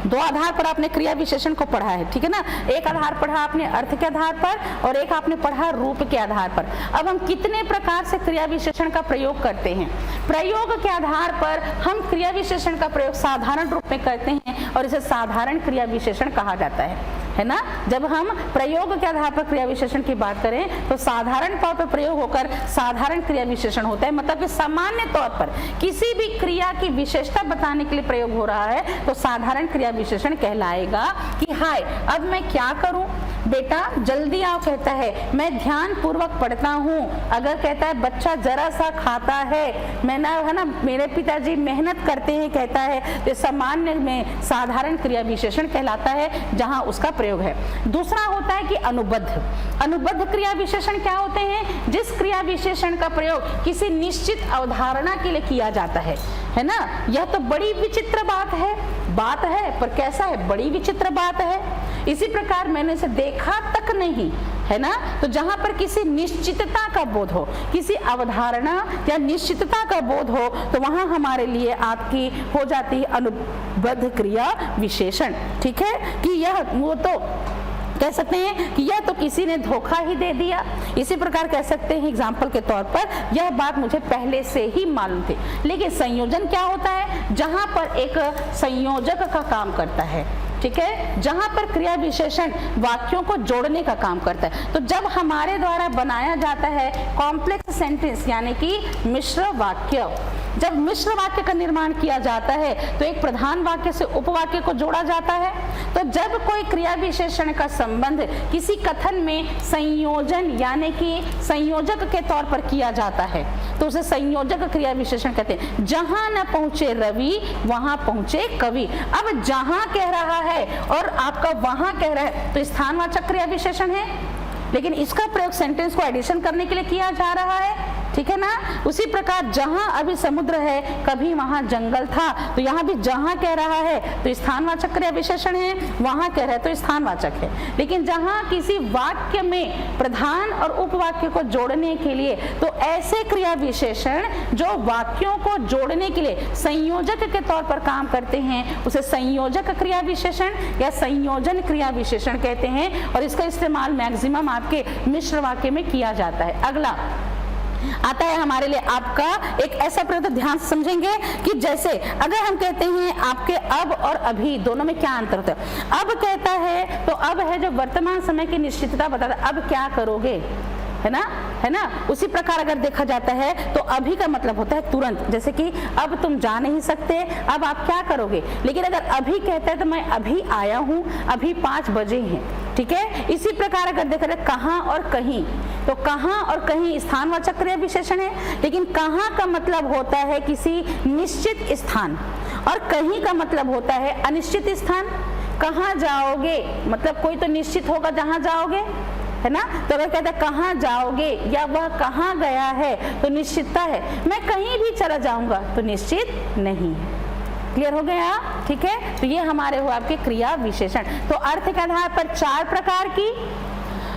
दो आधार पर आपने क्रिया विशेषण को पढ़ा है, ठीक है ना। एक आधार पढ़ा आपने अर्थ के आधार पर और एक आपने पढ़ा रूप के आधार पर। अब हम कितने प्रकार से क्रिया विशेषण का प्रयोग करते हैं। प्रयोग के आधार पर हम क्रिया विशेषण का प्रयोग साधारण रूप में करते हैं और इसे साधारण क्रिया विशेषण कहा जाता है ना। जब हम प्रयोग के आधार पर क्रिया विशेषण की बात करें तो साधारण तौर पर प्रयोग होकर साधारण क्रिया विशेषण होता है, मतलब कि सामान्य तौर पर किसी भी क्रिया की विशेषता बताने के लिए प्रयोग हो रहा है तो साधारण क्रिया विशेषण कहलाएगा कि हाय अब मैं क्या करूं, बेटा जल्दी आओ, कहता है मैं ध्यान पूर्वक पढ़ता हूँ। अगर कहता है बच्चा जरा सा खाता है, मैं ना है ना मेरे पिताजी मेहनत करते हैं, कहता है, तो सामान्य में साधारण क्रिया विशेषण कहलाता है जहाँ उसका प्रयोग है। दूसरा होता है कि अनुबद्ध। अनुबद्ध क्रिया विशेषण क्या होते हैं, जिस क्रिया विशेषण का प्रयोग किसी निश्चित अवधारणा के लिए किया जाता है ना। यह तो बड़ी विचित्र बात है पर कैसा है, बड़ी विचित्र बात है। इसी प्रकार मैंने इसे देखा तक नहीं, है ना। तो जहां पर किसी निश्चितता का बोध हो, किसी अवधारणा या निश्चितता का बोध हो, तो वहां हमारे लिए आपकी हो जाती है अनुबद्ध क्रिया विशेषण। ठीक है, कि यह वो तो कह सकते हैं कि यह तो किसी ने धोखा ही दे दिया। इसी प्रकार कह सकते हैं एग्जाम्पल के तौर पर, यह बात मुझे पहले से ही मालूम थी। लेकिन संयोजन क्या होता है, जहां पर एक संयोजक का काम करता है, ठीक है, जहां पर क्रिया विशेषण वाक्यों को जोड़ने का काम करता है। तो जब हमारे द्वारा बनाया जाता है कॉम्प्लेक्स सेंटेंस यानी कि मिश्र वाक्य, जब मिश्र वाक्य का निर्माण किया जाता है तो एक प्रधान वाक्य से उपवाक्य को जोड़ा जाता है। तो जब कोई क्रिया विशेषण का संबंध किसी कथन में संयोजन यानी कि संयोजक के तौर पर किया जाता है तो उसे संयोजक क्रिया विशेषण कहते हैं। जहां न पहुंचे रवि वहां पहुंचे कवि। अब जहां कह रहा है और आपका वहां कह रहा है तो स्थानवाचक क्रिया विशेषण है, लेकिन इसका प्रयोग सेंटेंस को एडिशन करने के लिए किया जा रहा है, ठीक है ना। उसी प्रकार जहां अभी समुद्र है कभी वहां जंगल था, तो यहाँ भी जहां कह रहा है तो स्थानवाचक क्रिया विशेषण है, वहां कह रहा है तो स्थानवाचक है। लेकिन जहां किसी वाक्य में प्रधान और उपवाक्य को जोड़ने के लिए, तो ऐसे क्रिया विशेषण जो वाक्यों को जोड़ने के लिए संयोजक के तौर पर काम करते हैं उसे संयोजक क्रिया विशेषण या संयोजन क्रिया विशेषण कहते हैं। और इसका इस्तेमाल मैक्सिमम आपके मिश्र वाक्य में किया जाता है। अगला आता है हमारे लिए आपका एक ऐसा प्रयोग, ध्यान से समझेंगे कि जैसे अगर हम कहते हैं आपके अब और अभी दोनों में क्या अंतर होता है। अब कहता है तो अब है जो वर्तमान समय की निश्चितता बताता है, अब क्या करोगे, है ना। उसी प्रकार अगर देखा जाता है तो अभी का मतलब होता है तुरंत, जैसे कि अब तुम जा नहीं सकते, अब आप क्या करोगे। लेकिन अगर अभी कहता है तो मैं अभी आया हूँ, अभी 5 बजे हैं, ठीक है। इसी प्रकार अगर देखा जाए कहाँ और कहीं, तो कहाँ और कहीं स्थानवाचक क्रिया विशेषण है, लेकिन कहाँ का मतलब होता है किसी निश्चित स्थान और कहीं का मतलब होता है अनिश्चित स्थान। कहाँ जाओगे मतलब कोई तो निश्चित होगा जहाँ जाओगे, है ना। तो अगर कहता है कहाँ जाओगे या वह कहाँ गया है तो निश्चितता है, मैं कहीं भी चला जाऊंगा तो निश्चित नहीं है। क्लियर हो गया, ठीक है। तो ये हमारे हुआ आपके क्रिया विशेषण। तो अर्थ के आधार पर 4 प्रकार की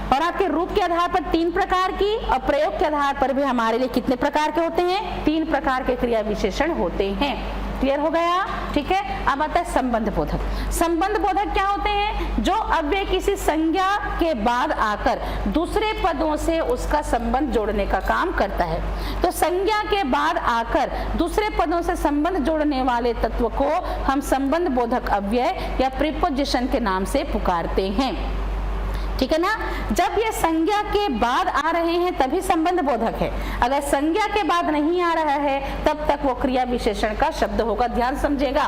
और आपके रूप के आधार पर 3 प्रकार की और प्रयोग के आधार पर भी हमारे लिए कितने प्रकार के होते हैं, 3 प्रकार के क्रिया विशेषण होते हैं, क्लियर हो गया, ठीक है। अब आता है संबंध बोधक। संबंध बोधक क्या होते हैं? जो अव्यय किसी संज्ञा के बाद आकर दूसरे पदों से उसका संबंध जोड़ने का काम करता है। तो संज्ञा के बाद आकर दूसरे पदों से संबंध जोड़ने वाले तत्व को हम संबंध बोधक अव्यय या प्रीपोजिशन के नाम से पुकारते हैं, ठीक है ना। जब ये संज्ञा के बाद आ रहे हैं तभी संबंध बोधक है। अगर संज्ञा के बाद नहीं आ रहा है तब तक वो क्रिया विशेषण का शब्द होगा। ध्यान समझिएगा,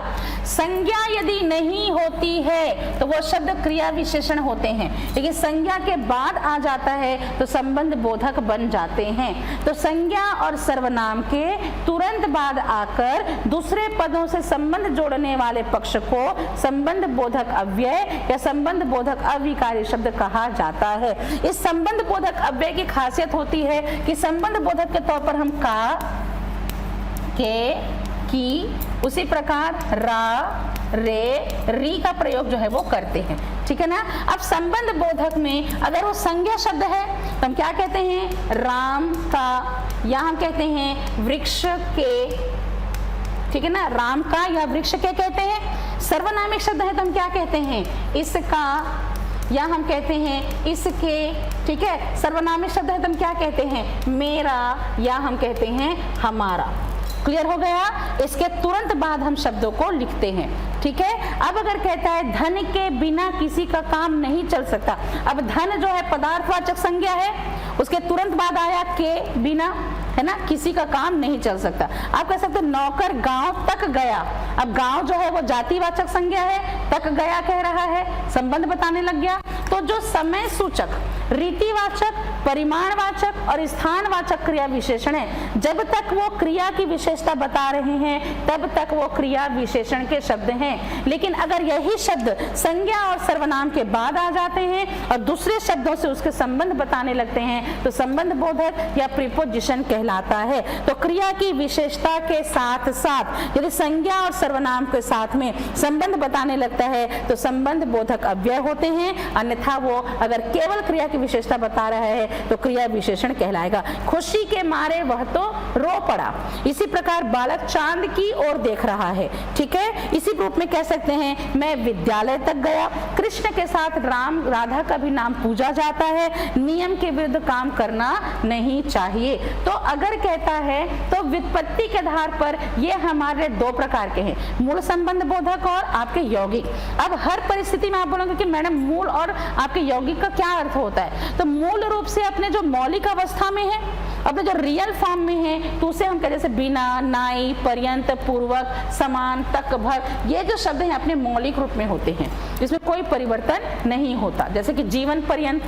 संज्ञा यदि नहीं होती है तो वो शब्द क्रिया विशेषण होते हैं, लेकिन संज्ञा के बाद आ जाता है तो संबंध बोधक बन जाते हैं। तो संज्ञा और सर्वनाम के तुरंत बाद आकर दूसरे पदों से संबंध जोड़ने वाले पक्ष को संबंध बोधक अव्यय या संबंध बोधक अविकारी शब्द कहा जाता है। इस संबंध बोधक अव्यय की खासियत होती है कि संबंध बोधक के तौर पर हम का, के, की, उसी प्रकार रा, रे, री का प्रयोग जो है वो करते हैं, ठीक है ना। अब संबंध बोधक में अगर वो संज्ञा शब्द है तो हम क्या कहते हैं? राम का, या हम कहते हैं वृक्ष के, ठीक है ना, राम का या वृक्ष के कहते हैं। सर्वनामिक शब्द है तो हम क्या कहते हैं? इसका, या हम कहते हैं इसके, ठीक है। सर्वनामिक शब्द है तो हम क्या कहते हैं? मेरा, या हम कहते हैं हमारा। क्लियर हो गया। इसके तुरंत बाद हम शब्दों को लिखते हैं, ठीक है। अब अगर कहता है धन के बिना किसी का काम नहीं चल सकता, अब धन जो है पदार्थवाचक संज्ञा है, उसके तुरंत बाद आया के बिना, है ना, किसी का काम नहीं चल सकता। आप कह सकते नौकर गांव तक गया, अब गांव जो है वो जातिवाचक संज्ञा है, तक गया कह रहा है, संबंध बताने लग गया। तो जो समय सूचक, रीतिवाचक, परिमाणवाचक और स्थानवाचक क्रिया विशेषण है, जब तक वो क्रिया की विशेषता बता रहे हैं तब तक वो क्रिया विशेषण के शब्द हैं। लेकिन अगर यही शब्द संज्ञा और सर्वनाम के बाद आ जाते हैं और दूसरे शब्दों से उसके संबंध बताने लगते हैं तो संबंध बोधक या प्रीपोजिशन कहलाता है। तो क्रिया की विशेषता के साथ साथ यदि संज्ञा और सर्वनाम के साथ में संबंध बताने लगता है तो संबंध बोधक अव्यय होते हैं, अन्यथा वो अगर केवल क्रिया की विशेषता बता रहा है तो क्रिया विशेषण कहलाएगा। खुशी के मारे वह तो रो पड़ा, इसी प्रकार बालक चांद की ओर देख रहा है, ठीक है। इसी रूप में कह सकते हैं मैं विद्यालय तक गया। कृष्ण के साथ राम राधा का भी नाम पूजा जाता है, नियम के विरुद्ध काम करना नहीं चाहिए। तो अगर कहता है तो व्युत्पत्ति के आधार पर ये हमारे दो प्रकार के हैं, मूल संबंध बोधक और आपके यौगिक। अब हर परिस्थिति में आप बोलोगे कि मैडम मूल और आपके यौगिक का क्या अर्थ होता है? तो मूल रूप से अपने जो मौलिक अवस्था में है, अपने जो रियल फॉर्म में है, तो उसे हम कहते जैसे बिना, नाई, पर्यंत, पूर्वक, समान, तक, भर, ये जो शब्द हैं अपने मौलिक रूप में होते हैं, इसमें कोई परिवर्तन नहीं होता। जैसे कि जीवन पर्यंत,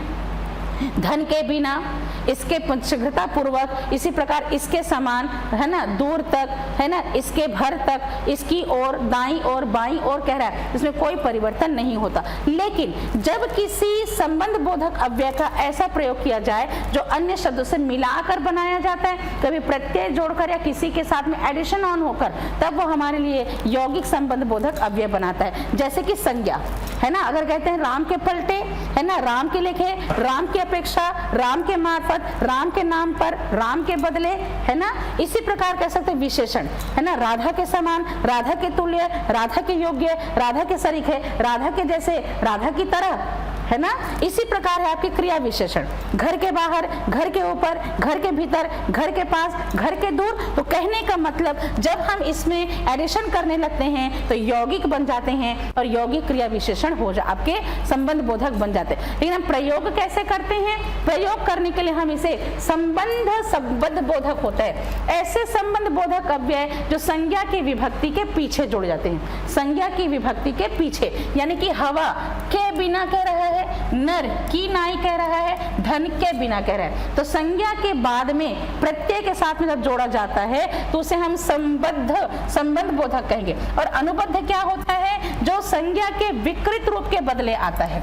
धन के बिना, इसके शीघ्रता पूर्वक, इसी प्रकार इसके समान, है ना, दूर तक, है ना, इसके भर तक, इसकी ओर, दाईं ओर, बाईं ओर कह रहा है, इसमें कोई परिवर्तन नहीं होता। लेकिन जब किसी संबंध बोधक अव्यय का ऐसा प्रयोग किया जाए जो अन्य शब्दों से मिलाकर बनाया जाता है, कभी प्रत्यय जोड़कर या किसी के साथ में एडिशन ऑन होकर, तब वो हमारे लिए यौगिक संबंध बोधक अव्यय बनाता है। जैसे कि संज्ञा, है ना, अगर कहते हैं राम के पलटे, है ना, राम के लिखे, राम की अपेक्षा, राम के मार्फत, राम के नाम पर, राम के बदले, है ना। इसी प्रकार कह सकते विशेषण, है ना, राधा के समान, राधा के तुल्य, राधा के योग्य, राधा के सरीखे, राधा के जैसे, राधा की तरह, है ना। इसी प्रकार है आपकी क्रिया विशेषण, घर के बाहर, घर के ऊपर, घर के भीतर, घर के पास, घर के दूर। तो कहने का मतलब जब हम इसमें एडिशन करने लगते हैं तो यौगिक बन जाते हैं और यौगिक क्रिया विशेषण हो जा आपके संबंध बोधक बन जाते हैं। लेकिन हम प्रयोग कैसे करते हैं? प्रयोग करने के लिए हम इसे संबंध बोधक होता है, ऐसे संबंध बोधक अव्यय जो संज्ञा की विभक्ति के पीछे जोड़ जाते हैं। संज्ञा की विभक्ति के पीछे, यानी कि हवा के बिना कह रहा है, नर की नाई कह रहा है, धन के बिना कह रहा है। तो संज्ञा के बाद में प्रत्यय के साथ में जब जोड़ा जाता है तो उसे हम संबंध बोधक कहेंगे। और अनुबद्ध क्या होता है? जो संज्ञा के विकृत रूप के बदले आता है,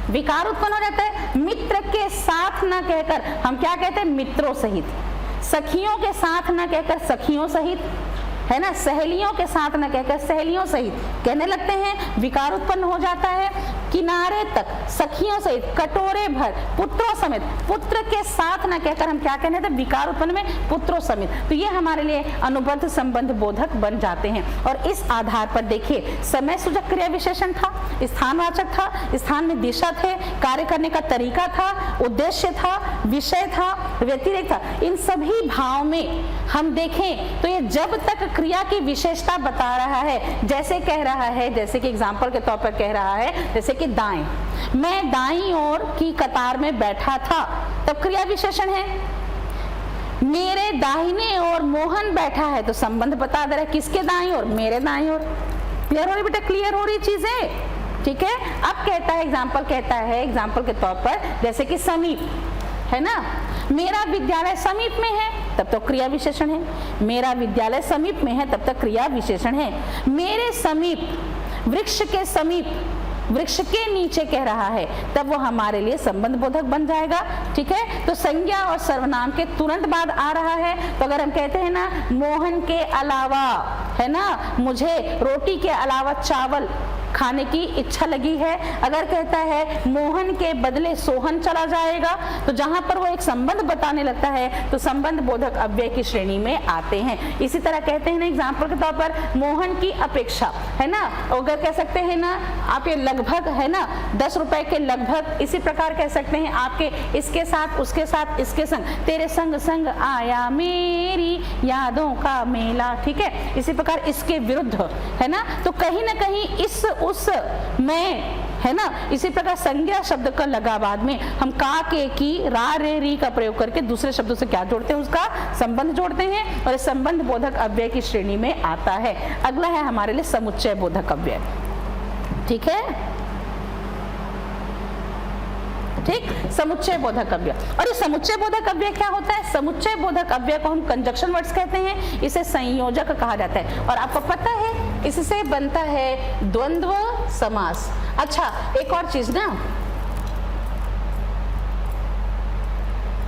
विकार उत्पन्न हो जाता है। मित्र के साथ ना कहकर हम क्या कहते हैं? मित्रों सहित। सखियों के साथ ना कहकर सखियों सहित, है ना, सहेलियों के साथ ना कहकर सहेलियों सहित कहने लगते हैं, विकार उत्पन्न हो जाता है। किनारे तक सखियों सहित कटोरे भर पुत्रों समेत, पुत्र के साथ ना कहकर हम क्या कहने थे, विकार उत्पन्न में पुत्रों समेत, तो ये हमारे लिए अनुबंध संबंध बोधक बन जाते हैं। और इस आधार पर देखिए समय सूचक क्रिया विशेषण था, स्थानवाचक था, स्थान में दिशा थे, कार्य करने का तरीका था, उद्देश्य था, विषय था, व्यतिरेक था। इन सभी भाव में हम देखें तो ये जब तक क्रिया की विशेषता बता रहा है, जैसे कह रहा है, जैसे कि एग्जाम्पल के तौर पर कह रहा है, जैसे कि दाएं, मैं दाईं ओर की कतार में बैठा था, तब क्रिया विशेषण है। मेरे दाहिने ओर मोहन बैठा है, तो संबंध बता दे रहा है, किसके दाईं ओर, मेरे दाईं ओर। क्लियर हो रही बेटा, क्लियर हो रही चीजें, ठीक है। अब कहता है, एग्जाम्पल कहता है, एग्जाम्पल के तौर पर जैसे कि समीप है ना, मेरा विद्यालय समीप में है, तब तो क्रिया विशेषण है। मेरा विद्यालय समीप में है, तब तक क्रिया विशेषण है। मेरे समीप, वृक्ष के समीप, वृक्ष के नीचे कह रहा है, तब वो हमारे लिए संबंध बोधक बन जाएगा, ठीक है। तो संज्ञा और सर्वनाम के तुरंत बाद आ रहा है, तो अगर हम कहते हैं ना मोहन के अलावा, है ना, मुझे रोटी के अलावा चावल खाने की इच्छा लगी है, अगर कहता है मोहन के बदले सोहन चला जाएगा, तो जहां पर वो एक संबंध बताने लगता है तो संबंध बोधक अव्यय की श्रेणी में आते हैं। इसी तरह कहते हैं ना, एग्जाम्पल के तौर पर मोहन की अपेक्षा, है ना, अगर कह सकते हैं ना आप ये लगभग, है ना, 10 रुपए के लगभग, इसी प्रकार कह सकते हैं आपके इसके साथ, उसके साथ, इसके संग, तेरे संग संग आया मेरी यादों का मेला, ठीक है। इसी प्रकार इसके विरुद्ध, है ना, तो कहीं ना कहीं इस, उस, मैं, है ना, इसी प्रकार संज्ञा शब्द का लगा बाद में हम का, के, की, रा, रे, री का प्रयोग करके दूसरे शब्दों से क्या जोड़ते हैं, उसका संबंध जोड़ते हैं, और इस संबंध बोधक अव्यय की श्रेणी में आता है। अगला है हमारे लिए समुच्चय बोधक अव्यय, ठीक है, ठीक, समुच्चय बोधक अव्यय। और ये समुच्चय बोधक अव्यय क्या होता है, समुच्चय बोधक अव्यय को हम कंजक्शन वर्ड्स कहते हैं, इसे संयोजक कहा जाता है। और आपको पता है इससे बनता है द्वंद्व समास। अच्छा, एक और चीज ना,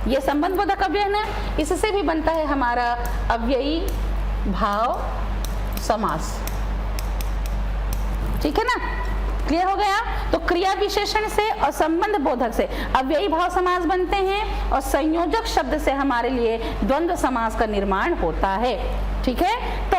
ये संबंध बोधक अव्यय ना, इससे भी बनता है हमारा अव्ययी भाव समास, ठीक है ना, क्लियर हो गया। तो क्रिया विशेषण से और संबंध बोधक से अव्ययी भाव समास बनते हैं, और संयोजक शब्द से हमारे लिए द्वंद्व समास का निर्माण होता है, ठीक है। तो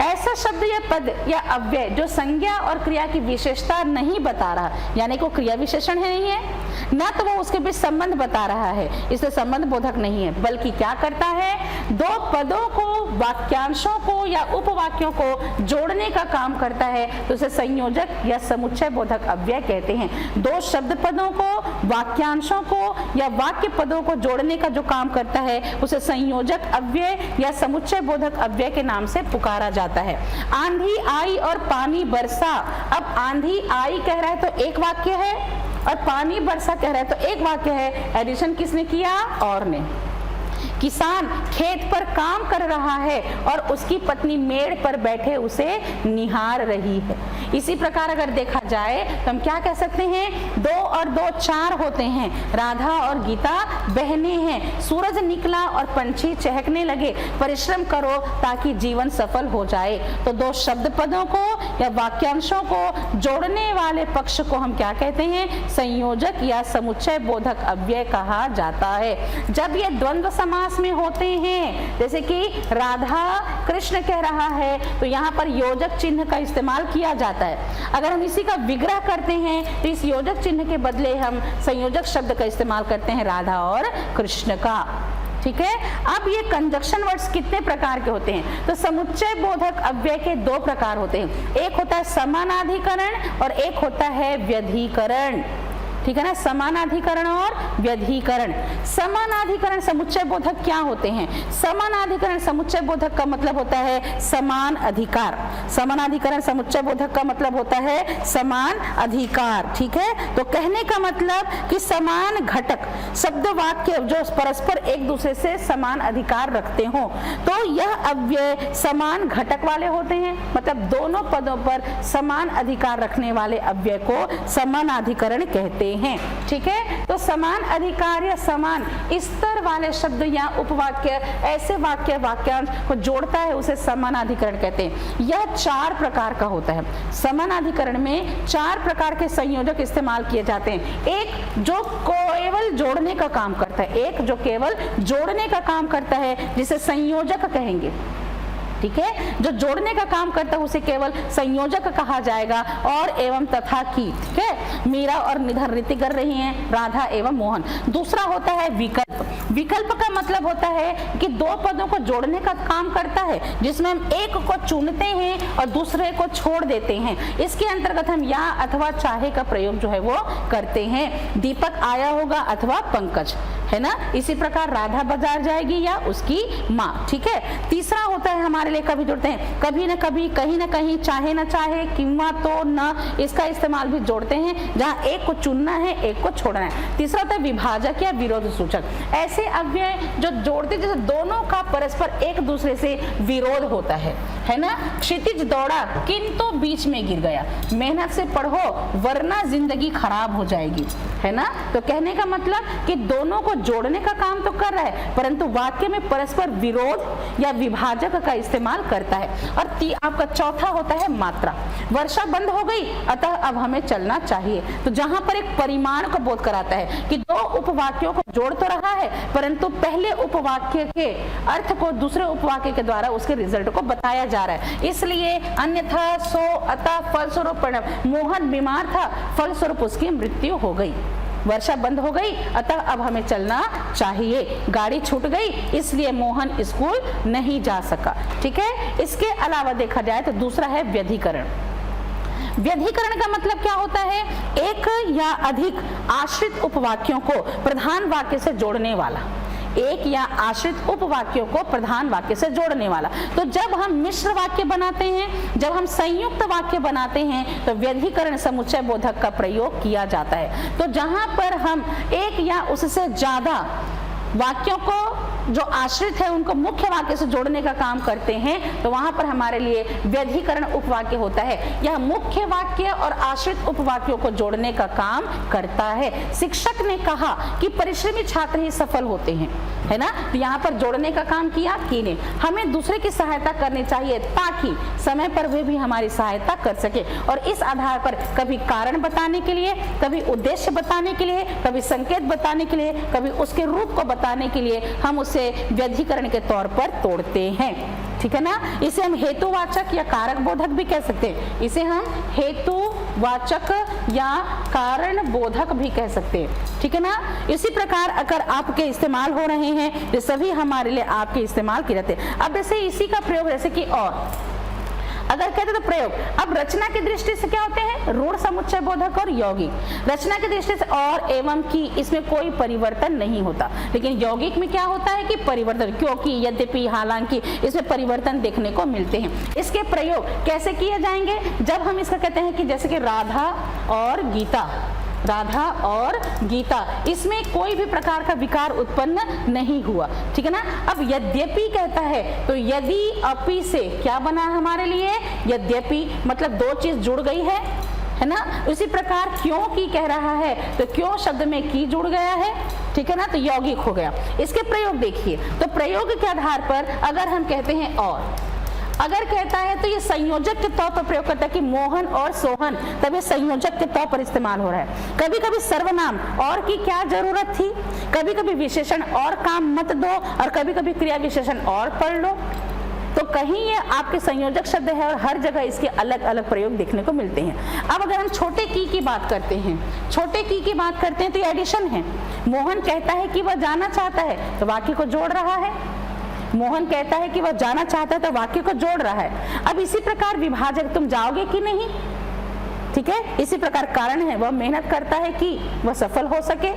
ऐसा शब्द या पद या अव्यय जो संज्ञा और क्रिया की विशेषता नहीं बता रहा, यानी को क्रिया विशेषण है नहीं है ना, तो वो उसके बीच संबंध बता रहा है, इसलिए संबंध बोधक नहीं है, बल्कि क्या करता है, दो पदों को, वाक्यांशों को या उपवाक्यों को जोड़ने का काम करता है, तो उसे संयोजक या समुच्चय बोधक अव्यय कहते हैं। दो शब्द पदों को, वाक्यांशों को या वाक्य पदों को जोड़ने का जो काम करता है, उसे संयोजक अव्यय या समुच्चय बोधक अव्यय के नाम से पुकारा जाता है। आंधी आई और पानी बरसा, अब आंधी आई कह रहा है तो एक वाक्य है, और पानी बरसा कह रहा है तो एक वाक्य है, एडिशन किसने किया, और ने। किसान खेत पर काम कर रहा है और उसकी पत्नी मेड़ पर बैठे उसे निहार रही है। इसी प्रकार अगर देखा जाए तो हम क्या कह सकते हैं, 2 और 2 4 होते हैं, राधा और गीता बहनें हैं, सूरज निकला और पंछी चहकने लगे, परिश्रम करो ताकि जीवन सफल हो जाए। तो दो शब्द पदों को या वाक्यांशों को जोड़ने वाले पक्ष को हम क्या कहते हैं, संयोजक या समुच्चय बोधक अव्यय कहा जाता है। जब ये द्वंद्व समास में होते हैं, जैसे कि राधा कृष्ण कह रहा है, तो यहाँ पर योजक चिन्ह का इस्तेमाल किया जाता है। अगर हम इसी का विग्रह करते हैं तो इस योजक चिन्ह के बदले हम संयोजक शब्द का इस्तेमाल करते हैं राधा और कृष्ण का, ठीक है। अब ये कंजक्शन वर्ड्स कितने प्रकार के होते हैं, तो समुच्चय बोधक अव्यय के 2 प्रकार होते हैं, एक होता है समानाधिकरण और एक होता है व्यधिकरण, ठीक है ना, समानाधिकरण और व्यधिकरण। समानाधिकरण समुच्चय बोधक क्या होते हैं, समानाधिकरण समुच्चय बोधक का मतलब होता है समान अधिकार, समानाधिकरण समुच्चय बोधक का मतलब होता है समान अधिकार, ठीक है। तो कहने का मतलब कि समान घटक शब्द वाक्य जो परस्पर एक दूसरे से समान अधिकार रखते हो, तो यह अव्यय समान घटक वाले होते हैं, मतलब दोनों पदों पर समान अधिकार रखने वाले अव्यय को समानाधिकरण कहते हैं। ठीक है, तो समान अधिकार या समान स्तर वाले शब्द या उपवाक्य ऐसे वाक्यांश को जोड़ता है, उसे समानाधिकरण कहते हैं। यह 4 प्रकार का होता है। समानाधिकरण में 4 प्रकार के संयोजक इस्तेमाल किए जाते हैं। एक जो केवल जोड़ने का काम करता है, एक जो केवल जोड़ने का काम करता है जिसे संयोजक कहेंगे। ठीक है, जो जोड़ने का काम करता है उसे केवल संयोजक कहा जाएगा। और एवं तथा की, ठीक है, मीरा और निधन नृत्य कर रही हैं, राधा एवं मोहन। दूसरा होता है विकल्प। विकल्प का मतलब होता है कि 2 पदों को जोड़ने का काम करता है, जिसमें हम एक को चुनते हैं और दूसरे को छोड़ देते हैं। इसके अंतर्गत हम या अथवा चाहे का प्रयोग जो है वो करते हैं। दीपक आया होगा अथवा पंकज, है ना। इसी प्रकार राधा बाजार जाएगी या उसकी माँ। ठीक है, तीसरा होता है हमारे लिए कभी जोड़ते हैं, कभी न कभी, कहीं न कहीं, चाहे न चाहे, किंवा तो न, इसका इस्तेमाल भी जोड़ते हैं जहाँ एक को चुनना है एक को छोड़ना है। तीसरा होता है विभाजक या विरोध सूचक, ऐसे अव्यय जो जोड़ते जैसे दोनों का परस्पर एक दूसरे से विरोध होता है ना। क्षितिज दौड़ा किंतु बीच में गिर गया, मेहनत से पढ़ो वरना जिंदगी खराब हो जाएगी, है ना। तो कहने का मतलब कि दोनों को जोड़ने का काम तो कर रहा है, परंतु वाक्य में परस्पर विरोध या विभाजक का इस्तेमाल करता है। और आपका चौथा होता है मात्रा। वर्षा बंद हो गई अतः अब हमें चलना चाहिए, तो जहां पर एक परिमाण को बोध कराता है कि 2 उपवाक्यों को जोड़ तो रहा है, परंतु पहले उपवाक्य के अर्थ को दूसरे उपवाक्य के द्वारा उसके रिजल्ट को बताया जा रहा है। इसलिए अन्यथा, सो, अतः, फलस्वरूप, परिणाम। मोहन बीमार था, फलस्वरूप उसकी मृत्यु हो गई। वर्षा बंद हो गई अतः अब हमें चलना चाहिए। गाड़ी छूट गई इसलिए मोहन स्कूल नहीं जा सका। ठीक है, इसके अलावा देखा जाए तो दूसरा है व्यधिकरण। व्यधिकरण का मतलब क्या होता है? एक या अधिक आश्रित उपवाक्यों को प्रधान वाक्य से जोड़ने वाला, एक या आश्रित उपवाक्यों को प्रधान वाक्य से जोड़ने वाला। तो जब हम मिश्र वाक्य बनाते हैं, जब हम संयुक्त वाक्य बनाते हैं, तो व्यधिकरण समुच्चय बोधक का प्रयोग किया जाता है। तो जहां पर हम एक या उससे ज्यादा वाक्यों को जो आश्रित है उनको मुख्य वाक्य से जोड़ने का काम करते हैं, तो वहां पर हमारे लिए व्यधिकरण उपवाक्य होता है। यह मुख्य वाक्य और आश्रित उपवाक्यों को जोड़ने का काम करता है। शिक्षक ने कहा कि परिश्रमी छात्र ही सफल होते हैं, है ना। तो यहाँ पर जोड़ने का काम किया कि ने। हमें दूसरे की सहायता करनी चाहिए ताकि समय पर वे भी हमारी सहायता कर सके, और इस आधार पर कभी कारण बताने के लिए, कभी उद्देश्य बताने के लिए, कभी संकेत बताने के लिए, कभी उसके रूप को बताने के लिए हम उसे व्यधिकरण के तौर पर तोड़ते हैं। ठीक है ना। इसे हम हेतुवाचक या कारक बोधक भी कह सकते हैं। इसे हम हेतुवाचक या कारण बोधक भी कह सकते हैं। ठीक है ना। इसी प्रकार अगर आपके इस्तेमाल हो रहे हैं तो सभी हमारे लिए आपके इस्तेमाल किए जाते हैं। अब जैसे इसी का प्रयोग जैसे कि और अगर कहते तो प्रयोग, अब रचना की दृष्टि से क्या होते हैं? ऋण, समुच्चय बोधक और यौगिक। रचना की दृष्टि से और, एवं, की, इसमें कोई परिवर्तन नहीं होता, लेकिन यौगिक में क्या होता है कि परिवर्तन, क्योंकि, यद्यपि, हालांकि, इसमें परिवर्तन देखने को मिलते हैं। इसके प्रयोग कैसे किए जाएंगे? जब हम इसका कहते हैं कि जैसे कि राधा और गीता, राधा और गीता, इसमें कोई भी प्रकार का विकार उत्पन्न नहीं हुआ। ठीक है ना। अब यद्यपि कहता है तो यदि अपि से क्या बना हमारे लिए? यद्यपि, मतलब 2 चीज जुड़ गई है ना। उसी प्रकार क्योंकि कह रहा है तो क्यों शब्द में की जुड़ गया है। ठीक है ना, तो यौगिक हो गया। इसके प्रयोग देखिए, तो प्रयोग के आधार पर अगर हम कहते हैं और, अगर कहता है तो ये संयोजक के तौर पर प्रयोग करता है कि मोहन और सोहन, तब ये संयोजक के तौर पर इस्तेमाल हो रहा है। कभी कभी सर्वनाम और की क्या जरूरत थी, कभी कभी विशेषण और काम मत दो, और कभी कभी क्रिया विशेषण और पढ़ लो। तो कहीं ये आपके संयोजक शब्द है और हर जगह इसके अलग अलग प्रयोग देखने को मिलते हैं। अब अगर हम छोटे की बात करते हैं, छोटे की बात करते हैं तो ये एडिशन है। मोहन कहता है कि वह जाना चाहता है तो वाक्य को जोड़ रहा है। मोहन कहता है कि वह जाना चाहता है तो वाक्य को जोड़ रहा है। अब इसी प्रकार विभाजक, तुम जाओगे कि नहीं, ठीक है। इसी प्रकार कारण है, वह मेहनत करता है कि वह सफल हो सके।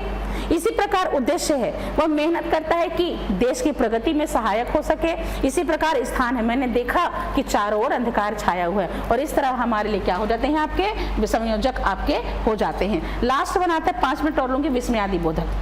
इसी प्रकार उद्देश्य है, वह मेहनत करता है कि देश की प्रगति में सहायक हो सके। इसी प्रकार स्थान है, मैंने देखा कि चारों ओर अंधकार छाया हुआ है। और इस तरह हमारे लिए क्या हो जाते हैं? आपके संयोजक आपके हो जाते हैं। लास्ट बनाते हैं 5 मिनट और लूंगी, विस्मयादि बोधक।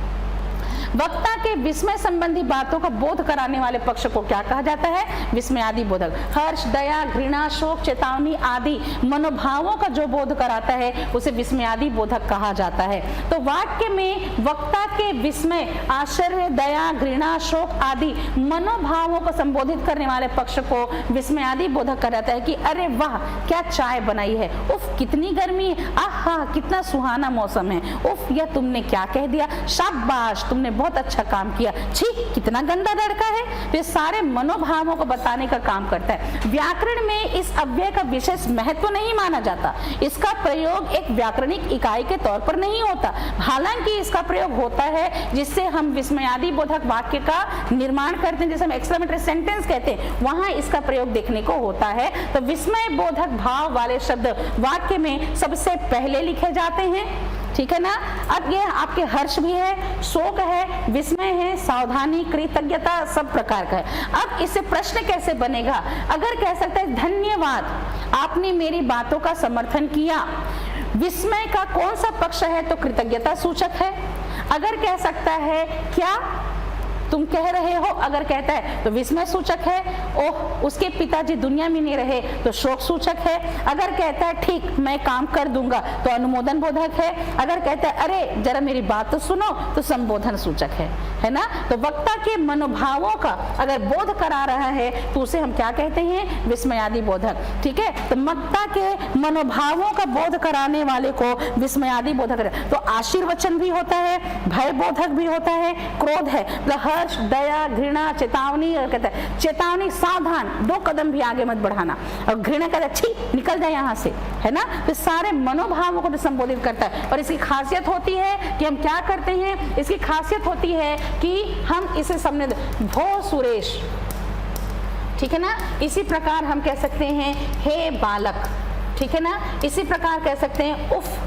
वक्ता के विस्मय संबंधी बातों का बोध कराने वाले पक्ष को क्या कहा जाता है? विस्मयादि बोधक। हर्ष, दया, घृणा, शोक, चेतावनी आदि मनोभावों का जो बोध कराता है उसे विस्मयादि बोधक कहा जाता है। तो वाक्य में वक्ता के विस्मय, आश्चर्य, दया, घृणा, शोक आदि मनोभावों को संबोधित करने वाले पक्ष को विस्मयादि बोधक कहा जाता है कि अरे वाह क्या चाय बनाई है, उफ कितनी गर्मी है, आहा कितना सुहाना मौसम है, उफ यह तुमने क्या कह दिया, शाबाश तुमने बहुत अच्छा काम किया, छी कितना गंदा लड़का है। तो ये सारे मनोभावों को बताने का काम करता है। व्याकरण में इस अव्यय का विशेष महत्व नहीं माना जाता, इसका प्रयोग एक व्याकरणिक इकाई के तौर पर नहीं होता, हालांकि इसका प्रयोग होता है जिससे हम विस्मयादि बोधक वाक्य का निर्माण करते हैं, जैसे हम एक्सक्लेमेटरी सेंटेंस कहते हैं, वहां इसका प्रयोग देखने को होता है। तो विस्मय बोधक भाव वाले शब्द वाक्य में सबसे पहले लिखे जाते हैं, ठीक है ना। अब ये आपके हर्ष भी है, शोक है, विस्मय है, सावधानी, कृतज्ञता सब प्रकार का है। अब इससे प्रश्न कैसे बनेगा? अगर कह सकते हैं धन्यवाद आपने मेरी बातों का समर्थन किया, विस्मय का कौन सा पक्ष है? तो कृतज्ञता सूचक है। अगर कह सकता है क्या तुम कह रहे हो, अगर कहता है तो विस्मय सूचक है। ओह उसके पिताजी दुनिया में नहीं रहे तो शोक सूचक है। अगर कहता है ठीक मैं काम कर दूंगा तो अनुमोदन बोधक है। अगर कहता है अरे जरा मेरी बात तो सुनो तो संबोधन सूचक है ना। तो वक्ता के मनोभावों का अगर बोध करा रहा है तो उसे हम क्या कहते हैं? विस्मयादि बोधक, ठीक है। तो वक्ता के मनोभावों का बोध कराने वाले को विस्मयादि बोधक। तो आशीर्वचन भी होता है, भय बोधक भी होता है, क्रोध है, हर्ष, दया, घृणा, चेतावनी, और कहता है चेतावनी सावधान 2 कदम भी आगे मत बढ़ाना, और घृणा कहता है छी निकल जाए यहाँ से, है ना। तो सारे मनोभावों को संबोधित करता है। और इसकी खासियत होती है कि हम क्या करते हैं, इसकी खासियत होती है कि हम इसे समझ भो सुरेश, ठीक है ना। इसी प्रकार हम कह सकते हैं हे बालक, ठीक है ना। इसी प्रकार कह सकते हैं उफ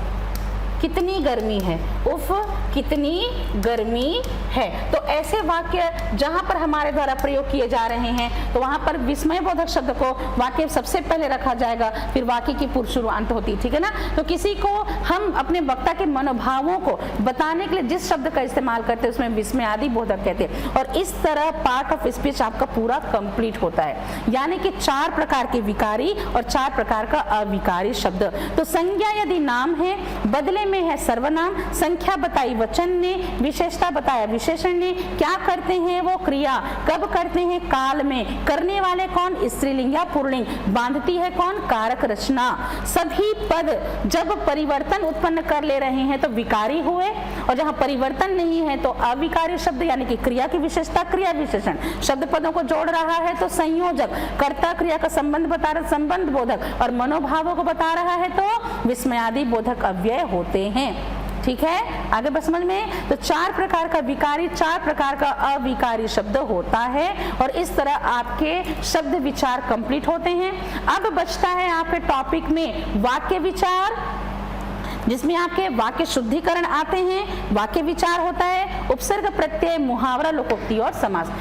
कितनी गर्मी है, उफ कितनी गर्मी है। तो ऐसे वाक्य जहां पर हमारे द्वारा प्रयोग किए जा रहे हैं तो वहां पर विस्मय बोधक शब्द को वाक्य सबसे पहले रखा जाएगा, फिर वाक्य की पूर्व शुरुआत होती है, ठीक है ना। तो किसी को हम अपने वक्ता के मनोभावों को बताने के लिए जिस शब्द का इस्तेमाल करते हैं उसमें विस्मयादि बोधक कहते हैं। और इस तरह पार्ट ऑफ स्पीच आपका पूरा कंप्लीट होता है, यानी कि 4 प्रकार के विकारी और 4 प्रकार का अविकारी शब्द। तो संज्ञा यदि नाम है, बदले में है सर्वनाम, संख्या बताई वचन ने, विशेषता बताया विशेषण ने, क्या करते हैं वो क्रिया, कब करते हैं काल में, करने वाले कौन स्त्रीलिंग या पुल्लिंग, बांधती है कौन कारक रचना। सभी पद जब परिवर्तन उत्पन्न कर ले रहे हैं तो विकारी हुए, और जहां परिवर्तन नहीं है तो अविकारी शब्द, यानी कि क्रिया की विशेषता क्रिया विशेषण, शब्द पदों को जोड़ रहा है तो संयोजक, कर्ता क्रिया का संबंध बता रहा संबंध बोधक, और मनोभावों को बता रहा है तो विस्मयादि बोधक अव्यय होते हैं, ठीक है। आगे बस समझ में। तो 4 प्रकार का विकारी, 4 प्रकार का अविकारी शब्द होता है, और इस तरह आपके शब्द विचार कंप्लीट होते हैं। अब बचता है आपके टॉपिक में वाक्य विचार, जिसमें आपके वाक्य शुद्धिकरण आते हैं, वाक्य विचार होता है, उपसर्ग प्रत्यय, मुहावरा, लोकोक्ति और समास।